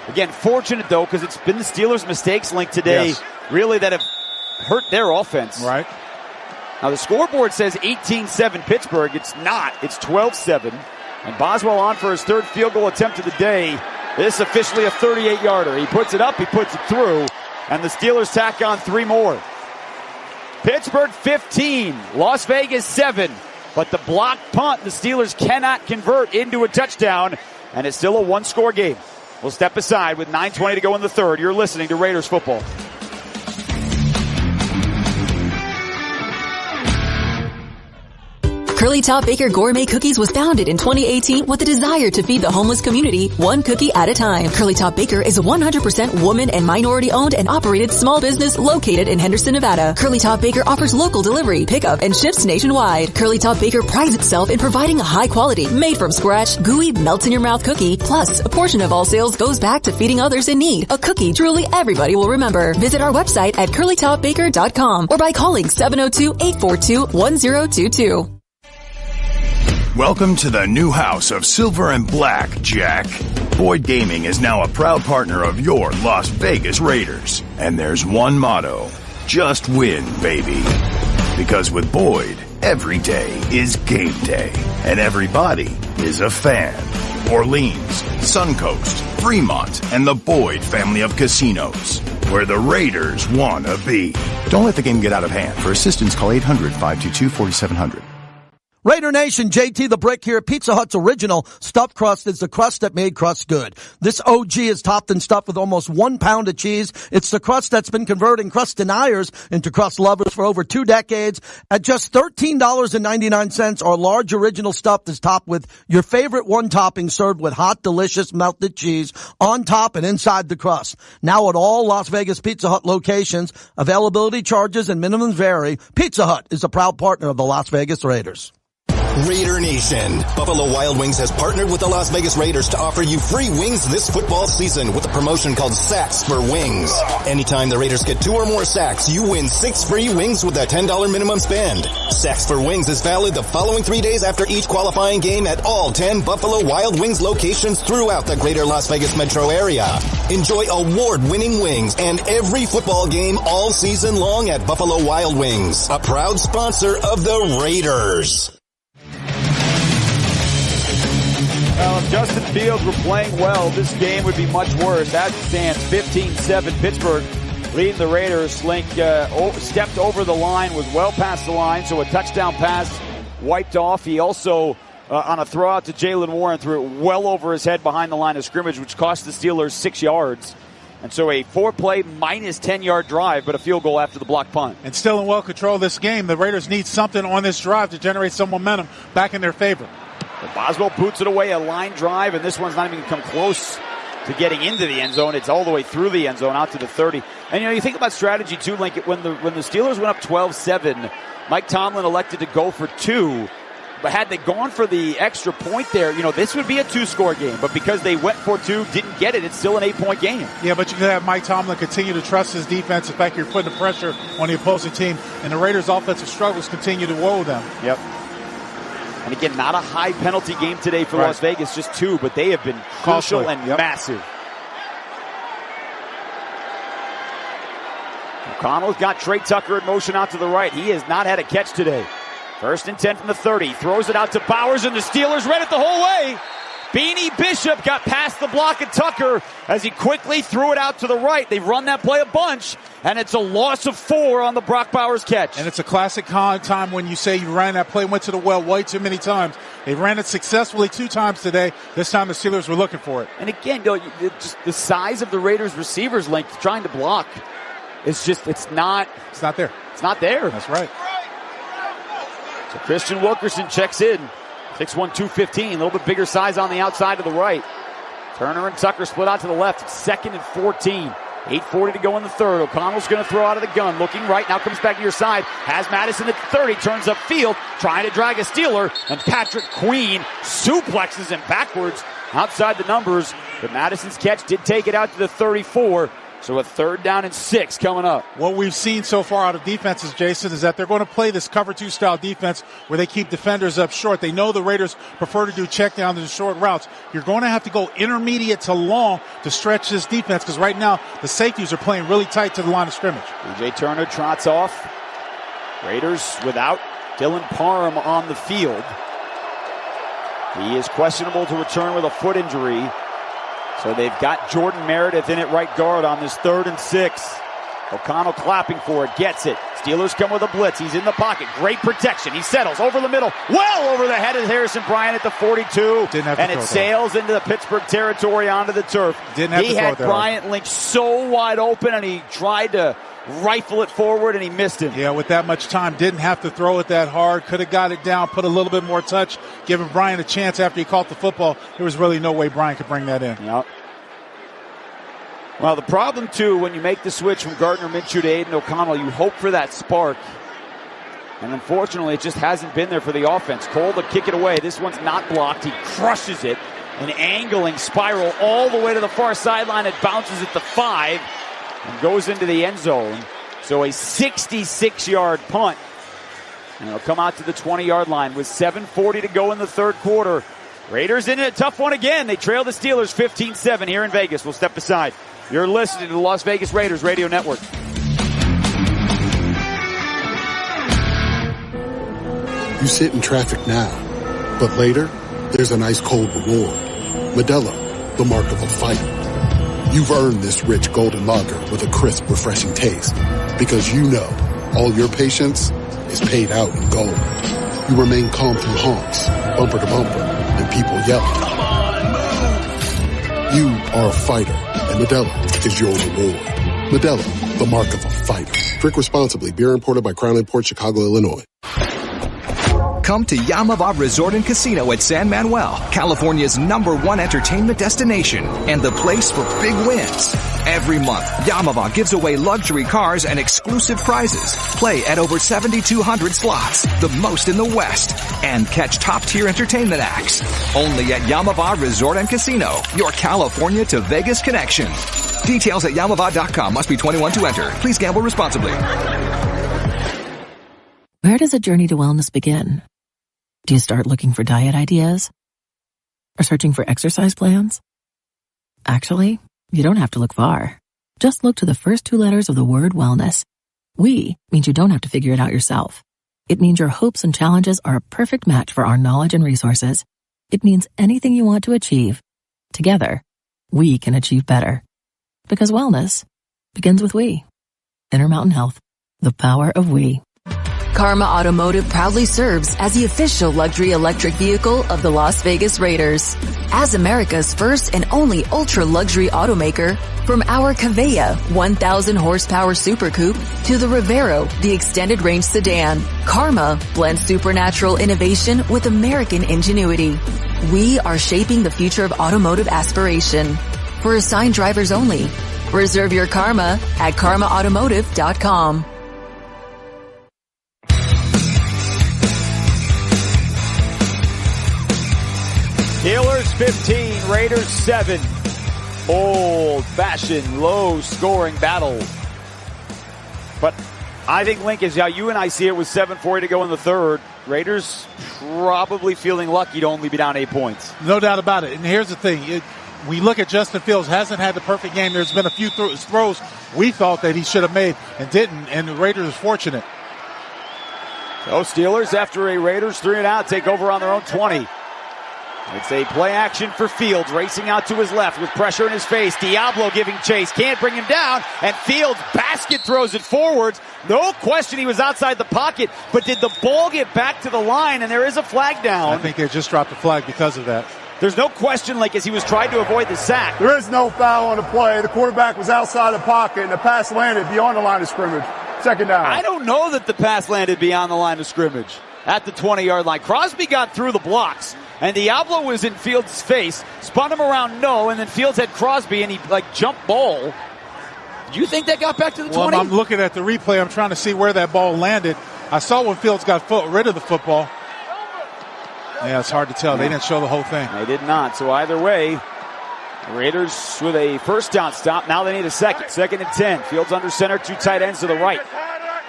Again, fortunate, though, because it's been the Steelers' mistakes, Link, today, really, that have hurt their offense. Right. Now the scoreboard says 18-7 Pittsburgh. It's not. It's 12-7. And Boswell on for his 3rd field goal attempt of the day. This is officially a 38-yarder. He puts it up, he puts it through, and the Steelers tack on 3 more. Pittsburgh 15, Las Vegas 7. But the blocked punt, the Steelers cannot convert into a touchdown, and it's still a 1-score game. We'll step aside with 9:20 to go in the 3rd. You're listening to Raiders football. Curly Top Baker Gourmet Cookies was founded in 2018 with a desire to feed the homeless community one cookie at a time. Curly Top Baker is a 100% woman and minority owned and operated small business located in Henderson, Nevada. Curly Top Baker offers local delivery, pickup, and ships nationwide. Curly Top Baker prides itself in providing a high quality, made from scratch, gooey, melts in your mouth cookie. Plus, a portion of all sales goes back to feeding others in need. A cookie truly everybody will remember. Visit our website at curlytopbaker.com or by calling 702-842-1022. Welcome to the new house of Silver and Black, Jack. Boyd Gaming is now a proud partner of your Las Vegas Raiders. And there's one motto: just win, baby. Because with Boyd, every day is game day. And everybody is a fan. Orleans, Suncoast, Fremont, and the Boyd family of casinos. Where the Raiders want to be. Don't let the game get out of hand. For assistance, call 800-522-4700. Raider Nation, JT the Brick here. Pizza Hut's original stuffed crust is the crust that made crust good. This OG is topped and stuffed with almost 1 pound of cheese. It's the crust that's been converting crust deniers into crust lovers for over 2 decades. At just $13.99, our large original stuffed is topped with your favorite one topping served with hot, delicious melted cheese on top and inside the crust. Now at all Las Vegas Pizza Hut locations, availability charges and minimums vary. Pizza Hut is a proud partner of the Las Vegas Raiders. Raider Nation. Buffalo Wild Wings has partnered with the Las Vegas Raiders to offer you free wings this football season with a promotion called Sacks for Wings. Anytime the Raiders get 2 or more sacks, you win 6 free wings with a $10 minimum spend. Sacks for Wings is valid the following 3 days after each qualifying game at all 10 Buffalo Wild Wings locations throughout the greater Las Vegas metro area. Enjoy award-winning wings and every football game all season long at Buffalo Wild Wings, a proud sponsor of the Raiders. Well, if Justin Fields were playing well, this game would be much worse. As it stands, 15-7, Pittsburgh leading the Raiders. Link stepped over the line, was well past the line, so a touchdown pass wiped off. He also, on a throw out to Jaylen Warren, threw it well over his head behind the line of scrimmage, which cost the Steelers 6 yards. And so a 4-play minus 10-yard drive, but a field goal after the block punt. And still in well control of this game. The Raiders need something on this drive to generate some momentum back in their favor. Boswell boots it away, a line drive, and this one's not even come close to getting into the end zone. It's all the way through the end zone out to the 30. And, you think about strategy, too, Link. When the Steelers went up 12-7, Mike Tomlin elected to go for 2. But had they gone for the extra point there, this would be a 2-score game. But because they went for 2, didn't get it, it's still an 8-point game. Yeah, but you can have Mike Tomlin continue to trust his defense. In fact, you're putting the pressure on the opposing team. And the Raiders' offensive struggles continue to woe them. Yep. And again, not a high penalty game today for Las Vegas, just 2, but they have been crucial and massive. O'Connell's got Trey Tucker in motion out to the right. He has not had a catch today. 1st and 10 from the 30. Throws it out to Bowers, and the Steelers read it the whole way. Beanie Bishop got past the block of Tucker as he quickly threw it out to the right. They've run that play a bunch, and it's a loss of 4 on the Brock Bowers catch. And it's a classic time when you say you ran that play, went to the well way too many times. They ran it successfully 2 times today. This time the Steelers were looking for it. And again, just the size of the Raiders receivers length trying to block is just, it's not there. It's not there. That's right. So Christian Wilkerson checks in. 6'1", 215, a little bit bigger size on the outside to the right. Turner and Tucker split out to the left. It's 2nd and 14. 8:40 to go in the third. O'Connell's going to throw out of the gun. Looking right, now comes back to your side. Has Madison at the 30, turns up field, trying to drag a Steeler, and Patrick Queen suplexes him backwards outside the numbers. But Madison's catch did take it out to the 34. So a 3rd down and 6 coming up. What we've seen so far out of defenses, Jason, is that they're going to play this cover 2 style defense where they keep defenders up short. They know the Raiders prefer to do check downs and short routes. You're going to have to go intermediate to long to stretch this defense because right now the safeties are playing really tight to the line of scrimmage. DJ Turner trots off. Raiders without Dylan Parham on the field. He is questionable to return with a foot injury. So they've got Jordan Meredith in at right guard on this 3rd and 6. O'Connell clapping for it, gets it. Steelers come with a blitz. He's in the pocket. Great protection. He settles over the middle, well over the head of Harrison Bryant at the 42. And it sails into the Pittsburgh territory onto the turf. He had Bryant linked so wide open, and he tried to rifle it forward, and he missed him. Yeah, with that much time, didn't have to throw it that hard. Could have got it down, put a little bit more touch, giving Bryant a chance after he caught the football. There was really no way Bryant could bring that in. Yep. Well, the problem, too, when you make the switch from Gardner Minshew to Aiden O'Connell, you hope for that spark. And unfortunately, it just hasn't been there for the offense. Cole to kick it away. This one's not blocked. He crushes it. An angling spiral all the way to the far sideline. It bounces at the 5 and goes into the end zone. So a 66-yard punt. And it'll come out to the 20-yard line with 7:40 to go in the 3rd quarter. Raiders in a tough one again. They trail the Steelers 15-7 here in Vegas. We'll step aside. You're listening to the Las Vegas Raiders Radio Network. You sit in traffic now, but later, there's an ice-cold reward. Modelo, the mark of a fighter. You've earned this rich golden lager with a crisp, refreshing taste. Because you know, all your patience is paid out in gold. You remain calm through honks, bumper to bumper, and people yelling. Come on, move! You are a fighter, and Modelo is your reward. Modelo, the mark of a fighter. Drink responsibly. Beer imported by Crown Imports, Chicago, Illinois. Come to Yamava Resort and Casino at San Manuel, California's #1 entertainment destination and the place for big wins. Every month, Yamava gives away luxury cars and exclusive prizes. Play at over 7,200 slots, the most in the West, and catch top-tier entertainment acts. Only at Yamava Resort and Casino, your California to Vegas connection. Details at Yamava.com. Must be 21 to enter. Please gamble responsibly. Where does a journey to wellness begin? Do you start looking for diet ideas? Or searching for exercise plans? Actually, you don't have to look far. Just look to the first 2 letters of the word wellness. We means you don't have to figure it out yourself. It means your hopes and challenges are a perfect match for our knowledge and resources. It means anything you want to achieve, together, we can achieve better. Because wellness begins with we. Intermountain Health, the power of we. Karma Automotive proudly serves as the official luxury electric vehicle of the Las Vegas Raiders. As America's first and only ultra-luxury automaker, from our Cavea 1,000 horsepower Super Coupe to the Rivero, the extended range sedan, Karma blends supernatural innovation with American ingenuity. We are shaping the future of automotive aspiration. For assigned drivers only. Reserve your Karma at karmaautomotive.com. Steelers 15, Raiders 7. Old-fashioned, low-scoring battle. But I think, Link, is how you and I see it with 7:40 to go in the third. Raiders probably feeling lucky to only be down 8 points. No doubt about it. And here's the thing. We look at Justin Fields, hasn't had the perfect game. There's been a few throws we thought that he should have made and didn't, and the Raiders are fortunate. So Steelers, after a Raiders 3-and-out, take over on their own 20. It's a play action for Fields, racing out to his left with pressure in his face. Diablo giving chase, can't bring him down, and Fields basket throws it forwards. No question he was outside the pocket, but did the ball get back to the line? And there is a flag down. I think they just dropped the flag because of that. There's no question, like, as he was trying to avoid the sack. There is no foul on the play. The quarterback was outside the pocket, and the pass landed beyond the line of scrimmage. Second down. I don't know that the pass landed beyond the line of scrimmage at the 20-yard line. Crosby got through the blocks, and Diablo was in Fields' face, spun him around, and then Fields had Crosby, and he, jumped ball. Do you think that got back to the 20? Well, I'm looking at the replay. I'm trying to see where that ball landed. I saw when Fields got rid of the football. Yeah, it's hard to tell. They didn't show the whole thing. They did not. So either way, the Raiders with a first down stop. Now they need a second. 2nd and 10. Fields under center, 2 tight ends to the right.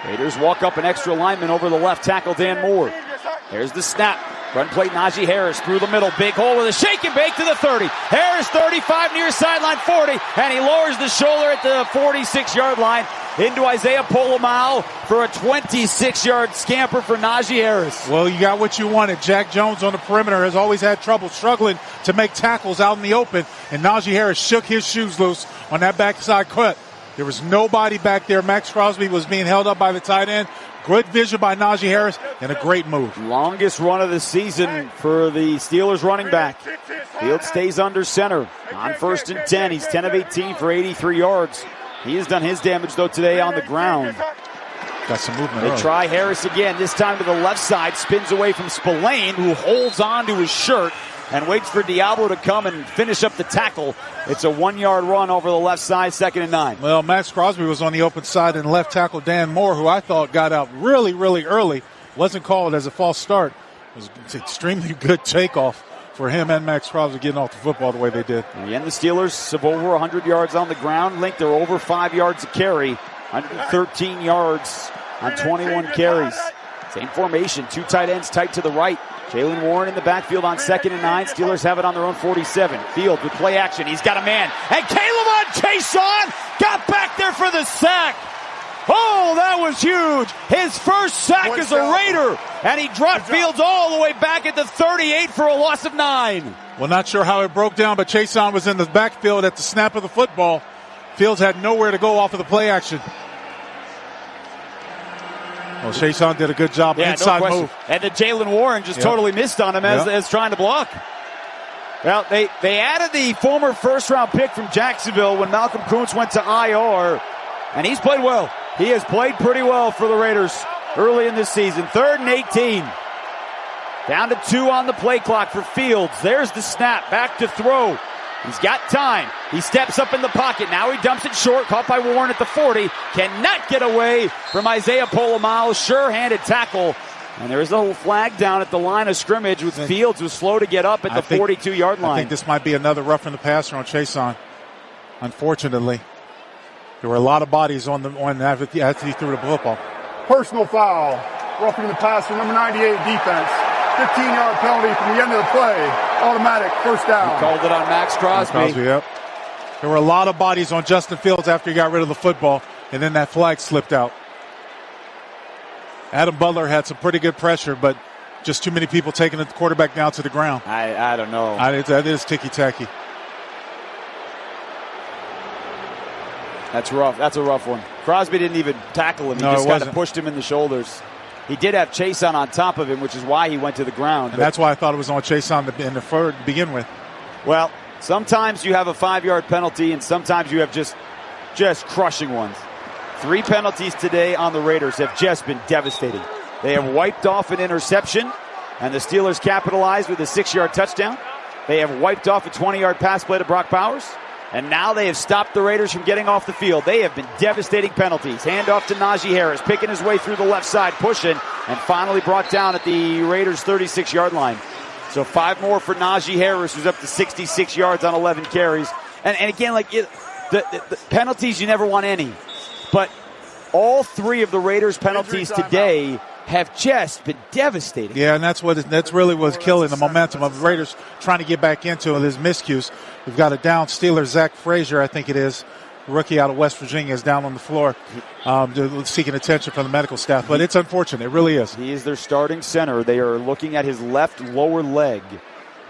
Raiders walk up an extra lineman over the left tackle, Dan Moore. There's the snap. Run play, Najee Harris through the middle. Big hole with a shake and bake to the 30. Harris 35 near sideline 40. And he lowers the shoulder at the 46-yard line into Isaiah Polamalu for a 26-yard scamper for Najee Harris. Well, you got what you wanted. Jack Jones on the perimeter has always had trouble struggling to make tackles out in the open. And Najee Harris shook his shoes loose on that backside cut. There was nobody back there. Max Crosby was being held up by the tight end. Good vision by Najee Harris and a great move. Longest run of the season for the Steelers running back. Fields stays under center on 1st and 10. He's 10 of 18 for 83 yards. He has done his damage, though, today on the ground. Got some movement. They try Harris again, this time to the left side. Spins away from Spillane, who holds on to his shirt and waits for Diablo to come and finish up the tackle. It's a 1-yard run over the left side, 2nd and 9. Well, Max Crosby was on the open side, and left tackle Dan Moore, who I thought got out really, really early, wasn't called as a false start. It was an extremely good takeoff for him and Max Crosby getting off the football the way they did. And the Steelers have over 100 yards on the ground. Link, they're over 5 yards a carry, 113 yards on 21 carries. Same formation, 2 tight ends tight to the right. Jaylen Warren in the backfield on 2nd and 9. Steelers have it on their own 47. Field with play action. He's got a man. And Caleb on Chason got back there for the sack. Oh, that was huge. His first sack as a Raider. And he dropped Fields all the way back at the 38 for a loss of 9. Well, not sure how it broke down, but Chason was in the backfield at the snap of the football. Fields had nowhere to go off of the play action. Well, Chason did a good job. Inside move. And then Jaylen Warren just totally missed on him as trying to block. Well, they added the former first-round pick from Jacksonville when Malcolm Kuntz went to IR, and he's played well. He has played pretty well for the Raiders early in this season. 3rd and 18. Down to 2 on the play clock for Fields. There's the snap. Back to throw. He's got time. He steps up in the pocket. Now he dumps it short. Caught by Warren at the 40. Cannot get away from Isaiah Polamalu. Sure-handed tackle. And there's a little flag down at the line of scrimmage with Fields, who's slow to get up at the 42-yard line. I think this might be another roughing the passer on Chason. Unfortunately, there were a lot of bodies on after he threw the football. Personal foul. Roughing the passer, number 98 defense. 15-yard penalty from the end of the play. Automatic first down. He called it on Max Crosby. Yep. There were a lot of bodies on Justin Fields after he got rid of the football, and then that flag slipped out. Adam Butler had some pretty good pressure, but just too many people taking the quarterback down to the ground. I don't know. That is ticky-tacky. That's rough. That's a rough one. Crosby didn't even tackle him. He just kind of pushed him in the shoulders. He did have Chason on top of him, which is why he went to the ground. And that's why I thought it was on Chason in the third to begin with. Well, sometimes you have a 5-yard penalty, and sometimes you have just crushing ones. 3 penalties today on the Raiders have just been devastating. They have wiped off an interception, and the Steelers capitalized with a 6-yard touchdown. They have wiped off a 20-yard pass play to Brock Bowers. And now they have stopped the Raiders from getting off the field. They have been devastating penalties. Handoff to Najee Harris, picking his way through the left side, pushing, and finally brought down at the Raiders' 36-yard line. So 5 more for Najee Harris, who's up to 66 yards on 11 carries. And again, the penalties, you never want any. But all 3 of the Raiders' penalties today have just been devastating. Yeah, and that's really what's killing the momentum of the Raiders trying to get back into it. His miscues. We've got a down Steeler, Zach Frazier, I think it is, rookie out of West Virginia, is down on the floor seeking attention from the medical staff. But it's unfortunate. It really is. He is their starting center. They are looking at his left lower leg.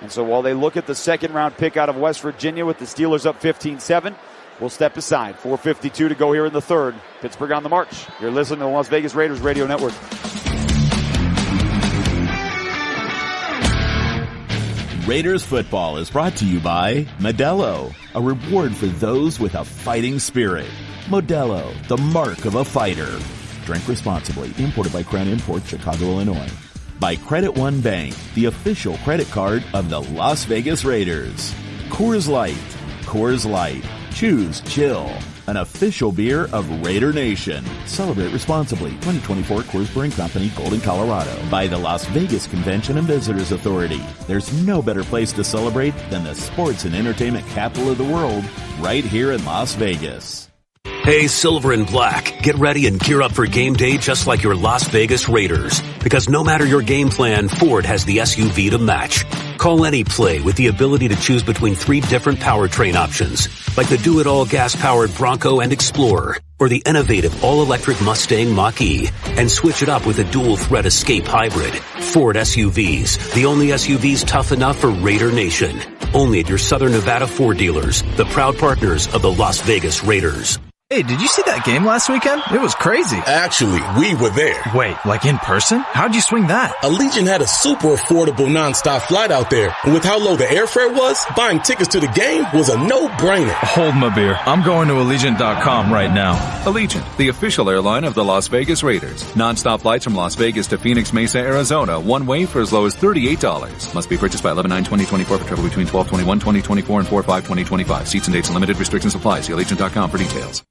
And so while they look at the second-round pick out of West Virginia with the Steelers up 15-7, we'll step aside. 4:52 to go here in the third. Pittsburgh on the march. You're listening to the Las Vegas Raiders Radio Network. Raiders football is brought to you by Modelo, a reward for those with a fighting spirit. Modelo, the mark of a fighter. Drink responsibly. Imported by Crown Imports, Chicago, Illinois. By Credit One Bank, the official credit card of the Las Vegas Raiders. Coors Light. Coors Light. Choose chill. An official beer of Raider Nation. Celebrate responsibly. 2024 Coors Brewing Company, Golden, Colorado. By the Las Vegas Convention and Visitors Authority. There's no better place to celebrate than the sports and entertainment capital of the world, right here in Las Vegas. Hey, Silver and Black, get ready and gear up for game day just like your Las Vegas Raiders. Because no matter your game plan, Ford has the SUV to match. Call any play with the ability to choose between 3 different powertrain options, like the do-it-all gas-powered Bronco and Explorer, or the innovative all-electric Mustang Mach-E, and switch it up with a dual-threat Escape Hybrid. Ford SUVs, the only SUVs tough enough for Raider Nation. Only at your Southern Nevada Ford dealers, the proud partners of the Las Vegas Raiders. Hey, did you see that game last weekend? It was crazy. Actually, we were there. Wait, like in person? How'd you swing that? Allegiant had a super affordable nonstop flight out there. And with how low the airfare was, buying tickets to the game was a no-brainer. Hold my beer. I'm going to Allegiant.com right now. Allegiant, the official airline of the Las Vegas Raiders. Nonstop flights from Las Vegas to Phoenix Mesa, Arizona. One way for as low as $38. Must be purchased by 11/9/2024 for travel between 12/21/2024 and 4/5/2025. Seats and dates and limited restrictions apply. See Allegiant.com for details.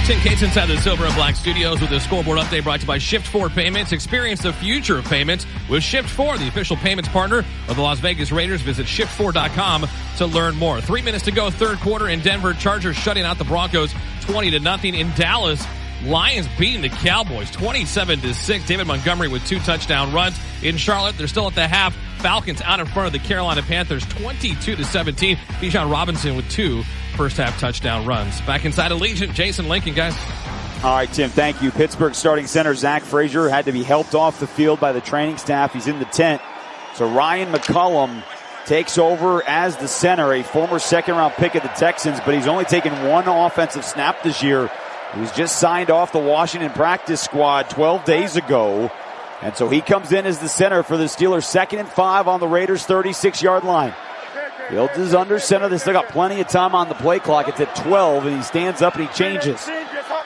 Tim Cates inside the Silver and Black Studios with a scoreboard update brought to you by Shift 4 Payments. Experience the future of payments with Shift 4, the official payments partner of the Las Vegas Raiders. Visit shift4.com to learn more. 3 minutes to go, third quarter in Denver. Chargers shutting out the Broncos 20-0. In Dallas, Lions beating the Cowboys 27-6. David Montgomery with 2 touchdown runs. In Charlotte, they're still at the half. Falcons out in front of the Carolina Panthers 22-17. Bijan Robinson with 2 first-half touchdown runs. Back inside Allegiant, Jason Lincoln, guys. All right, Tim, thank you. Pittsburgh starting center Zach Frazier had to be helped off the field by the training staff. He's in the tent. So Ryan McCollum takes over as the center, a former second-round pick of the Texans, but he's only taken 1 offensive snap this year. He was just signed off the Washington practice squad 12 days ago. And so he comes in as the center for the Steelers. 2nd and 5 on the Raiders' 36-yard line. Fields is under center. They still got plenty of time on the play clock. It's at 12, and he stands up and he changes.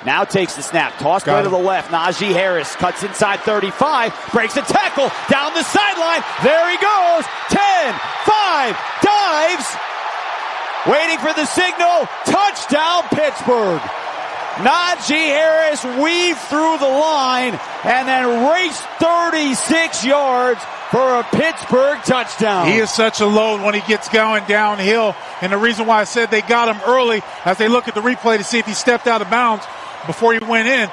Now takes the snap. Toss play to the left. Najee Harris cuts inside 35. Breaks a tackle. Down the sideline. There he goes. 10, 5, dives. Waiting for the signal. Touchdown, Pittsburgh. Najee Harris weaved through the line and then raced 36 yards for a Pittsburgh touchdown. He is such a load when he gets going downhill. And the reason why I said they got him early, as they look at the replay to see if he stepped out of bounds before he went in,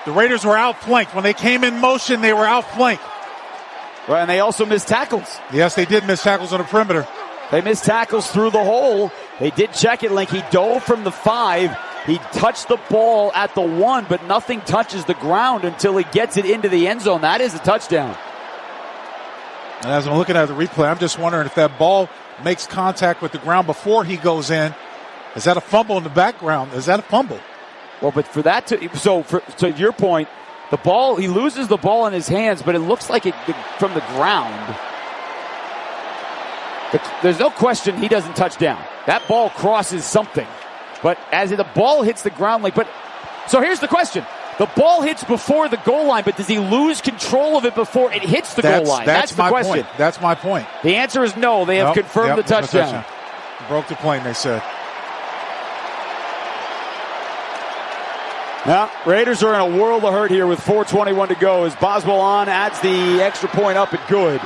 the Raiders were outflanked. When they came in motion, they were outflanked. Right, and they also missed tackles. Yes, they did miss tackles on the perimeter. They missed tackles through the hole. They did check it, Link. He dove from the 5. He touched the ball at the 1, but nothing touches the ground until he gets it into the end zone. That is a touchdown. And as I'm looking at the replay, I'm just wondering if that ball makes contact with the ground before he goes in. Is that a fumble in the background? Is that a fumble? Well, but for that to your point, the ball, he loses the ball in his hands, but it looks like it from the ground. But there's no question he doesn't touch down. That ball crosses something. But as the ball hits the ground, so here's the question. The ball hits before the goal line, but does he lose control of it before it hits the goal line? That's the question. That's my point. The answer is no. They have confirmed the touchdown. Broke the plane, they said. Now, Raiders are in a world of hurt here with 4:21 to go as Boswell on adds the extra point up and good.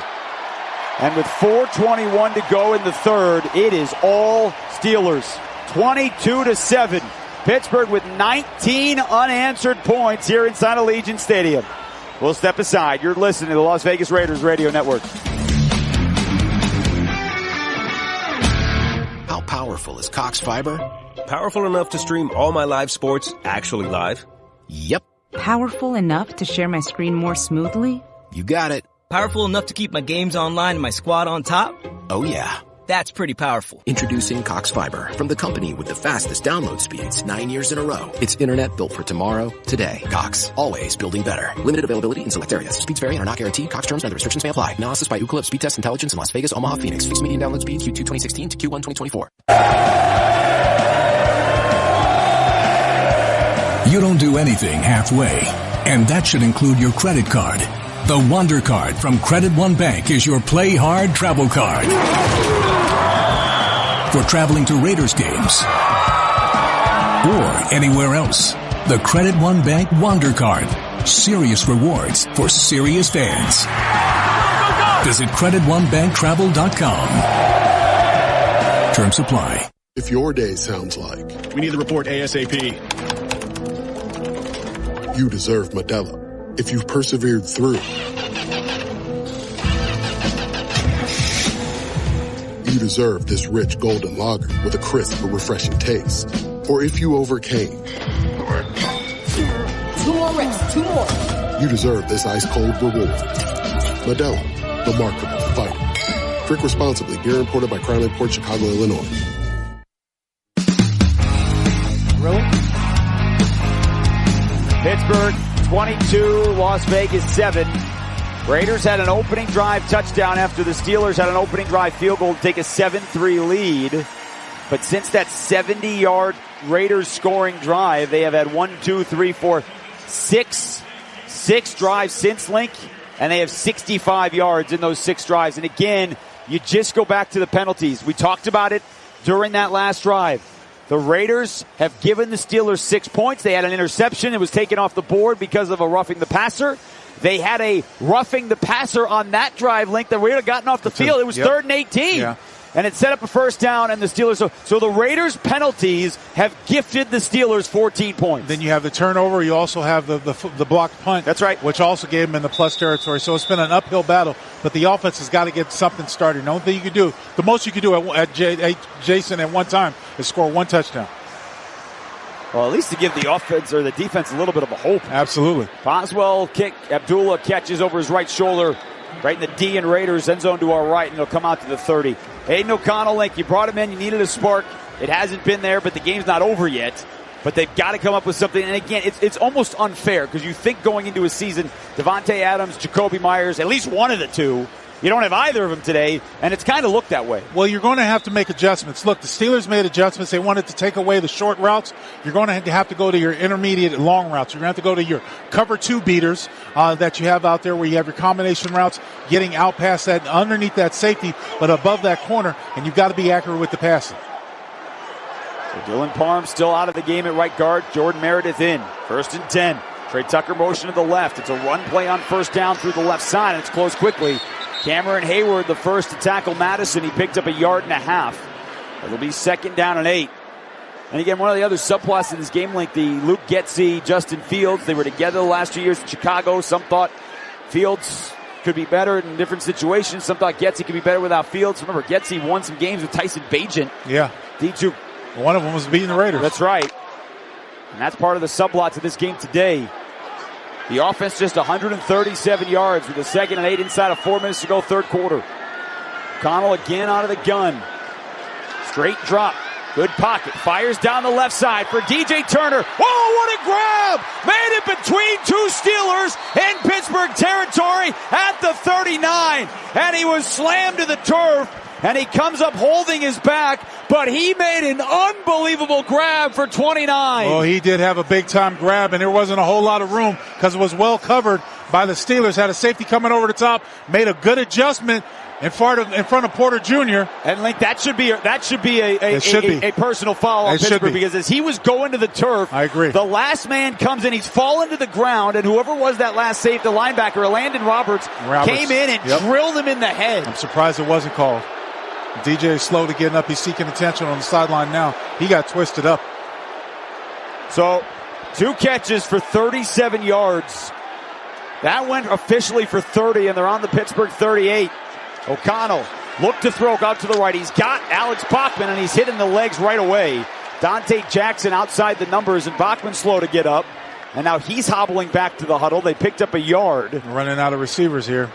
And with 4:21 to go in the third, it is all Steelers. 22-7. Pittsburgh with 19 unanswered points here inside Allegiant Stadium. We'll step aside. You're listening to the Las Vegas Raiders Radio Network. How powerful is Cox Fiber? Powerful enough to stream all my live sports actually live? Yep. Powerful enough to share my screen more smoothly? You got it. Powerful enough to keep my games online and my squad on top? Oh yeah. That's pretty powerful. Introducing Cox Fiber from the company with the fastest download speeds 9 years in a row. It's internet built for tomorrow, today. Cox, always building better. Limited availability in select areas. Speeds vary and are not guaranteed. Cox terms and other restrictions may apply. Analysis by Ookla Speed Test Intelligence in Las Vegas, Omaha, Phoenix. Fixed median download speed Q2 2016 to Q1 2024. You don't do anything halfway, and that should include your credit card. The Wonder Card from Credit One Bank is your play hard travel card. For traveling to Raiders games or anywhere else, the Credit One Bank Wonder Card. Serious rewards for serious fans. Visit CreditOneBankTravel.com. Terms apply. If your day sounds like we need the report ASAP, you deserve Modelo. If you've persevered through, you deserve this rich golden lager with a crisp but refreshing taste. Or if you overcame, 2 more reps, 2 more. You deserve this ice cold reward. Modelo, the Remarkable Fighter. Drink responsibly. Beer imported by Crown Imports, Chicago, Illinois. Really? Pittsburgh 22, Las Vegas 7. Raiders had an opening drive touchdown after the Steelers had an opening drive field goal to take a 7-3 lead. But since that 70-yard Raiders scoring drive, they have had 6 drives since, Link, and they have 65 yards in those 6 drives. And again, you just go back to the penalties. We talked about it during that last drive. The Raiders have given the Steelers 6 points. They had an interception. It was taken off the board because of a roughing the passer. They had a roughing the passer on that drive, Link. The Raiders gotten off the field. It was 3rd and 18. Yeah. And it set up a first down, and the Steelers. So the Raiders' penalties have gifted the Steelers 14 points. Then you have the turnover. You also have the blocked punt. That's right. Which also gave them in the plus territory. So it's been an uphill battle. But the offense has got to get something started. The only thing you can do, the most you can do at Jason at one time is score 1 touchdown. Well, at least to give the offense or the defense a little bit of a hope. Absolutely. Boswell kick. Abdullah catches over his right shoulder. Right in the D and Raiders end zone to our right, and it'll come out to the 30. Aiden O'Connell, Link, you brought him in. You needed a spark. It hasn't been there, but the game's not over yet. But they've got to come up with something. And again, it's almost unfair because you think going into a season, Devontae Adams, Jacoby Myers, at least one of the two You don't have either of them today, and it's kind of looked that way. Well, you're going to have to make adjustments. Look, the Steelers made adjustments. They wanted to take away the short routes. You're going to have to go to your intermediate and long routes. You're going to have to go to your cover 2 beaters that you have out there where you have your combination routes, getting out past that, underneath that safety, but above that corner, and you've got to be accurate with the passing. So Dylan Parham still out of the game at right guard. Jordan Meredith in. 1st and 10. Trey Tucker motion to the left. It's a run play on first down through the left side, and it's closed quickly. Cameron Hayward, the first to tackle Madison. He picked up a 1.5 yards. It'll be 2nd down and 8. And again, one of the other subplots in this game link, the Luke Getsy, Justin Fields, they were together the last 2 years in Chicago. Some thought Fields could be better in different situations. Some thought Getsy could be better without Fields. Remember, Getsy won some games with Tyson Bagent. Yeah. D2. One of them was beating the Raiders. That's right. And that's part of the subplot to this game today. The offense just 137 yards with a 2nd and 8 inside of 4 minutes to go, 3rd quarter. O'Connell again out of the gun. Straight drop. Good pocket. Fires down the left side for DJ Turner. Oh, what a grab! Made it between 2 Steelers in Pittsburgh territory at the 39. And he was slammed to the turf. And he comes up holding his back, but he made an unbelievable grab for 29. Oh, he did have a big-time grab, and there wasn't a whole lot of room because it was well covered by the Steelers. Had a safety coming over the top, made a good adjustment in front of Porter Jr. And Link, that should be a personal foul on Pittsburgh because as he was going to the turf, I agree. The last man comes in, he's fallen to the ground, and whoever was that last save, the linebacker, Landon Roberts, came in and drilled him in the head. I'm surprised it wasn't called. DJ is slow to getting up. He's seeking attention on the sideline now. He got twisted up. So, 2 catches for 37 yards. That went officially for 30, and they're on the Pittsburgh 38. O'Connell looked to throw out to the right. He's got Alex Bachman, and he's hitting the legs right away. Dante Jackson outside the numbers, and Bachman slow to get up. And now he's hobbling back to the huddle. They picked up a yard. Running out of receivers here.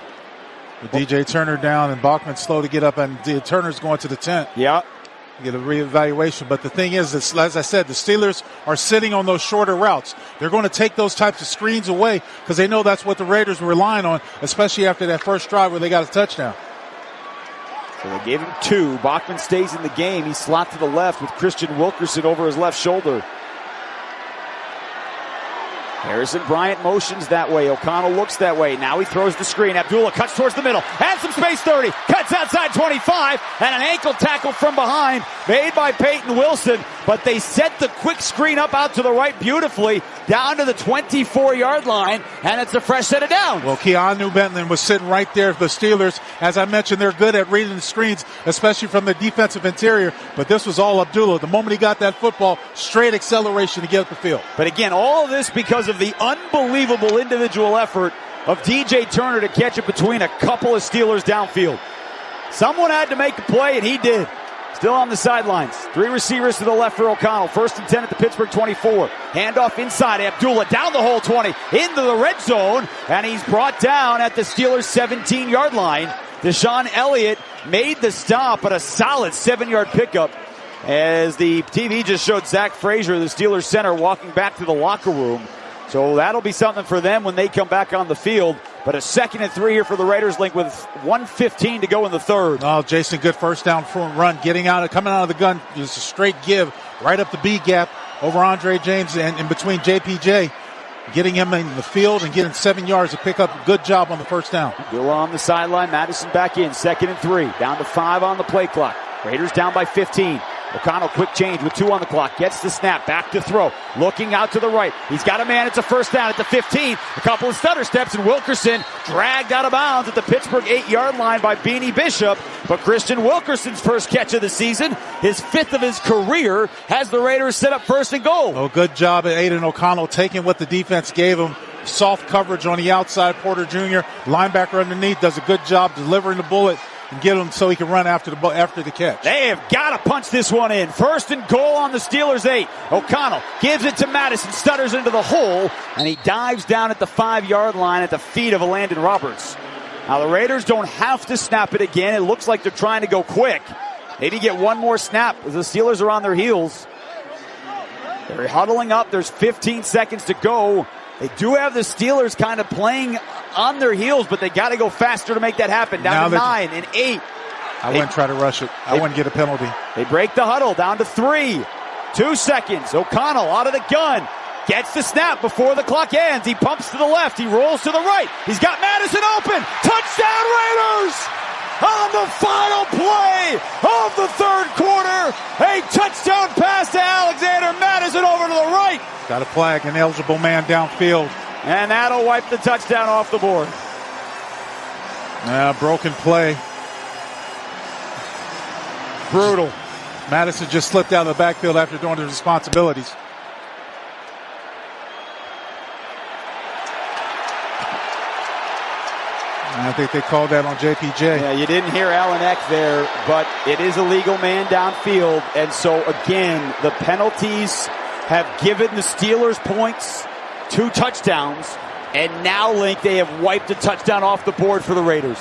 With DJ Turner down and Bachman slow to get up, and Turner's going to the tent. Yeah. Get a reevaluation. But the thing is, as I said, the Steelers are sitting on those shorter routes. They're going to take those types of screens away because they know that's what the Raiders were relying on, especially after that first drive where they got a touchdown. So they gave him 2. Bachman stays in the game. He's slot to the left with Christian Wilkerson over his left shoulder. Harrison Bryant motions that way. O'Connell looks that way. Now he throws the screen. Abdullah cuts towards the middle. Has some space, 30. Cuts outside 25. And an ankle tackle from behind made by Peyton Wilson. But they set the quick screen up out to the right beautifully down to the 24-yard line. And it's a fresh set of downs. Well, Keanu Benton was sitting right there for the Steelers. As I mentioned, they're good at reading the screens, especially from the defensive interior. But this was all Abdullah. The moment he got that football, straight acceleration to get up the field. But again, all of this because of the unbelievable individual effort of DJ Turner to catch it between a couple of Steelers downfield. Someone had to make a play, and he did. Still on the sidelines. 3 receivers to the left for O'Connell. 1st and 10 at the Pittsburgh 24. Handoff inside. Abdullah down the hole 20. Into the red zone. And he's brought down at the Steelers 17-yard line. Deshaun Elliott made the stop, but a solid 7-yard pickup. As the TV just showed Zach Frazier, the Steelers center, walking back to the locker room. So that'll be something for them when they come back on the field. But a 2nd and 3 here for the Raiders, Link, with 1:15 to go in the 3rd. Oh, Jason, good first down front run. Coming out of the gun. Just a straight give right up the B gap over Andre James and in between JPJ. Getting him in the field and getting 7 yards to pick up. Good job on the first down. Bill on the sideline. Madison back in. 2nd and 3. Down to 5 on the play clock. Raiders down by 15. O'Connell, quick change with 2 on the clock. Gets the snap. Back to throw. Looking out to the right. He's got a man. It's a first down at the 15. A couple of stutter steps, and Wilkerson dragged out of bounds at the Pittsburgh 8-yard line by Beanie Bishop. But Christian Wilkerson's first catch of the season, his 5th of his career, has the Raiders set up 1st and goal. Oh, good job at Aiden O'Connell taking what the defense gave him. Soft coverage on the outside. Porter Jr., linebacker underneath, does a good job delivering the bullet and get him so he can run after the catch. They have got to punch this one in. 1st and goal on the Steelers 8. O'Connell gives it to Madison, stutters into the hole, and he dives down at the 5-yard line at the feet of Landon Roberts. Now the Raiders don't have to snap it again. It looks like they're trying to go quick. Maybe get one more snap as the Steelers are on their heels. They're huddling up. There's 15 seconds to go. They do have the Steelers kind of playing on their heels, but they got to go faster to make that happen. Down to 9 and 8. I wouldn't try to rush it. I wouldn't get a penalty. They break the huddle down to 3. 2 seconds. O'Connell out of the gun. Gets the snap before the clock ends. He pumps to the left. He rolls to the right. He's got Madison open. Touchdown Raiders! On the final play of the third quarter, a touchdown pass to Alexander Madison over to the right. Got a flag, an eligible man downfield. And that'll wipe the touchdown off the board. Broken play. Brutal. Madison just slipped out of the backfield after doing his responsibilities. I think they called that on JPJ. Yeah, you didn't hear Alan Eck there, but it is a legal man downfield. And so, again, the penalties have given the Steelers points, 2 touchdowns, and now, Link, they have wiped a touchdown off the board for the Raiders.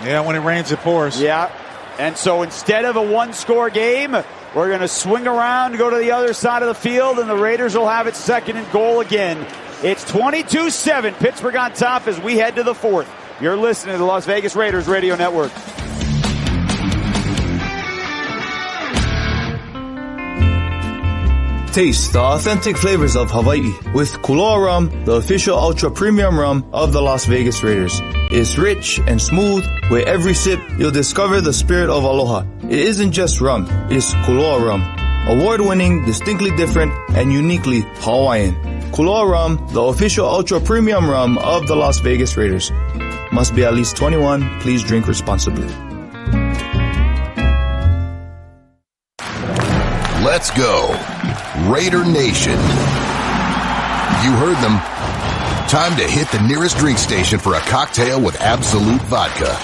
Yeah, when it rains, it pours. Yeah, and so instead of a 1-score game, we're going to swing around and go to the other side of the field, and the Raiders will have it 2nd and goal again. It's 22-7, Pittsburgh on top as we head to the 4th. You're listening to the Las Vegas Raiders Radio Network. Taste the authentic flavors of Hawaii with Kula Rum, the official ultra premium rum of the Las Vegas Raiders. It's rich and smooth. With every sip, you'll discover the spirit of aloha. It isn't just rum, it's Kula Rum. Award-winning, distinctly different, and uniquely Hawaiian. Kula Rum, the official ultra premium rum of the Las Vegas Raiders. Must be at least 21. Please drink responsibly. Let's go. Raider Nation. You heard them. Time to hit the nearest drink station for a cocktail with Absolute Vodka.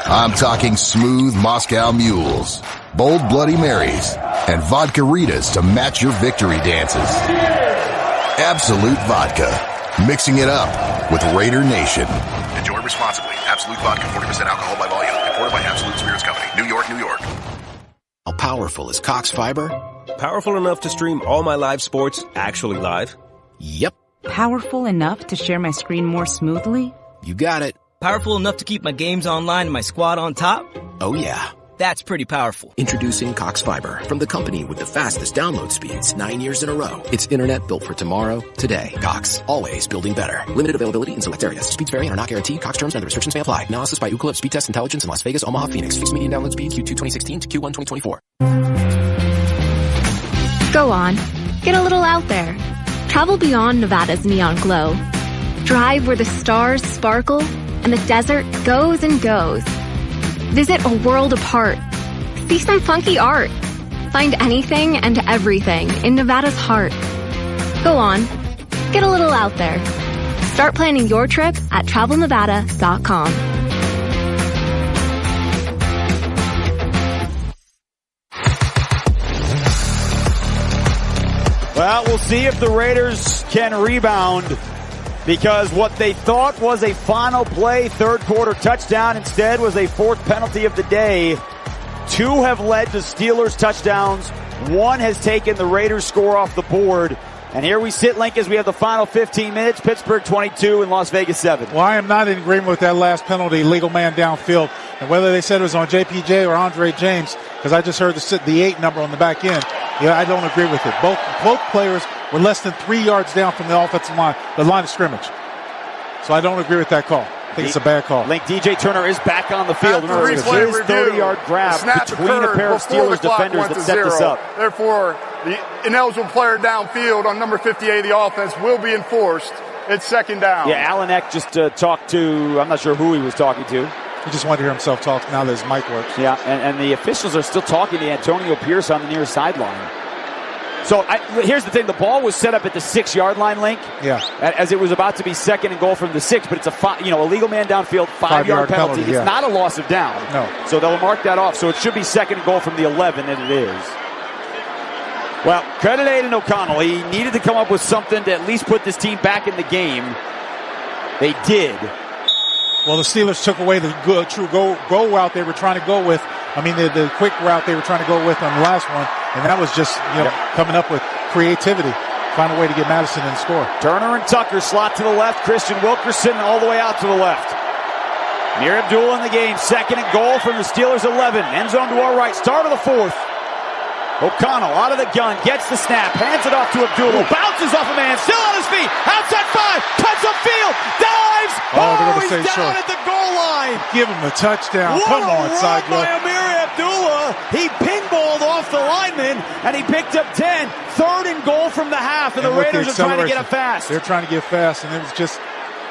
I'm talking smooth Moscow Mules, bold Bloody Marys, and Vodka-ritas to match your victory dances. Absolute Vodka. Mixing it up with Raider Nation. Enjoy responsibly. Absolute Vodka, 40% alcohol by volume. Imported by Absolute Spirits Company. New York, New York. How powerful is Cox Fiber? Powerful enough to stream all my live sports actually live? Yep. Powerful enough to share my screen more smoothly? You got it. Powerful enough to keep my games online and my squad on top? Oh yeah. That's pretty powerful. Introducing Cox Fiber from the company with the fastest download speeds 9 years in a row. It's internet built for tomorrow, today. Cox, always building better. Limited availability in select areas. Speeds vary and are not guaranteed. Cox terms and other restrictions may apply. Analysis by Ookla Speed Test Intelligence in Las Vegas, Omaha, Phoenix. Fixed median download speed Q2 2016 to Q1 2024. Go on. Get a little out there. Travel beyond Nevada's neon glow. Drive where the stars sparkle and the desert goes and goes. Visit a world apart. See some funky art. Find anything and everything in Nevada's heart. Go on. Get a little out there. Start planning your trip at TravelNevada.com. Well, we'll see if the Raiders can rebound, because what they thought was a final play, third quarter touchdown, instead was a 4th penalty of the day. 2 have led to Steelers touchdowns. 1 has taken the Raiders score off the board. And here we sit, Link, as we have the final 15 minutes. Pittsburgh 22 and Las Vegas 7. Well, I am not in agreement with that last penalty, legal man downfield. And whether they said it was on JPJ or Andre James, because I just heard the 8 number on the back end. Yeah, I don't agree with it. Both players were less than 3 yards down from the offensive line, the line of scrimmage. So I don't agree with that call. I think it's a bad call. Link, DJ Turner is back on the field. Remember, it was his 30-yard grab between a pair of Steelers defenders that set this up. Therefore, the ineligible player downfield on number 58 of the offense will be enforced. It's 2nd down. Yeah, Alan Eck just talked to, I'm not sure who he was talking to. He just wanted to hear himself talk now that his mic works. Yeah, and the officials are still talking to Antonio Pierce on the near sideline. So here's the thing. The ball was set up at the 6-yard line, Link. Yeah. As it was about to be 2nd and goal from the 6, but it's a legal man downfield, 5-yard penalty. It's not a loss of down. No. So they'll mark that off. So it should be 2nd and goal from the 11, and it is. Well, credit Aiden O'Connell. He needed to come up with something to at least put this team back in the game. They did. Well, the Steelers took away the true go route they were trying to go with. I mean, the quick route they were trying to go with on the last one, and that was just coming up with creativity find a way to get Madison in the score. Turner and Tucker slot to the left. Christian Wilkerson all the way out to the left. Amir Abdullah in the game. 2nd and goal from the Steelers 11. End zone to our right. Start of the 4th. O'Connell out of the gun. Gets the snap. Hands it off to Abdullah. Bounces off a man. Still on his feet. Outside 5. Cuts upfield. Dives. He's down at the goal line. Give him a touchdown. What Come a on, run Seidler. by Amir Abdullah. He pinballed off the lineman, and he picked up 10. 3rd and goal from the half, and the Raiders are trying to get it fast. They're trying to get fast, and it was just,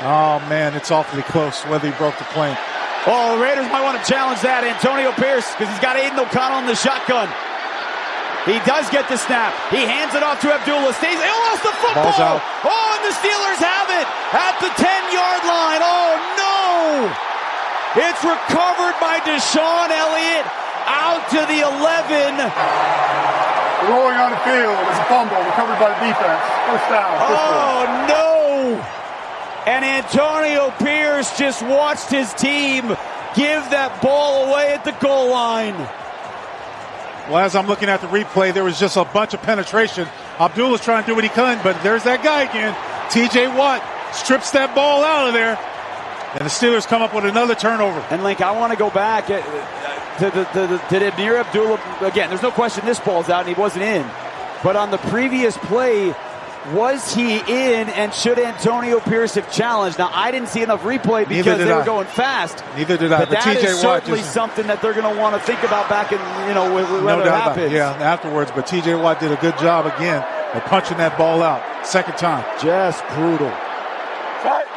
oh, man, it's awfully close whether he broke the plane. Oh, the Raiders might want to challenge that. Antonio Pierce, because he's got Aiden O'Connell in the shotgun. He does get the snap. He hands it off to Abdullah. Stays. He lost the football. Ball's out. Oh, and the Steelers have it at the 10-yard line. Oh, no. It's recovered by Deshaun Elliott out to the 11. Rolling on the field. It's a fumble recovered by the defense. First down. Oh, no. And Antonio Pierce just watched his team give that ball away at the goal line. Well, as I'm looking at the replay, there was just a bunch of penetration. Abdullah's trying to do what he can, but there's that guy again. TJ Watt strips that ball out of there, and the Steelers come up with another turnover. And, Link, I want to go back to Amir Abdullah. Again, there's no question this ball's out, and he wasn't in. But on the previous play, was he in, and should Antonio Pierce have challenged? Now, I didn't see enough replay because they were going fast. Neither did I. But that is certainly something that they're going to want to think about back in, whether it happens. Yeah, afterwards. But TJ Watt did a good job again of punching that ball out. 2nd time. Just brutal.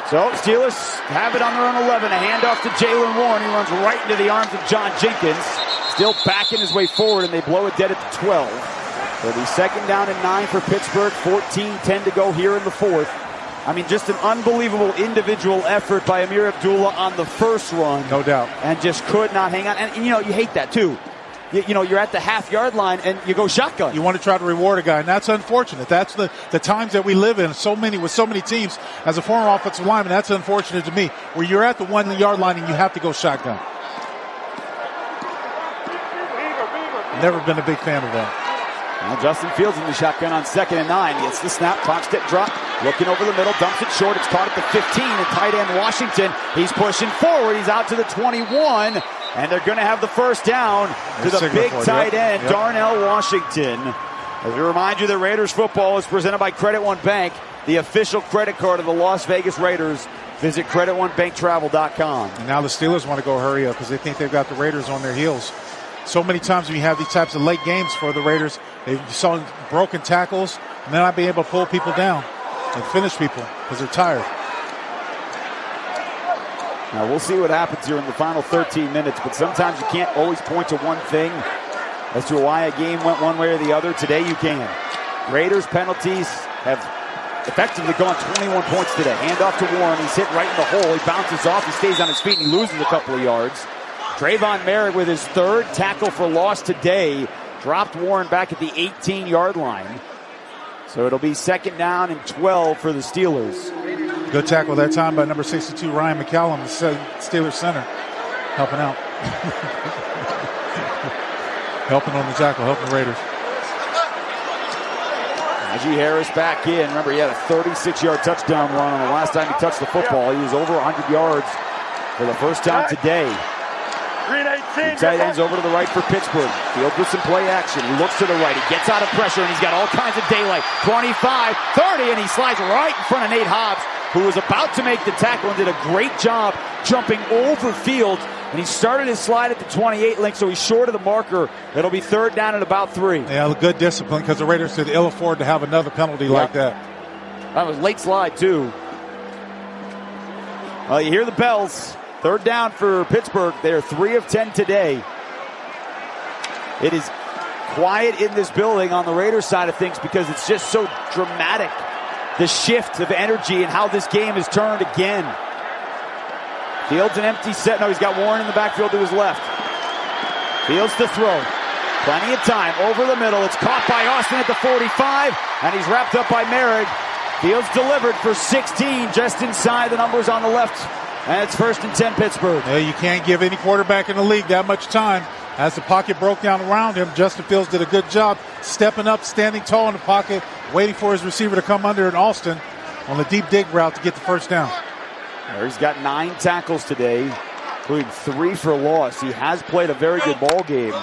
So, Steelers have it on their own 11. A handoff to Jalen Warren. He runs right into the arms of John Jenkins. Still backing his way forward, and they blow it dead at the 12. It'll be 2nd down and 9 for Pittsburgh. 14-10 to go here in the 4th. I mean, just an unbelievable individual effort by Amir Abdullah on the first run. No doubt. And just could not hang on. And, you hate that, too. You're at the half-yard line, and you go shotgun. You want to try to reward a guy, and that's unfortunate. That's the times that we live in, with so many teams. As a former offensive lineman, that's unfortunate to me, where you're at the 1-yard line and you have to go shotgun. Never been a big fan of that. Well, Justin Fields in the shotgun on 2nd and 9. Gets the snap, clock step drop, looking over the middle, dumps it short. It's caught at the 15, and tight end Washington. He's pushing forward. He's out to the 21, and they're going to have the first down to the big tight end, Darnell Washington. As we remind you that Raiders football is presented by Credit One Bank, the official credit card of the Las Vegas Raiders. Visit CreditOneBankTravel.com. And now the Steelers want to go hurry up because they think they've got the Raiders on their heels. So many times when you have these types of late games for the Raiders, they saw broken tackles and they're not being able to pull people down and finish people because they're tired. Now we'll see what happens here in the final 13 minutes, but sometimes you can't always point to one thing as to why a game went one way or the other. Today you can. Raiders penalties have effectively gone 21 points today. Hand off to Warren. He's hit right in the hole. He bounces off. He stays on his feet and he loses a couple of yards. Trayvon Merritt with his 3rd tackle for loss today. Dropped Warren back at the 18-yard line. So it'll be 2nd down and 12 for the Steelers. Good tackle that time by number 62, Ryan McCallum, the Steelers center, helping out. Helping on the tackle, helping the Raiders. Najee Harris back in. Remember, he had a 36-yard touchdown run on the last time he touched the football. He was over 100 yards for the first time today. The tight end's over to the right for Pittsburgh. Field with some play action. He looks to the right. He gets out of pressure, and he's got all kinds of daylight. 25, 30, and he slides right in front of Nate Hobbs, who was about to make the tackle and did a great job jumping over Fields. And he started his slide at the 28 link, so he's short of the marker. It'll be 3rd down and about 3. Yeah, good discipline because the Raiders could ill afford to have another penalty like that. That was late slide, too. Well, you hear the bells. 3rd down for Pittsburgh. They're 3 of 10 today. It is quiet in this building on the Raiders side of things because it's just so dramatic. The shift of energy and how this game is turned again. Fields an empty set. No, he's got Warren in the backfield to his left. Fields to throw. Plenty of time. Over the middle. It's caught by Austin at the 45. And he's wrapped up by Merritt. Fields delivered for 16 just inside the numbers on the left. And it's 1st and 10 Pittsburgh. Yeah, you can't give any quarterback in the league that much time. As the pocket broke down around him, Justin Fields did a good job stepping up, standing tall in the pocket, waiting for his receiver to come under, and Alston on the deep dig route to get the first down. He's got 9 tackles today, including 3 for loss. He has played a very good ball game.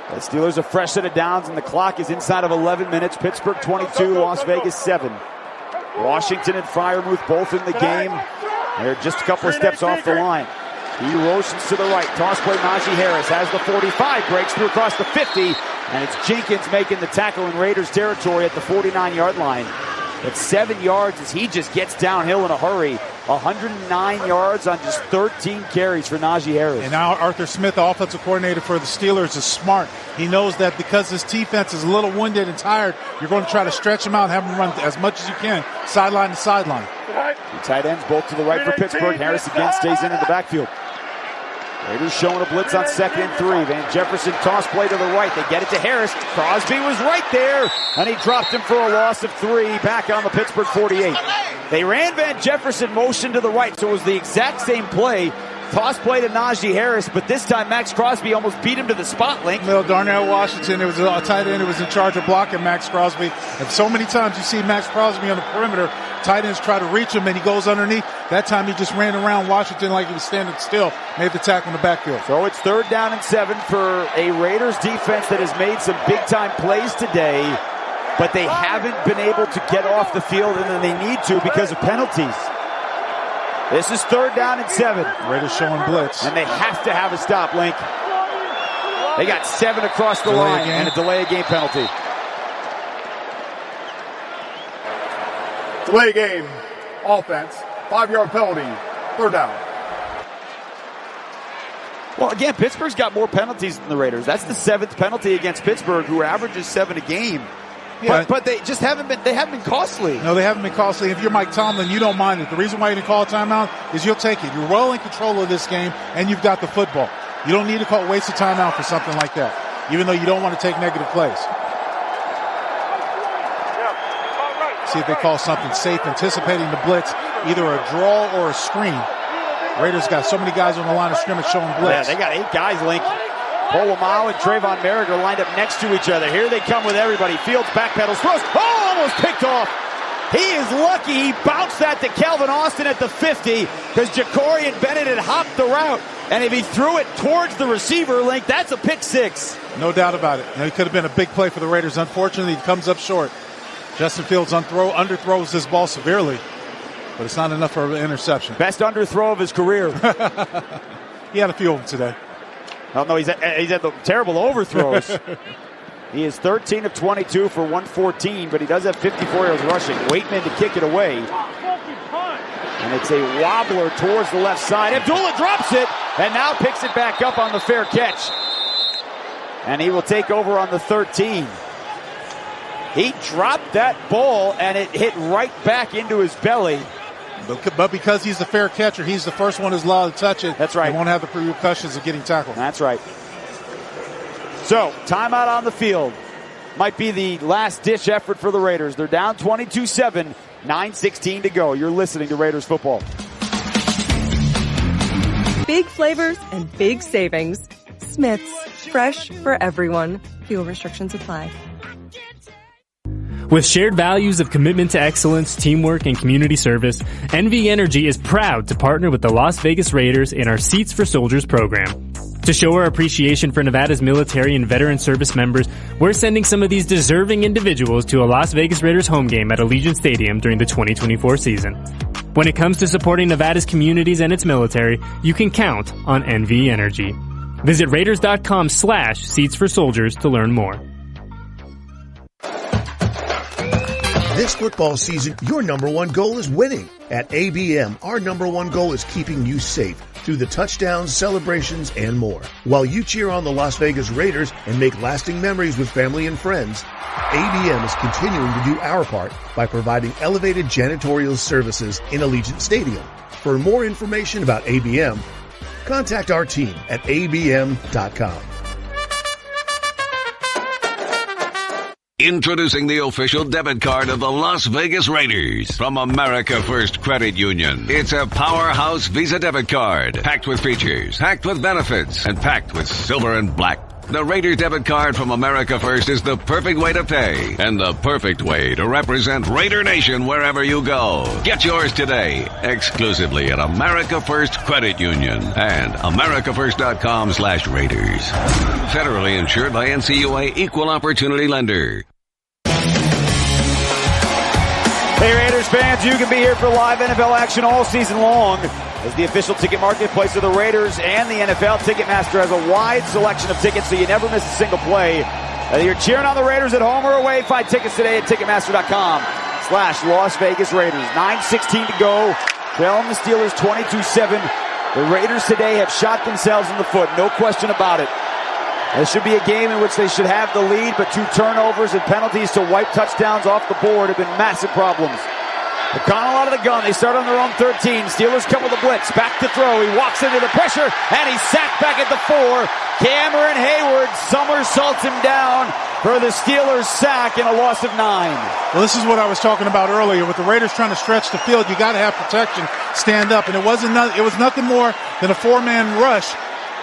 The Steelers a fresh set of downs, and the clock is inside of 11 minutes. Pittsburgh 22, Las Vegas 7. Washington and Freiermuth both in the game. They're just a couple of steps off the line. He motions to the right. Toss play, Najee Harris has the 45, breaks through across the 50, and it's Jenkins making the tackle in Raiders territory at the 49-yard line. It's 7 yards as he just gets downhill in a hurry. 109 yards on just 13 carries for Najee Harris. And now Arthur Smith, the offensive coordinator for the Steelers, is smart. He knows that because this defense is a little winded and tired, you're going to try to stretch him out and have him run as much as you can, sideline to sideline. The tight ends both to the right for Pittsburgh. Harris again stays in the backfield. Raiders showing a blitz on 2nd and 3. Van Jefferson toss play to the right. They get it to Harris. Crosby was right there, and he dropped him for a loss of 3 back on the Pittsburgh 48. They ran Van Jefferson motion to the right, so it was the exact same play. Toss play to Najee Harris, but this time Max Crosby almost beat him to the spot, Link. Well, Darnell Washington, it was a tight end who was in charge of blocking Max Crosby. And so many times you see Max Crosby on the perimeter, tight ends try to reach him and he goes underneath. That time he just ran around Washington like he was standing still, made the tackle in the backfield. So it's 3rd down and 7 for a Raiders defense that has made some big-time plays today, but they haven't been able to get off the field, and they need to because of penalties. This is 3rd down and 7. Raiders showing blitz. And they have to have a stop, Link. They got 7 across the line and a delay of game penalty. Delay game, offense, 5-yard penalty, 3rd down. Well, again, Pittsburgh's got more penalties than the Raiders. That's the 7th penalty against Pittsburgh, who averages 7 a game. Yeah. But they just haven't been costly. No, they haven't been costly. If you're Mike Tomlin, you don't mind it. The reason why you didn't call a timeout is you'll take it. You're well in control of this game, and you've got the football. You don't need to waste a timeout for something like that, even though you don't want to take negative plays. See if they call something safe, anticipating the blitz, either a draw or a screen. Raiders got so many guys on the line of scrimmage showing blitz. Yeah, they got 8 guys, Link. Polamalu and Trayvon Merrick are lined up next to each other. Here they come with everybody. Fields backpedals, throws. Oh, almost picked off. He is lucky he bounced that to Calvin Austin at the 50 because Jacorian Bennett had hopped the route. And if he threw it towards the receiver, Link, that's a pick 6. No doubt about it. It could have been a big play for the Raiders. Unfortunately, it comes up short. Justin Fields underthrows this ball severely, but it's not enough for an interception. Best underthrow of his career. He had a few of them today. Oh, no, he's had the terrible overthrows. He is 13 of 22 for 114, but he does have 54 yards rushing. Waitman to kick it away. And it's a wobbler towards the left side. Abdullah drops it and now picks it back up on the fair catch. And he will take over on the 13. He dropped that ball and it hit right back into his belly. But because he's the fair catcher, he's the first one who's allowed to touch it. That's right. He won't have the repercussions of getting tackled. That's right. So, timeout on the field. Might be the last-ditch effort for the Raiders. They're down 22-7, 9:16 to go. You're listening to Raiders football. Big flavors and big savings. Smith's, fresh for everyone. Fuel restrictions apply. With shared values of commitment to excellence, teamwork, and community service, NV Energy is proud to partner with the Las Vegas Raiders in our Seats for Soldiers program. To show our appreciation for Nevada's military and veteran service members, we're sending some of these deserving individuals to a Las Vegas Raiders home game at Allegiant Stadium during the 2024 season. When it comes to supporting Nevada's communities and its military, you can count on NV Energy. Visit Raiders.com/Seats for Soldiers to learn more. This football season, your number one goal is winning. At ABM, our number one goal is keeping you safe through the touchdowns, celebrations, and more. While you cheer on the Las Vegas Raiders and make lasting memories with family and friends, ABM is continuing to do our part by providing elevated janitorial services in Allegiant Stadium. For more information about ABM, contact our team at abm.com. Introducing the official debit card of the Las Vegas Raiders from America First Credit Union. It's a powerhouse Visa debit card, packed with features, packed with benefits, and packed with silver and black The Raiders debit card from America First is the perfect way to pay and the perfect way to represent Raider Nation wherever you go. Get yours today, exclusively at America First Credit Union and americafirst.com/Raiders. Federally insured by NCUA Equal Opportunity Lender. Hey Raiders fans, you can be here for live NFL action all season long as the official ticket marketplace of the Raiders and the NFL. Ticketmaster has a wide selection of tickets so you never miss a single play. Whether you're cheering on the Raiders at home or away, find tickets today at Ticketmaster.com/Las Vegas Raiders. 9:16 to go. Trailing the Steelers 22-7. The Raiders today have shot themselves in the foot, no question about it. This should be a game in which they should have the lead, but 2 turnovers and penalties to wipe touchdowns off the board have been massive problems. O'Connell out of the gun. They start on their own 13. Steelers come with a blitz. Back to throw. He walks into the pressure, and he's sacked back at the 4. Cameron Hayward somersaults him down for the Steelers sack and a loss of 9. Well, this is what I was talking about earlier. With the Raiders trying to stretch the field, you got to have protection, stand up, and it was nothing more than a 4-man rush.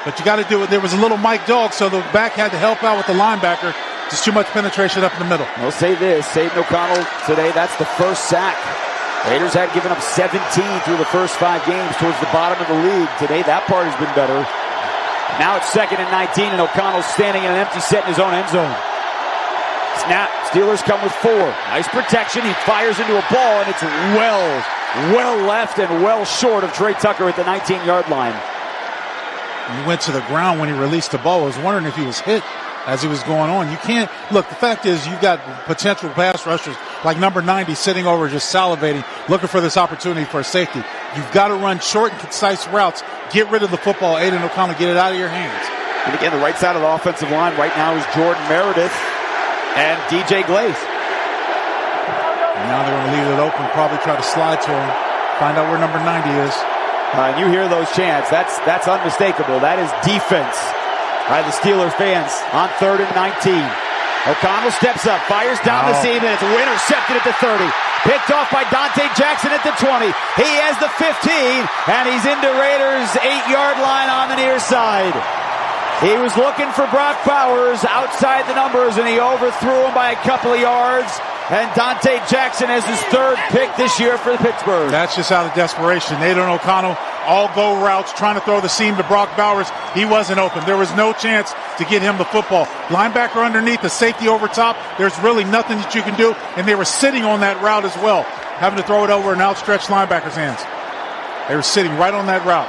But you got to do it. There was a little Mike Dog, so the back had to help out with the linebacker. Just too much penetration up in the middle. We'll say this. Saban O'Connell today, that's the first sack. Raiders had given up 17 through the first 5 games towards the bottom of the league. Today, that part has been better. Now it's 2nd and 19, and O'Connell's standing in an empty set in his own end zone. Snap. Steelers come with 4. Nice protection. He fires into a ball, and it's well left and well short of Trey Tucker at the 19-yard line. He went to the ground when he released the ball. I was wondering if he was hit as he was going on. You can't look. The fact is, you've got potential pass rushers like number 90 sitting over just salivating, looking for this opportunity for a safety. You've got to run short and concise routes. Get rid of the football. Aiden O'Connell, get it out of your hands. And again, the right side of the offensive line right now is Jordan Meredith and DJ Glaze. Now they're going to leave it open, probably try to slide to him, find out where number 90 is. And you hear those chants. That's unmistakable. That is defense by the Steelers fans on 3rd and 19. O'Connell steps up, fires down the seam, and it's intercepted at the 30. Picked off by Dante Jackson at the 20. He has the 15, and he's into Raiders' 8-yard line on the near side. He was looking for Brock Bowers outside the numbers, and he overthrew him by a couple of yards. And Dante Jackson has his 3rd pick this year for Pittsburgh. That's just out of desperation. Aiden O'Connell, all go routes, trying to throw the seam to Brock Bowers. He wasn't open. There was no chance to get him the football. Linebacker underneath, the safety over top. There's really nothing that you can do. And they were sitting on that route as well, having to throw it over an outstretched linebacker's hands. They were sitting right on that route.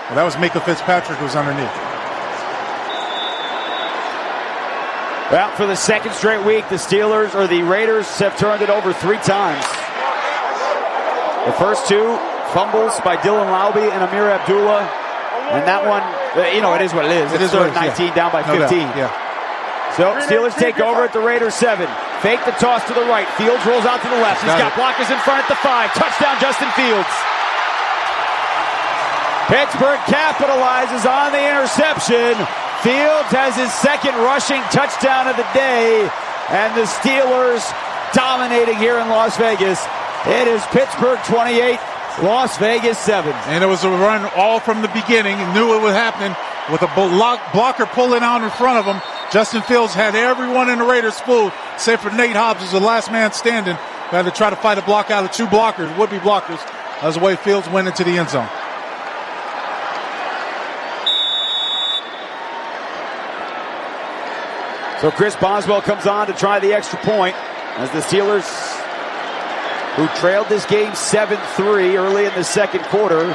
Well, that was Mika Fitzpatrick who was underneath. Well, for the 2nd straight week, the Raiders have turned it over 3 times. The first 2 fumbles by Dylan Laube and Amir Abdullah. And that one, it is what it is. It's 3rd and 19 down by 15. Yeah. So Steelers take over at the Raiders 7. Fake the toss to the right. Fields rolls out to the left. He's got blockers in front at the 5. Touchdown, Justin Fields. Pittsburgh capitalizes on the interception. Fields has his 2nd rushing touchdown of the day, and the Steelers dominating here in Las Vegas. It is Pittsburgh 28, Las Vegas 7. And it was a run all from the beginning. He knew it was happening with a blocker pulling out in front of him. Justin Fields had everyone in the Raiders fooled, save for Nate Hobbs, who's the last man standing. Had to try to fight a block out of 2 blockers, would-be blockers, as the way Fields went into the end zone. So Chris Boswell comes on to try the extra point as the Steelers, who trailed this game 7-3 early in the 2nd quarter,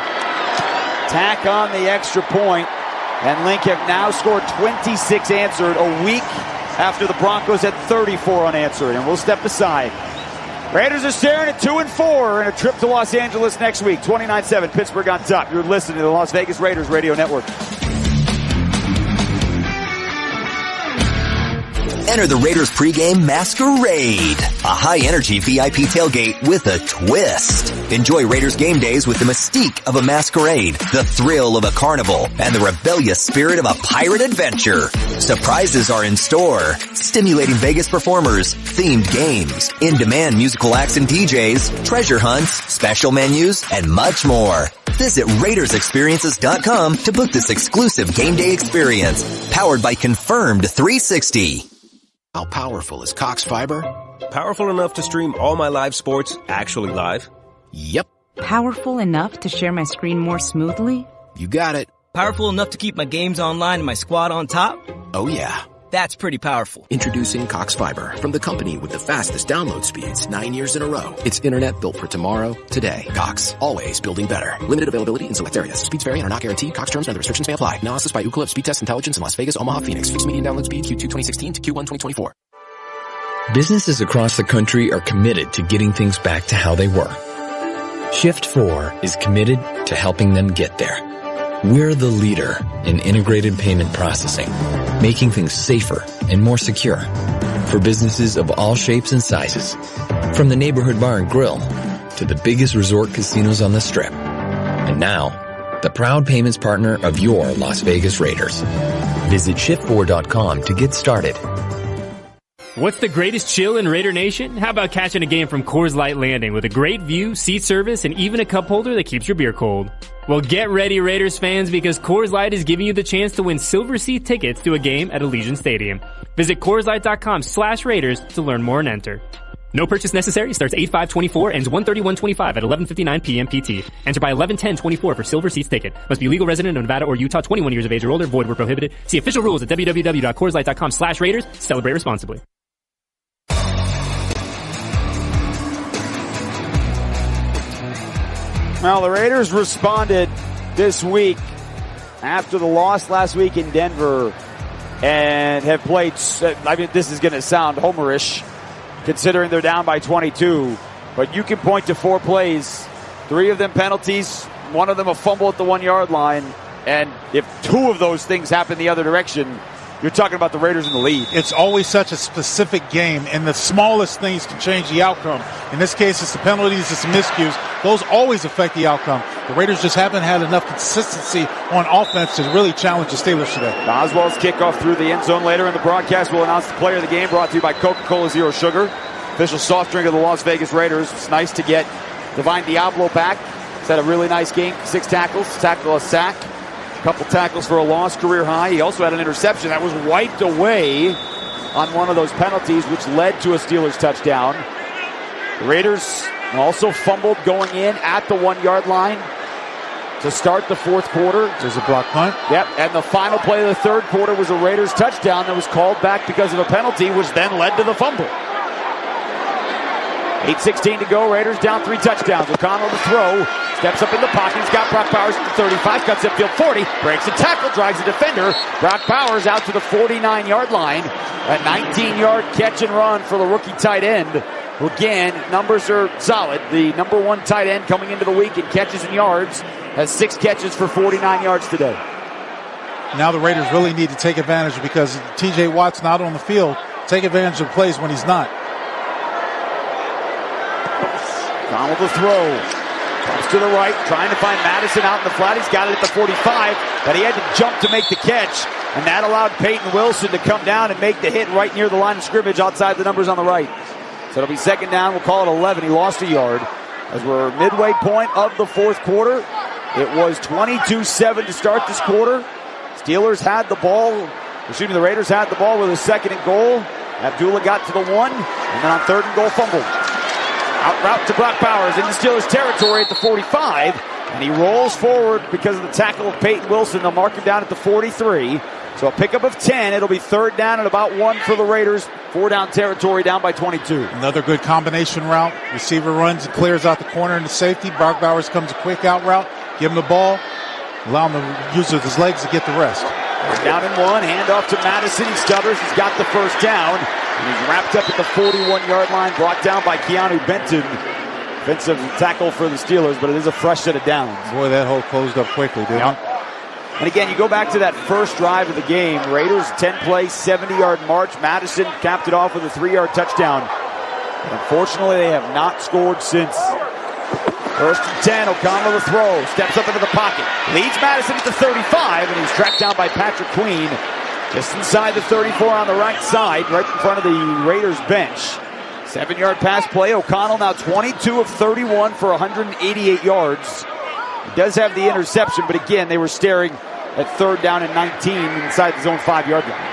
tack on the extra point, and Link have now scored 26 answered a week after the Broncos had 34 unanswered, and we'll step aside. Raiders are staring at 2-4 and a trip to Los Angeles next week. 29-7, Pittsburgh on top. You're listening to the Las Vegas Raiders Radio Network. Enter the Raiders pregame masquerade, a high-energy VIP tailgate with a twist. Enjoy Raiders game days with the mystique of a masquerade, the thrill of a carnival, and the rebellious spirit of a pirate adventure. Surprises are in store. Stimulating Vegas performers, themed games, in-demand musical acts and DJs, treasure hunts, special menus, and much more. Visit RaidersExperiences.com to book this exclusive game day experience, powered by Confirmed 360. How powerful is Cox Fiber? Powerful enough to stream all my live sports actually live? Yep. Powerful enough to share my screen more smoothly? You got it. Powerful enough to keep my games online and my squad on top? Oh yeah. That's pretty powerful. Introducing Cox Fiber from the company with the fastest download speeds 9 years in a row. It's internet built for tomorrow, today. Cox, always building better. Limited availability in select areas. Speeds vary and are not guaranteed. Cox terms and other restrictions may apply. Analysis by Ookla Speed Test Intelligence in Las Vegas, Omaha, Phoenix. Fixed median download speed Q2 2016 to Q1 2024. Businesses across the country are committed to getting things back to how they were. Shift 4 is committed to helping them get there. We're the leader in integrated payment processing, making things safer and more secure for businesses of all shapes and sizes, from the neighborhood bar and grill to the biggest resort casinos on the Strip. And now, the proud payments partner of your Las Vegas Raiders. Visit shift4.com to get started. What's the greatest chill in Raider Nation? How about catching a game from Coors Light Landing with a great view, seat service, and even a cup holder that keeps your beer cold? Well, get ready, Raiders fans, because Coors Light is giving you the chance to win silver seat tickets to a game at Allegiant Stadium. Visit CoorsLight.com/Raiders to learn more and enter. No purchase necessary. Starts 8/5/24, ends 1/31/25 at 11:59 p.m. PT. Enter by 11/10/24 for silver seats ticket. Must be legal resident of Nevada or Utah, 21 years of age or older. Void where prohibited. See official rules at www.CoorsLight.com/Raiders. Celebrate responsibly. Well, the Raiders responded this week after the loss last week in Denver and have played, I mean, this is going to sound homerish considering they're down by 22, but you can point to 4 plays, 3 of them penalties, 1 of them a fumble at the 1-yard line, and if 2 of those things happen the other direction, you're talking about the Raiders in the lead. It's always such a specific game, and the smallest things can change the outcome. In this case, it's the penalties, it's the miscues. Those always affect the outcome. The Raiders just haven't had enough consistency on offense to really challenge the Steelers today. Oswald's kickoff through the end zone. Later in the broadcast, we'll announce the player of the game, brought to you by Coca-Cola Zero Sugar, official soft drink of the Las Vegas Raiders. It's nice to get Divine Diablo back. He's had a really nice game, 6 tackles, a sack. Couple tackles for a loss, career high. He also had an interception that was wiped away on one of those penalties, which led to a Steelers touchdown. The Raiders also fumbled going in at the 1-yard line to start the 4th quarter. There's a block punt. Yep, and the final play of the 3rd quarter was a Raiders touchdown that was called back because of a penalty, which then led to the fumble. 8:16 to go. Raiders down 3 touchdowns. O'Connell to throw. Steps up in the pocket. He's got Brock Bowers at the 35. Cuts upfield 40. Breaks a tackle. Drives a defender. Brock Bowers out to the 49-yard line. A 19-yard catch and run for the rookie tight end. Again, numbers are solid. The number 1 tight end coming into the week in catches and yards has 6 catches for 49 yards today. Now the Raiders really need to take advantage because T.J. Watt's not on the field. Take advantage of plays when he's not. Donald to throw. Comes to the right, trying to find Madison out in the flat. He's got it at the 45, but he had to jump to make the catch, and that allowed Peyton Wilson to come down and make the hit right near the line of scrimmage outside the numbers on the right. So it'll be 2nd down. We'll call it 11. He lost a yard. As we're midway point of the 4th quarter, it was 22-7 to start this quarter. Steelers had the ball. The Raiders had the ball with a 2nd and goal. Abdullah got to the 1, and then on 3rd and goal, fumbled. Out route to Brock Bowers into Steelers territory at the 45, and he rolls forward because of the tackle of Peyton Wilson. They'll mark him down at the 43. So a pickup of 10. It'll be 3rd down and about 1 for the Raiders. 4-down territory, down by 22. Another good combination route. Receiver runs and clears out the corner into safety. Brock Bowers comes a quick out route. Give him the ball. Allow him to use his legs to get the rest. Down in 1. Hand off to Madison. He stutters. He's got the 1st down. And he's wrapped up at the 41-yard line, brought down by Keanu Benton. Offensive tackle for the Steelers, but it is a fresh set of downs. Boy, that hole closed up quickly, didn't it? And again, you go back to that first drive of the game. Raiders 10-play, 70-yard march. Madison capped it off with a 3-yard touchdown. Unfortunately, they have not scored since. First and 10, O'Connell to throw. Steps up into the pocket. Leads Madison at the 35, and he's tracked down by Patrick Queen. Just inside the 34 on the right side, right in front of the Raiders bench. 7-yard pass play. O'Connell now 22 of 31 for 188 yards. He does have the interception, but again, they were staring at 3rd down and 19 inside the zone 5-yard line.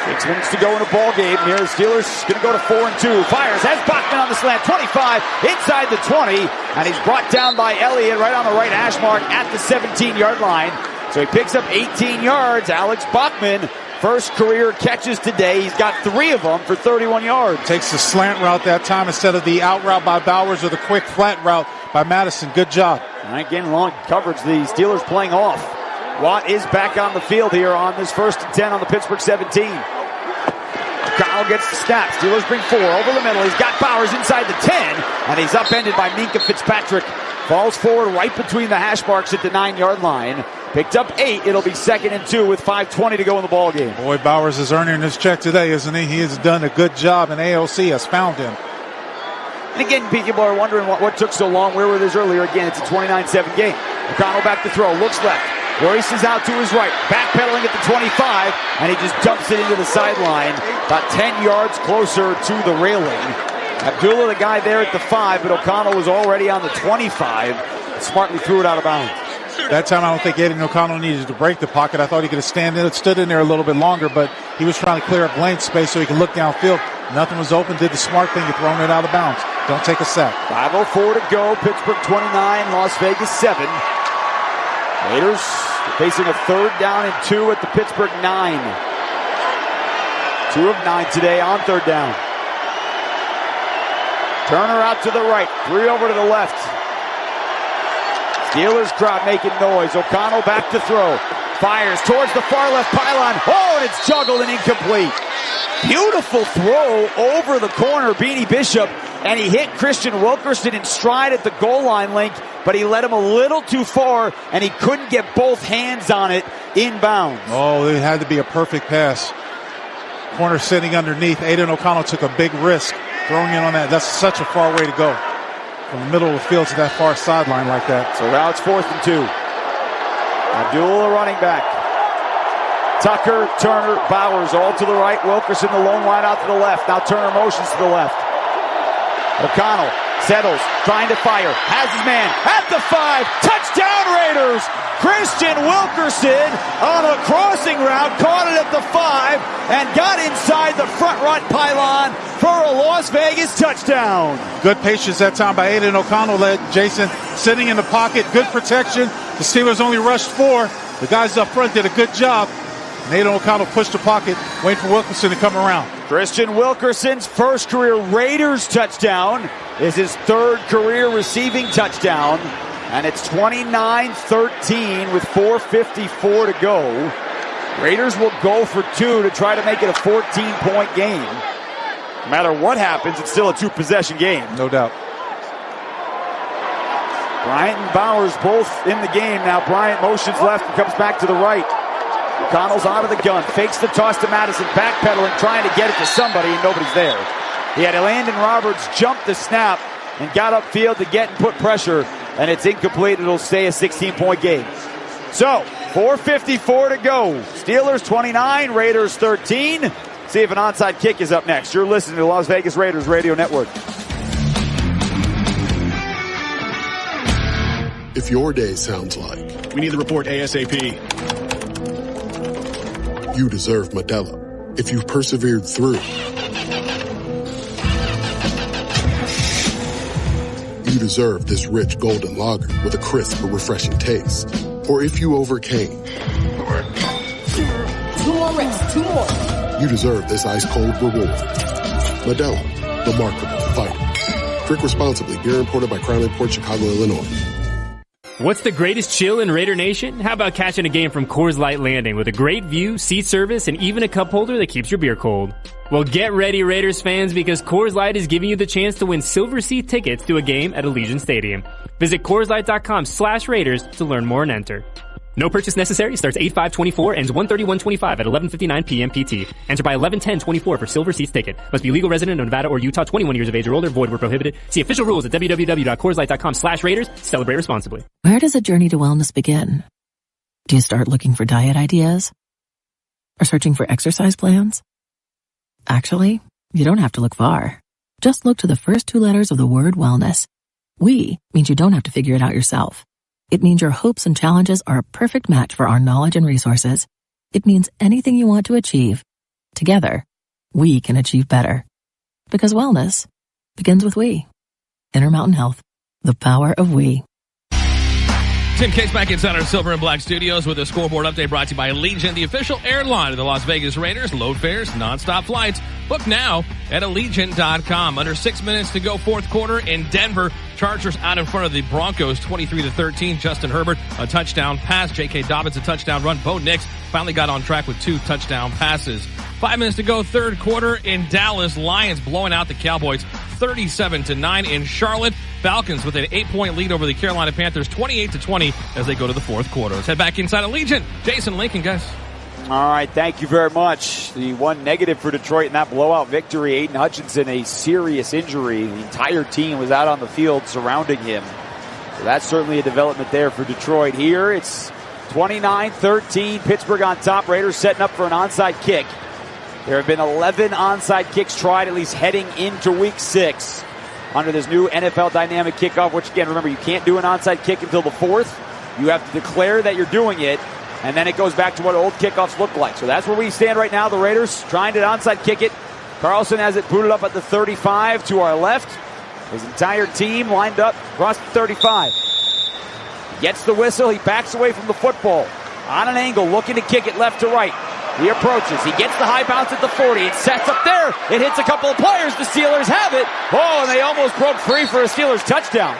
6 minutes to go in a ball game here. Steelers going to go to 4-2. Fires, has Bachman on the slant. 25, inside the 20. And he's brought down by Elliott right on the right hash mark at the 17-yard line. So he picks up 18 yards. Alex Bachman, first career catches today. He's got 3 of them for 31 yards. Takes the slant route that time instead of the out route by Bowers or the quick flat route by Madison. Good job. All right, again, long coverage. The Steelers playing off. Watt is back on the field here on this 1st and 10 on the Pittsburgh 17. Kyle gets the snap. Steelers bring 4 over the middle. He's got Bowers inside the 10, and he's upended by Minkah Fitzpatrick. Falls forward right between the hash marks at the 9-yard line. Picked up 8. It'll be 2nd and 2 with 5:20 to go in the ball game. Boy, Bowers is earning his check today, isn't he? He has done a good job, and AOC has found him. And again, people are wondering what took so long. Where were these earlier? Again, it's a 29-7 game. O'Connell back to throw. Looks left. Royce is out to his right. Backpedaling at the 25, and he just dumps it into the sideline. About 10 yards closer to the railing. Abdullah, the guy there at the 5, but O'Connell was already on the 25. Smartly threw it out of bounds. That time, I don't think Aiden O'Connell needed to break the pocket. I thought he could have stood in there a little bit longer, but he was trying to clear up lane space so he could look downfield. Nothing was open. Did the smart thing of throwing it out of bounds. Don't take a sack. 5:04 to go. Pittsburgh 29, Las Vegas 7. Raiders facing a 3rd down and 2 at the Pittsburgh 9. 2 of 9 today on 3rd down. Turner out to the right. 3 over to the left. Steelers crowd making noise. O'Connell back to throw. Fires towards the far left pylon. Oh, and it's juggled and incomplete. Beautiful throw over the corner, Beanie Bishop, and he hit Christian Wilkerson in stride at the goal line link, but he led him a little too far, and he couldn't get both hands on it inbounds. Oh, it had to be a perfect pass. Corner sitting underneath. Aiden O'Connell took a big risk throwing in on that. That's such a far way to go. From the middle of the field to that far sideline like that. So now it's 4th and 2. Abdullah running back. Tucker, Turner, Bowers all to the right. Wilkerson, the lone wide out to the left. Now Turner motions to the left. O'Connell settles, trying to fire. Has his man at the 5. Touchdown Raiders! Christian Wilkerson on a crossing route. Caught it at the 5 and got inside the front right pylon for a Las Vegas touchdown. Good patience that time by Aiden O'Connell. Led Jason sitting in the pocket. Good protection. The Steelers only rushed 4. The guys up front did a good job. And Aiden O'Connell pushed the pocket, waiting for Wilkerson to come around. Christian Wilkerson's first career Raiders touchdown is his 3rd career receiving touchdown. And it's 29-13 with 4:54 to go. Raiders will go for 2 to try to make it a 14-point game. No matter what happens, it's still a 2-possession game. No doubt. Bryant and Bowers both in the game. Now Bryant motions left and comes back to the right. O'Connell's out of the gun, fakes the toss to Madison, backpedaling, trying to get it to somebody, and nobody's there. He had Landon Roberts jump the snap and got upfield to get and put pressure, and it's incomplete. It'll stay a 16-point game. So, 4:54 to go. Steelers 29, Raiders 13. See if an onside kick is up next. You're listening to the Las Vegas Raiders Radio Network. If your day sounds like, we need the report ASAP. You deserve Modelo. If you've persevered through, you deserve this rich golden lager with a crisp but refreshing taste. Or if you overcame, 2 more rings, 2 more. You deserve this ice cold reward. Modelo, the Remarkable Fighter. Drink responsibly. Beer imported by Crown Imports, Chicago, Illinois. What's the greatest chill in Raider Nation? How about catching a game from Coors Light Landing with a great view, seat service, and even a cup holder that keeps your beer cold? Well, get ready, Raiders fans, because Coors Light is giving you the chance to win Silver Seat tickets to a game at Allegiant Stadium. Visit CoorsLight.com/Raiders to learn more and enter. No purchase necessary. Starts 8/5/24, ends 1/31/25 at 11:59 p.m. PT. Enter by 11/10/24 for Silver Seats ticket. Must be legal resident of Nevada or Utah, 21 years of age or older. Void where prohibited. See official rules at www.CoorsLight.com/Raiders. Celebrate responsibly. Where does a journey to wellness begin? Do you start looking for diet ideas? Or searching for exercise plans? Actually, you don't have to look far. Just look to the first 2 letters of the word wellness. We means you don't have to figure it out yourself. It means your hopes and challenges are a perfect match for our knowledge and resources. It means anything you want to achieve, together, we can achieve better. Because wellness begins with we. Intermountain Health, the power of we. Tim Cates back inside our Silver and Black studios with a scoreboard update brought to you by Allegiant, the official airline of the Las Vegas Raiders. Low fares, nonstop flights. Book now at Allegiant.com. Under 6 minutes to go, fourth quarter in Denver. Chargers out in front of the Broncos, 23-13. Justin Herbert, a touchdown pass. J.K. Dobbins, a touchdown run. Bo Nix finally got on track with 2 touchdown passes. 5 minutes to go, third quarter in Dallas. Lions blowing out the Cowboys, 37-9 in Charlotte. Falcons with an 8-point lead over the Carolina Panthers, 28-20 as they go to the fourth quarter. Let's head back inside Allegiant. Jason Lincoln, guys. All right, thank you very much. The one negative for Detroit in that blowout victory, Aiden Hutchinson, a serious injury. The entire team was out on the field surrounding him. So that's certainly a development there for Detroit. Here it's 29-13, Pittsburgh on top. Raiders setting up for an onside kick. There have been 11 onside kicks tried, at least heading into week 6 under this new NFL dynamic kickoff, which again, remember, you can't do an onside kick until the 4th. You have to declare that you're doing it, and then it goes back to what old kickoffs look like. So that's where we stand right now. The Raiders trying to onside kick it. Carlson has it booted up at the 35 to our left. His entire team lined up across the 35. Gets the whistle. He backs away from the football. On an angle, looking to kick it left to right. He approaches. He gets the high bounce at the 40. It sets up there. It hits a couple of players. The Steelers have it. Oh, and they almost broke free for a Steelers touchdown.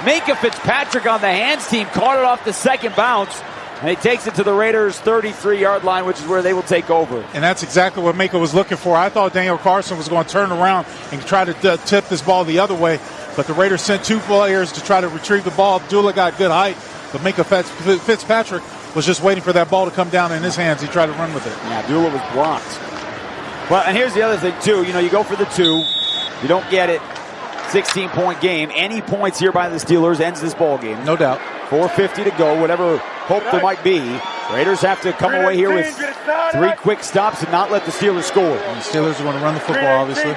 Minka Fitzpatrick on the hands team caught it off the second bounce. And he takes it to the Raiders' 33-yard line, which is where they will take over. And that's exactly what Minka was looking for. I thought Daniel Carlson was going to turn around and try to tip this ball the other way. But the Raiders sent 2 players to try to retrieve the ball. Abdullah got good height. But Minka Fitzpatrick was just waiting for that ball to come down in his hands. He tried to run with it. Yeah, Abdullah was blocked. Well, and here's the other thing, too. You know, you go for the 2. You don't get it. 16-point game. Any points here by the Steelers ends this ball game. No doubt. 4:50 to go. Whatever hope there might be, Raiders have to come away here with 3 quick stops and not let the Steelers score. And the Steelers are going to run the football, obviously.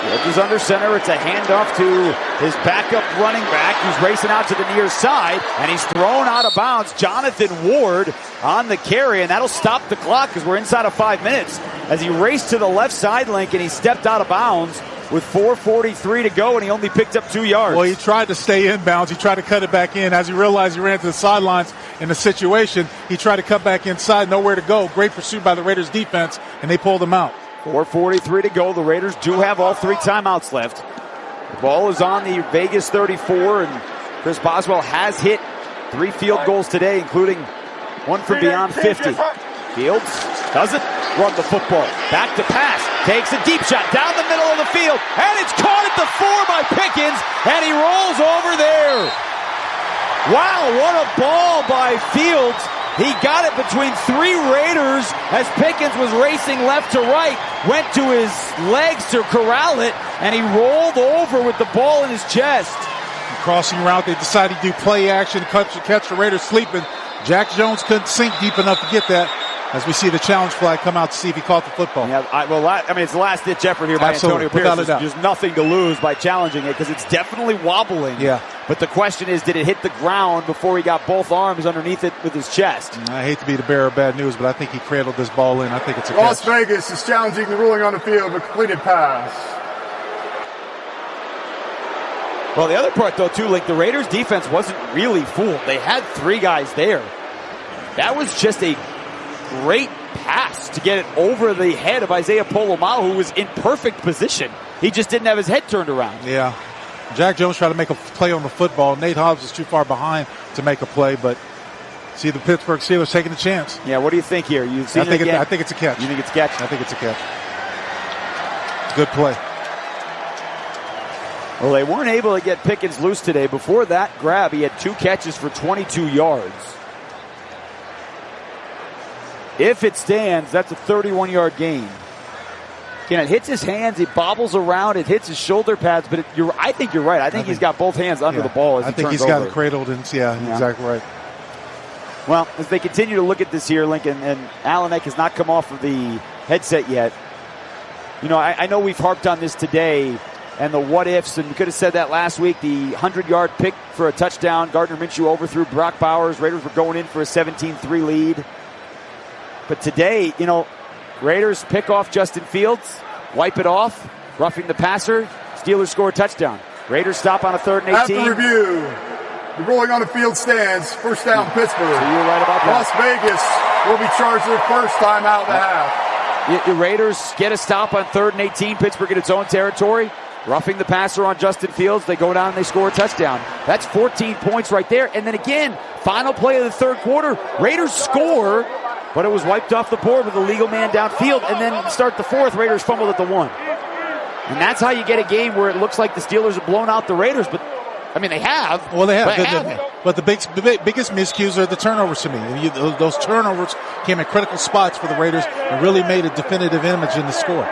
Edges under center. It's a handoff to his backup running back, who's racing out to the near side, and he's thrown out of bounds. Jonathan Ward on the carry, and that'll stop the clock because we're inside of 5 minutes as he raced to the left side, Link, and he stepped out of bounds with 4:43 to go, and he only picked up 2 yards. Well, he tried to stay inbounds. He tried to cut it back in. As he realized he ran to the sidelines in the situation, he tried to cut back inside, nowhere to go. Great pursuit by the Raiders defense, and they pulled him out. 4:43 to go. The Raiders do have all 3 timeouts left. The ball is on the Vegas 34, and Chris Boswell has hit 3 field goals today, including one from beyond 50. Fields doesn't run the football. Back to pass. Takes a deep shot down the middle of the field, and it's caught at the 4 by Pickens, and he rolls over there. Wow, what a ball by Fields. He got it between 3 Raiders as Pickens was racing left to right, went to his legs to corral it, and he rolled over with the ball in his chest. Crossing route, they decided to do play action, catch the Raiders sleeping. Jack Jones couldn't sink deep enough to get that, as we see the challenge flag come out to see if he caught the football. Yeah, it's the last-ditch effort here by Antonio Pierce. There's nothing to lose by challenging it because it's definitely wobbling. Yeah. But the question is, did it hit the ground before he got both arms underneath it with his chest? I hate to be the bearer of bad news, but I think he cradled this ball in. I think it's a Las catch. Vegas is challenging the ruling on the field with a completed pass. Well, the other part, though, too, like the Raiders' defense wasn't really fooled. They had 3 guys there. That was just a great pass to get it over the head of Isaiah Polamalu, who was in perfect position. He just didn't have his head turned around. Yeah. Jack Jones tried to make a play on the football. Nate Hobbs was too far behind to make a play, but see the Pittsburgh Steelers taking a chance. Yeah, what do you think here? You've seen it again? I think it's a catch. You think it's a catch? I think it's a catch. Good play. Well, they weren't able to get Pickens loose today. Before that grab, he had 2 catches for 22 yards. If it stands, that's a 31-yard gain. Again, it hits his hands, it bobbles around, it hits his shoulder pads, but I think you're right. I think he's got both hands under the ball as he turns over. I think he's got it cradled, and exactly right. Well, as they continue to look at this here, Lincoln, and Alanek has not come off of the headset yet. You know, I know we've harped on this today and the what-ifs, and we could have said that last week. The 100-yard pick for a touchdown. Gardner Minshew overthrew Brock Bowers. Raiders were going in for a 17-3 lead. But today, you know, Raiders pick off Justin Fields, wipe it off, roughing the passer. Steelers score a touchdown. Raiders stop on a 3rd and 18. After review, the rolling on the field stands. First down, Pittsburgh. So you're right about that. Las Vegas will be charged their first time out in the half. The Raiders get a stop on 3rd and 18. Pittsburgh in its own territory. Roughing the passer on Justin Fields. They go down and they score a touchdown. That's 14 points right there. And then again, final play of the 3rd quarter. Raiders score, but it was wiped off the board with a legal man downfield. And then start the 4th, Raiders fumbled at the 1. And that's how you get a game where it looks like the Steelers have blown out the Raiders. But, I mean, they have. Well, they have. But the biggest miscues are the turnovers to me. And those turnovers came at critical spots for the Raiders and really made a definitive image in the score.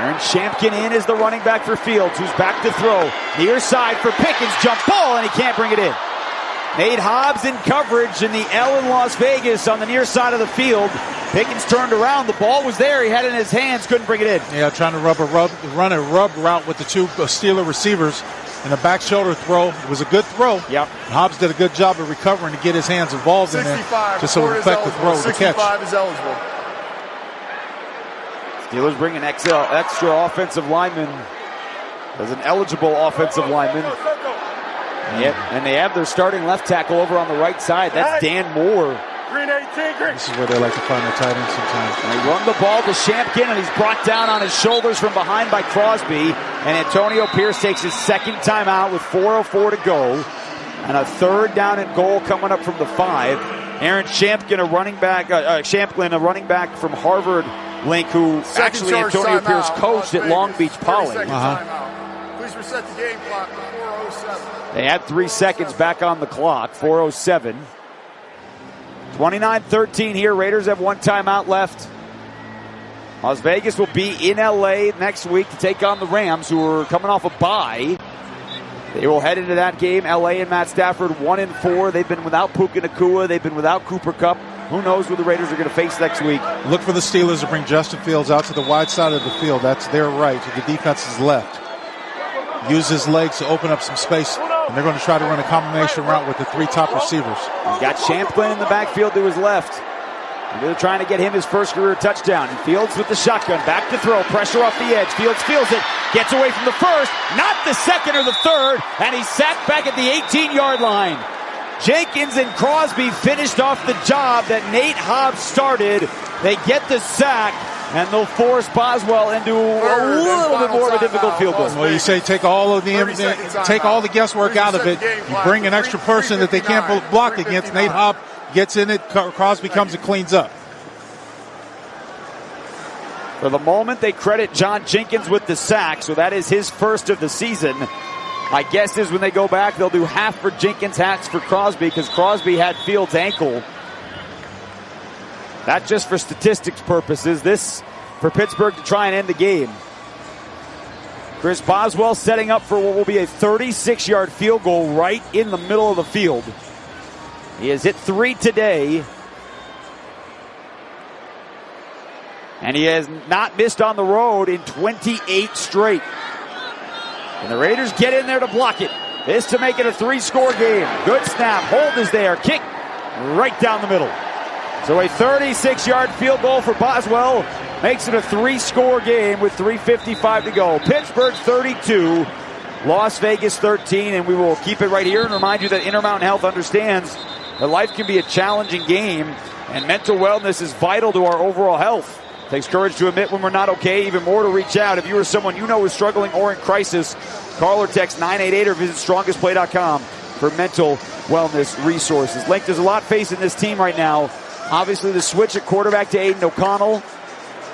Aaron Shampkin in as the running back for Fields, who's back to throw. Near side for Pickens, jump ball, and he can't bring it in. Nate Hobbs in coverage in the L in Las Vegas on the near side of the field. Pickens turned around. The ball was there. He had it in his hands, couldn't bring it in. Yeah, trying to run a rub route with the 2 Steeler receivers. And a back shoulder throw. It was a good throw. Yep. Hobbs did a good job of recovering to get his hands involved in it. Just so effect the throw, the catch. 65 is eligible. Steelers bring an extra offensive lineman as an eligible offensive lineman. Yep. And they have their starting left tackle over on the right side. That's Dan Moore. Green 18, green. This is where they like to find their tight ends sometimes. And they run the ball to Shampkin, and he's brought down on his shoulders from behind by Crosby. And Antonio Pierce takes his 2nd timeout with 4:04 to go. And a 3rd down and goal coming up from the 5. Aaron Shampkin, a running back from Harvard Link, who actually Antonio Pierce coached at Long Beach Poly. Please reset the game clock to 4:07. They had 3 seconds back on the clock, 4:07. 29-13 here. Raiders have 1 timeout left. Las Vegas will be in LA next week to take on the Rams, who are coming off a bye. They will head into that game. LA and Matt Stafford 1-4. They've been without Puka Nacua. They've been without Cooper Kupp. Who knows who the Raiders are going to face next week. Look for the Steelers to bring Justin Fields out to the wide side of the field. That's their right, to the defense's left. Use his legs to open up some space, and they're going to try to run a combination route with the 3 top receivers. He's got Champlin in the backfield to his left. And they're trying to get him his first career touchdown. And Fields with the shotgun, back to throw, pressure off the edge. Fields feels it, gets away from the 1st, not the 2nd or the 3rd, and he's sacked back at the 18-yard line. Jenkins and Crosby finished off the job that Nate Hobbs started. They get the sack, and they'll force Boswell into a little bit more of a difficult field goal. Well, you say take all the guesswork out of it. You bring an extra person that they can't block against. Nate Hobbs gets in it. Crosby comes and cleans up. For the moment, they credit John Jenkins with the sack, so that is his first of the season. My guess is when they go back, they'll do half for Jenkins, half for Crosby, because Crosby had Fields' ankle. Not just for statistics purposes. This for Pittsburgh to try and end the game. Chris Boswell setting up for what will be a 36-yard field goal right in the middle of the field. He has hit 3 today. And he has not missed on the road in 28 straight. And the Raiders get in there to block it. This to make it a 3-score game. Good snap. Hold is there. Kick right down the middle. So a 36-yard field goal for Boswell makes it a 3-score game with 3:55 to go. Pittsburgh 32, Las Vegas 13, and we will keep it right here and remind you that Intermountain Health understands that life can be a challenging game, and mental wellness is vital to our overall health. Takes courage to admit when we're not okay, even more to reach out. If you or someone you know is struggling or in crisis, call or text 988 or visit strongestplay.com for mental wellness resources. Link, there's a lot facing this team right now. Obviously, the switch at quarterback to Aiden O'Connell.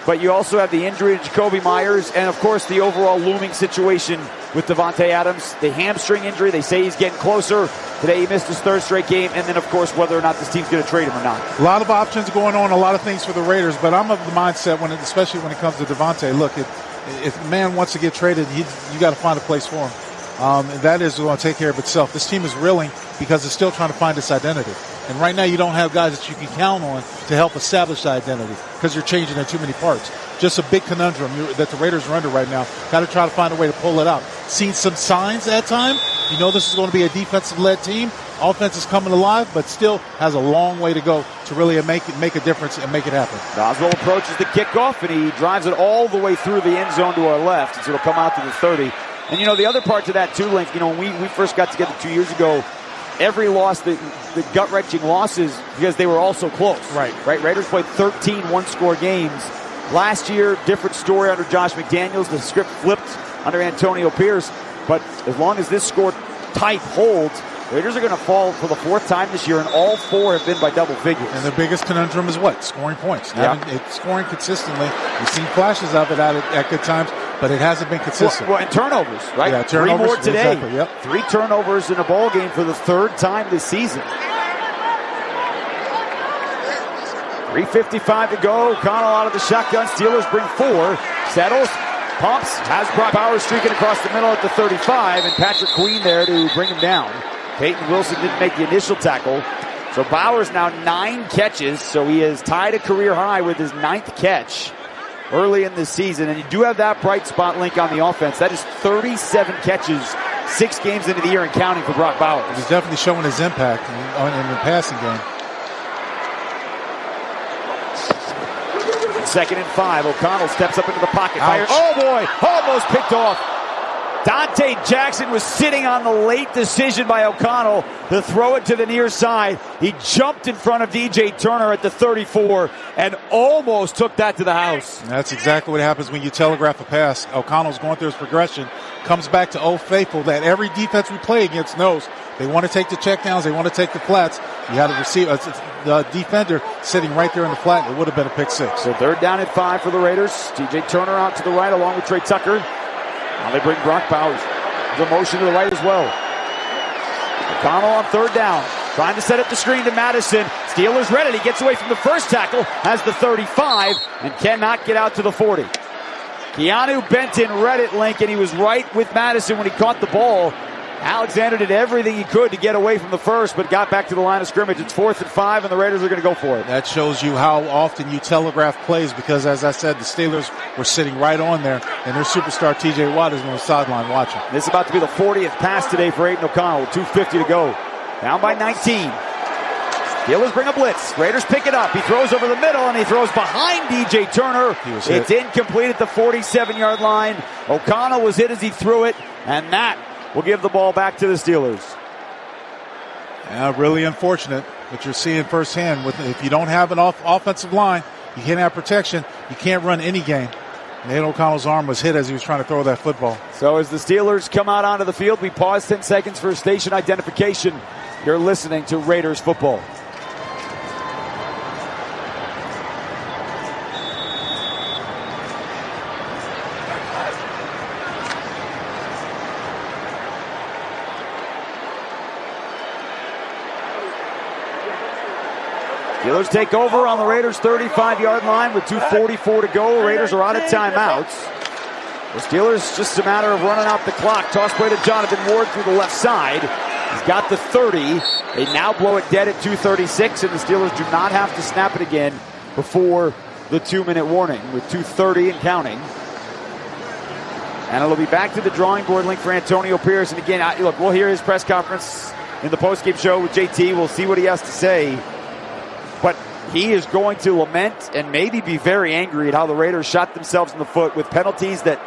but you also have the injury to Jacoby Myers and, of course, the overall looming situation with Davante Adams. The hamstring injury, they say he's getting closer. Today he missed his third straight game, and then, of course, whether or not this team's going to trade him or not. A lot of options going on, a lot of things for the Raiders, but I'm of the mindset, especially when it comes to Davante, look, if a man wants to get traded, you got to find a place for him. And that is going to take care of itself. This team is reeling because it's still trying to find its identity. And right now you don't have guys that you can count on to help establish the identity because you're changing in too many parts. Just a big conundrum that the Raiders are under right now. Got to try to find a way to pull it out. Seen some signs at time. You know this is going to be a defensive-led team. Offense is coming alive, but still has a long way to go to really make a difference and make it happen. Oswald approaches the kickoff, and he drives it all the way through the end zone to our left. So it'll come out to the 30. And, the other part to that, too, Link, when we first got together 2 years ago, every loss, the gut-wrenching losses, because they were all so close. Right. Raiders played 13 one-score games. Last year, different story under Josh McDaniels. The script flipped under Antonio Pierce. But as long as this score type holds, Raiders are going to fall for the fourth time this year, and all four have been by double figures. And the biggest conundrum is what? Scoring points. It's scoring consistently. We've seen flashes of it at good times, but it hasn't been consistent. Well, and turnovers, right? Yeah, turnovers. 3 more today. Exactly, yep. 3 turnovers in a ball game for the third time this season. 3:55 to go. O'Connell out of the shotgun. Steelers bring 4. Settles. Pumps. Has Brock Bowers streaking across the middle at the 35, and Patrick Queen there to bring him down. Peyton Wilson didn't make the initial tackle. So Bowers now 9 catches. So he has tied a career high with his 9th catch early in this season. And you do have that bright spot, Link, on the offense. That is 37 catches, 6 games into the year and counting for Brock Bowers. He's definitely showing his impact in the passing game. 2nd and 5. O'Connell steps up into the pocket. Fires. Oh boy, almost picked off. Dante Jackson was sitting on the late decision by O'Connell to throw it to the near side. He jumped in front of DJ Turner at the 34 and almost took that to the house. And that's exactly what happens when you telegraph a pass. O'Connell's going through his progression, comes back to Old Faithful that every defense we play against knows. They want to take the checkdowns. They want to take the flats. You had to receive the defender sitting right there in the flat. It would have been a pick 6. So 3rd down and 5 for the Raiders. DJ Turner out to the right along with Trey Tucker. Now they bring Brock Bowers. The motion to the right as well. O'Connell on 3rd down. Trying to set up the screen to Madison. Steelers ready. He gets away from the first tackle. Has the 35 and cannot get out to the 40. Keanu Benton read it, Link, and he was right with Madison when he caught the ball. Alexander did everything he could to get away from the first, but got back to the line of scrimmage. It's 4th and 5, and the Raiders are going to go for it. That shows you how often you telegraph plays because, as I said, the Steelers were sitting right on there, and their superstar T.J. Watt is on the sideline watching. This is about to be the 40th pass today for Aiden O'Connell. 2:50 to go. Down by 19. Steelers bring a blitz. Raiders pick it up. He throws over the middle, and he throws behind DJ Turner. It's incomplete at the 47-yard line. O'Connell was hit as he threw it, and that will give the ball back to the Steelers. Yeah, really unfortunate, but you're seeing firsthand. If you don't have an offensive line, you can't have protection, you can't run any game. Nate O'Connell's arm was hit as he was trying to throw that football. So as the Steelers come out onto the field, we pause 10 seconds for station identification. You're listening to Raiders football. Steelers take over on the Raiders' 35-yard line with 2:44 to go. Raiders are out of timeouts. The Steelers, just a matter of running out the clock. Toss play to Jonathan Ward through the left side. He's got the 30. They now blow it dead at 2:36, and the Steelers do not have to snap it again before the 2-minute warning with 2:30 and counting. And it'll be back to the drawing board, Link, for Antonio Pierce. And again, look, we'll hear his press conference in the postgame show with JT. We'll see what he has to say. But he is going to lament and maybe be very angry at how the Raiders shot themselves in the foot with penalties that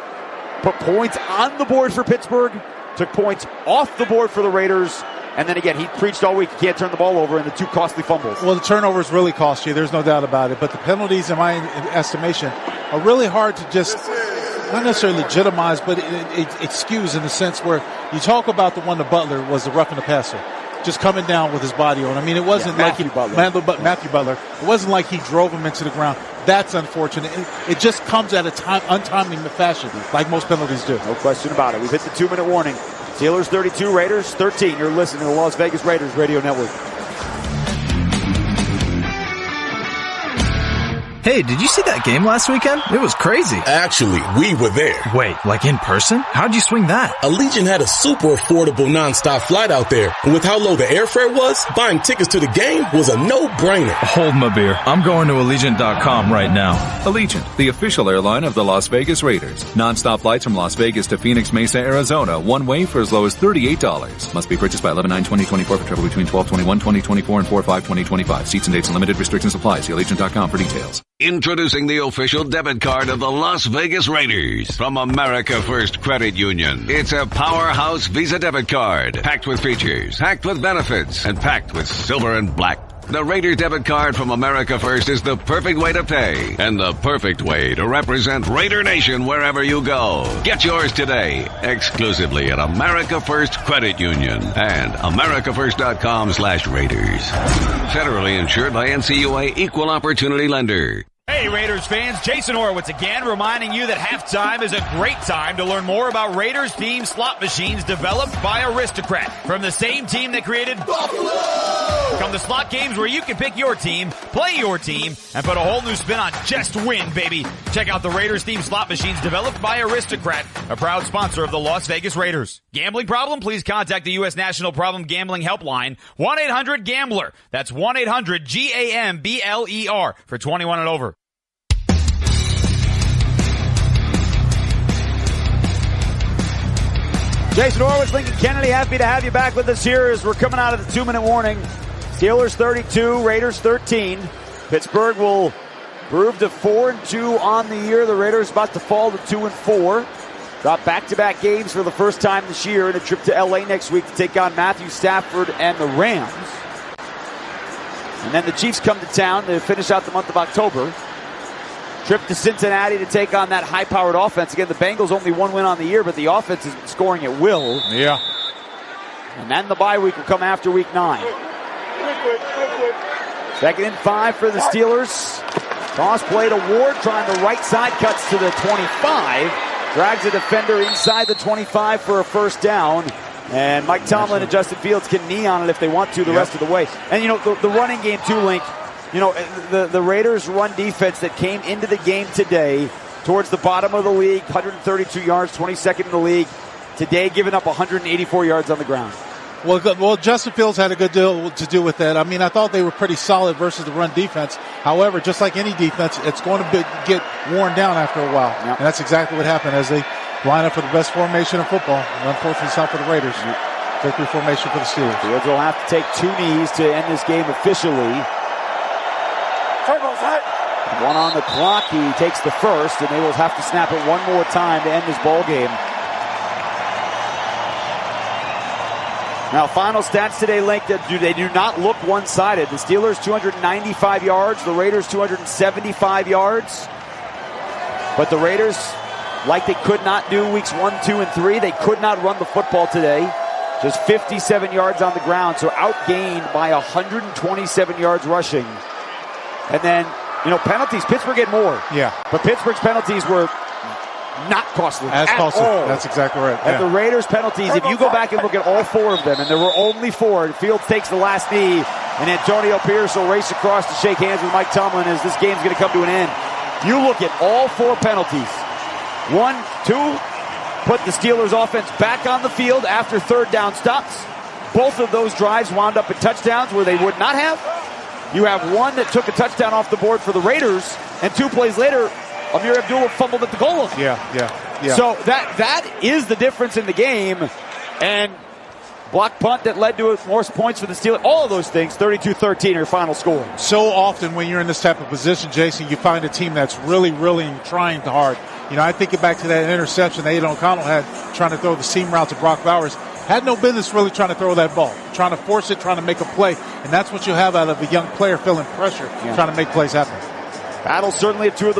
put points on the board for Pittsburgh, took points off the board for the Raiders. And then again, he preached all week, you can't turn the ball over, and the 2 costly fumbles. Well, the turnovers really cost you. There's no doubt about it. But the penalties, in my estimation, are really hard to just not necessarily legitimize, but excuse in the sense where you talk about the one to Butler was the roughing the passer. Just coming down with his body on. I mean, it wasn't like Matthew Butler. It wasn't like he drove him into the ground. That's unfortunate. It just comes at a untimely fashion, like most penalties do. No question about it. We've hit the 2-minute warning. Steelers 32, Raiders 13. You're listening to the Las Vegas Raiders Radio Network. Hey, did you see that game last weekend? It was crazy. Actually, we were there. Wait, like in person? How'd you swing that? Allegiant had a super affordable nonstop flight out there. And with how low the airfare was, buying tickets to the game was a no-brainer. Hold my beer. I'm going to Allegiant.com right now. Allegiant, the official airline of the Las Vegas Raiders. Nonstop flights from Las Vegas to Phoenix Mesa, Arizona. One way for as low as $38. Must be purchased by 11/9/2024 for travel between 12/21/2024 and 4/5/2025. Seats and dates and limited restrictions apply. See Allegiant.com for details. Introducing the official debit card of the Las Vegas Raiders from America First Credit Union. It's a powerhouse Visa debit card, packed with features, packed with benefits, and packed with silver and black. The Raider debit card from America First is the perfect way to pay and the perfect way to represent Raider Nation wherever you go. Get yours today, exclusively at America First Credit Union and americafirst.com/Raiders. Federally insured by NCUA Equal Opportunity Lender. Hey Raiders fans, Jason Horowitz again, reminding you that halftime is a great time to learn more about Raiders themed slot machines developed by Aristocrat from the same team that created Buffalo. Come to slot games where you can pick your team, play your team, and put a whole new spin on just win, baby. Check out the Raiders themed slot machines developed by Aristocrat, a proud sponsor of the Las Vegas Raiders. Gambling problem? Please contact the U.S. National Problem Gambling Helpline, 1-800-GAMBLER. That's 1-800-GAMBLER for 21 and over. Jason Horowitz, Lincoln Kennedy, happy to have you back with us here as we're coming out of the 2-minute warning. Steelers 32, Raiders 13. Pittsburgh will improve to 4-2 on the year. The Raiders about to fall to 2-4. Got back-to-back games for the first time this year and a trip to LA next week to take on Matthew Stafford and the Rams. And then the Chiefs come to town to finish out the month of October. Trip to Cincinnati to take on that high-powered offense. Again, the Bengals only one win on the year, but the offense is scoring at will. Yeah. And then the bye week will come after week 9. 2nd and 5 for the Steelers. Toss play to Ward, trying the right side, cuts to the 25. Drags a defender inside the 25 for a first down. And Mike Tomlin and Justin Fields can knee on it if they want to the rest of the way. And, you know, the running game too, Link. You know, the Raiders' run defense that came into the game today towards the bottom of the league, 132 yards, 22nd in the league. Today giving up 184 yards on the ground. Well, Justin Fields had a good deal to do with that. I mean, I thought they were pretty solid versus the run defense. However, just like any defense, it's going to get worn down after a while. Yep. And that's exactly what happened as they line up for the best formation in football. And unfortunately, it's not for the Raiders. Victory formation for the Steelers. Fields will have to take 2 knees to end this game officially. One on the clock. He takes the first, and they will have to snap it one more time to end this ball game. Now, final stats today, Link, they do not look one-sided. The Steelers 295 yards, the Raiders 275 yards. But the Raiders, like they could not do weeks 1, 2, and 3, they could not run the football today. Just 57 yards on the ground, so outgained by 127 yards rushing. And then, you know, penalties, Pittsburgh get more. Yeah. But Pittsburgh's penalties were not costly as at costly. all. That's exactly right. And the Raiders' penalties, if you go back and look at all 4 of them, and there were only 4, Fields takes the last knee, and Antonio Pierce will race across to shake hands with Mike Tomlin as this game's going to come to an end. You look at all 4 penalties. 1, 2, put the Steelers' offense back on the field after third down stops. Both of those drives wound up in touchdowns where they would not have. You have one that took a touchdown off the board for the Raiders, and 2 plays later, Amir Abdullah fumbled at the goal line. Yeah. So that is the difference in the game. And block punt that led to more points for the Steelers. All of those things, 32-13 are final score. So often when you're in this type of position, Jason, you find a team that's really, really trying hard. You know, I think back to that interception that Aiden O'Connell had trying to throw the seam route to Brock Bowers. Had no business really trying to throw that ball, trying to force it, trying to make a play. And that's what you have out of a young player feeling pressure, trying to make plays happen. Battle certainly of 2 of the best.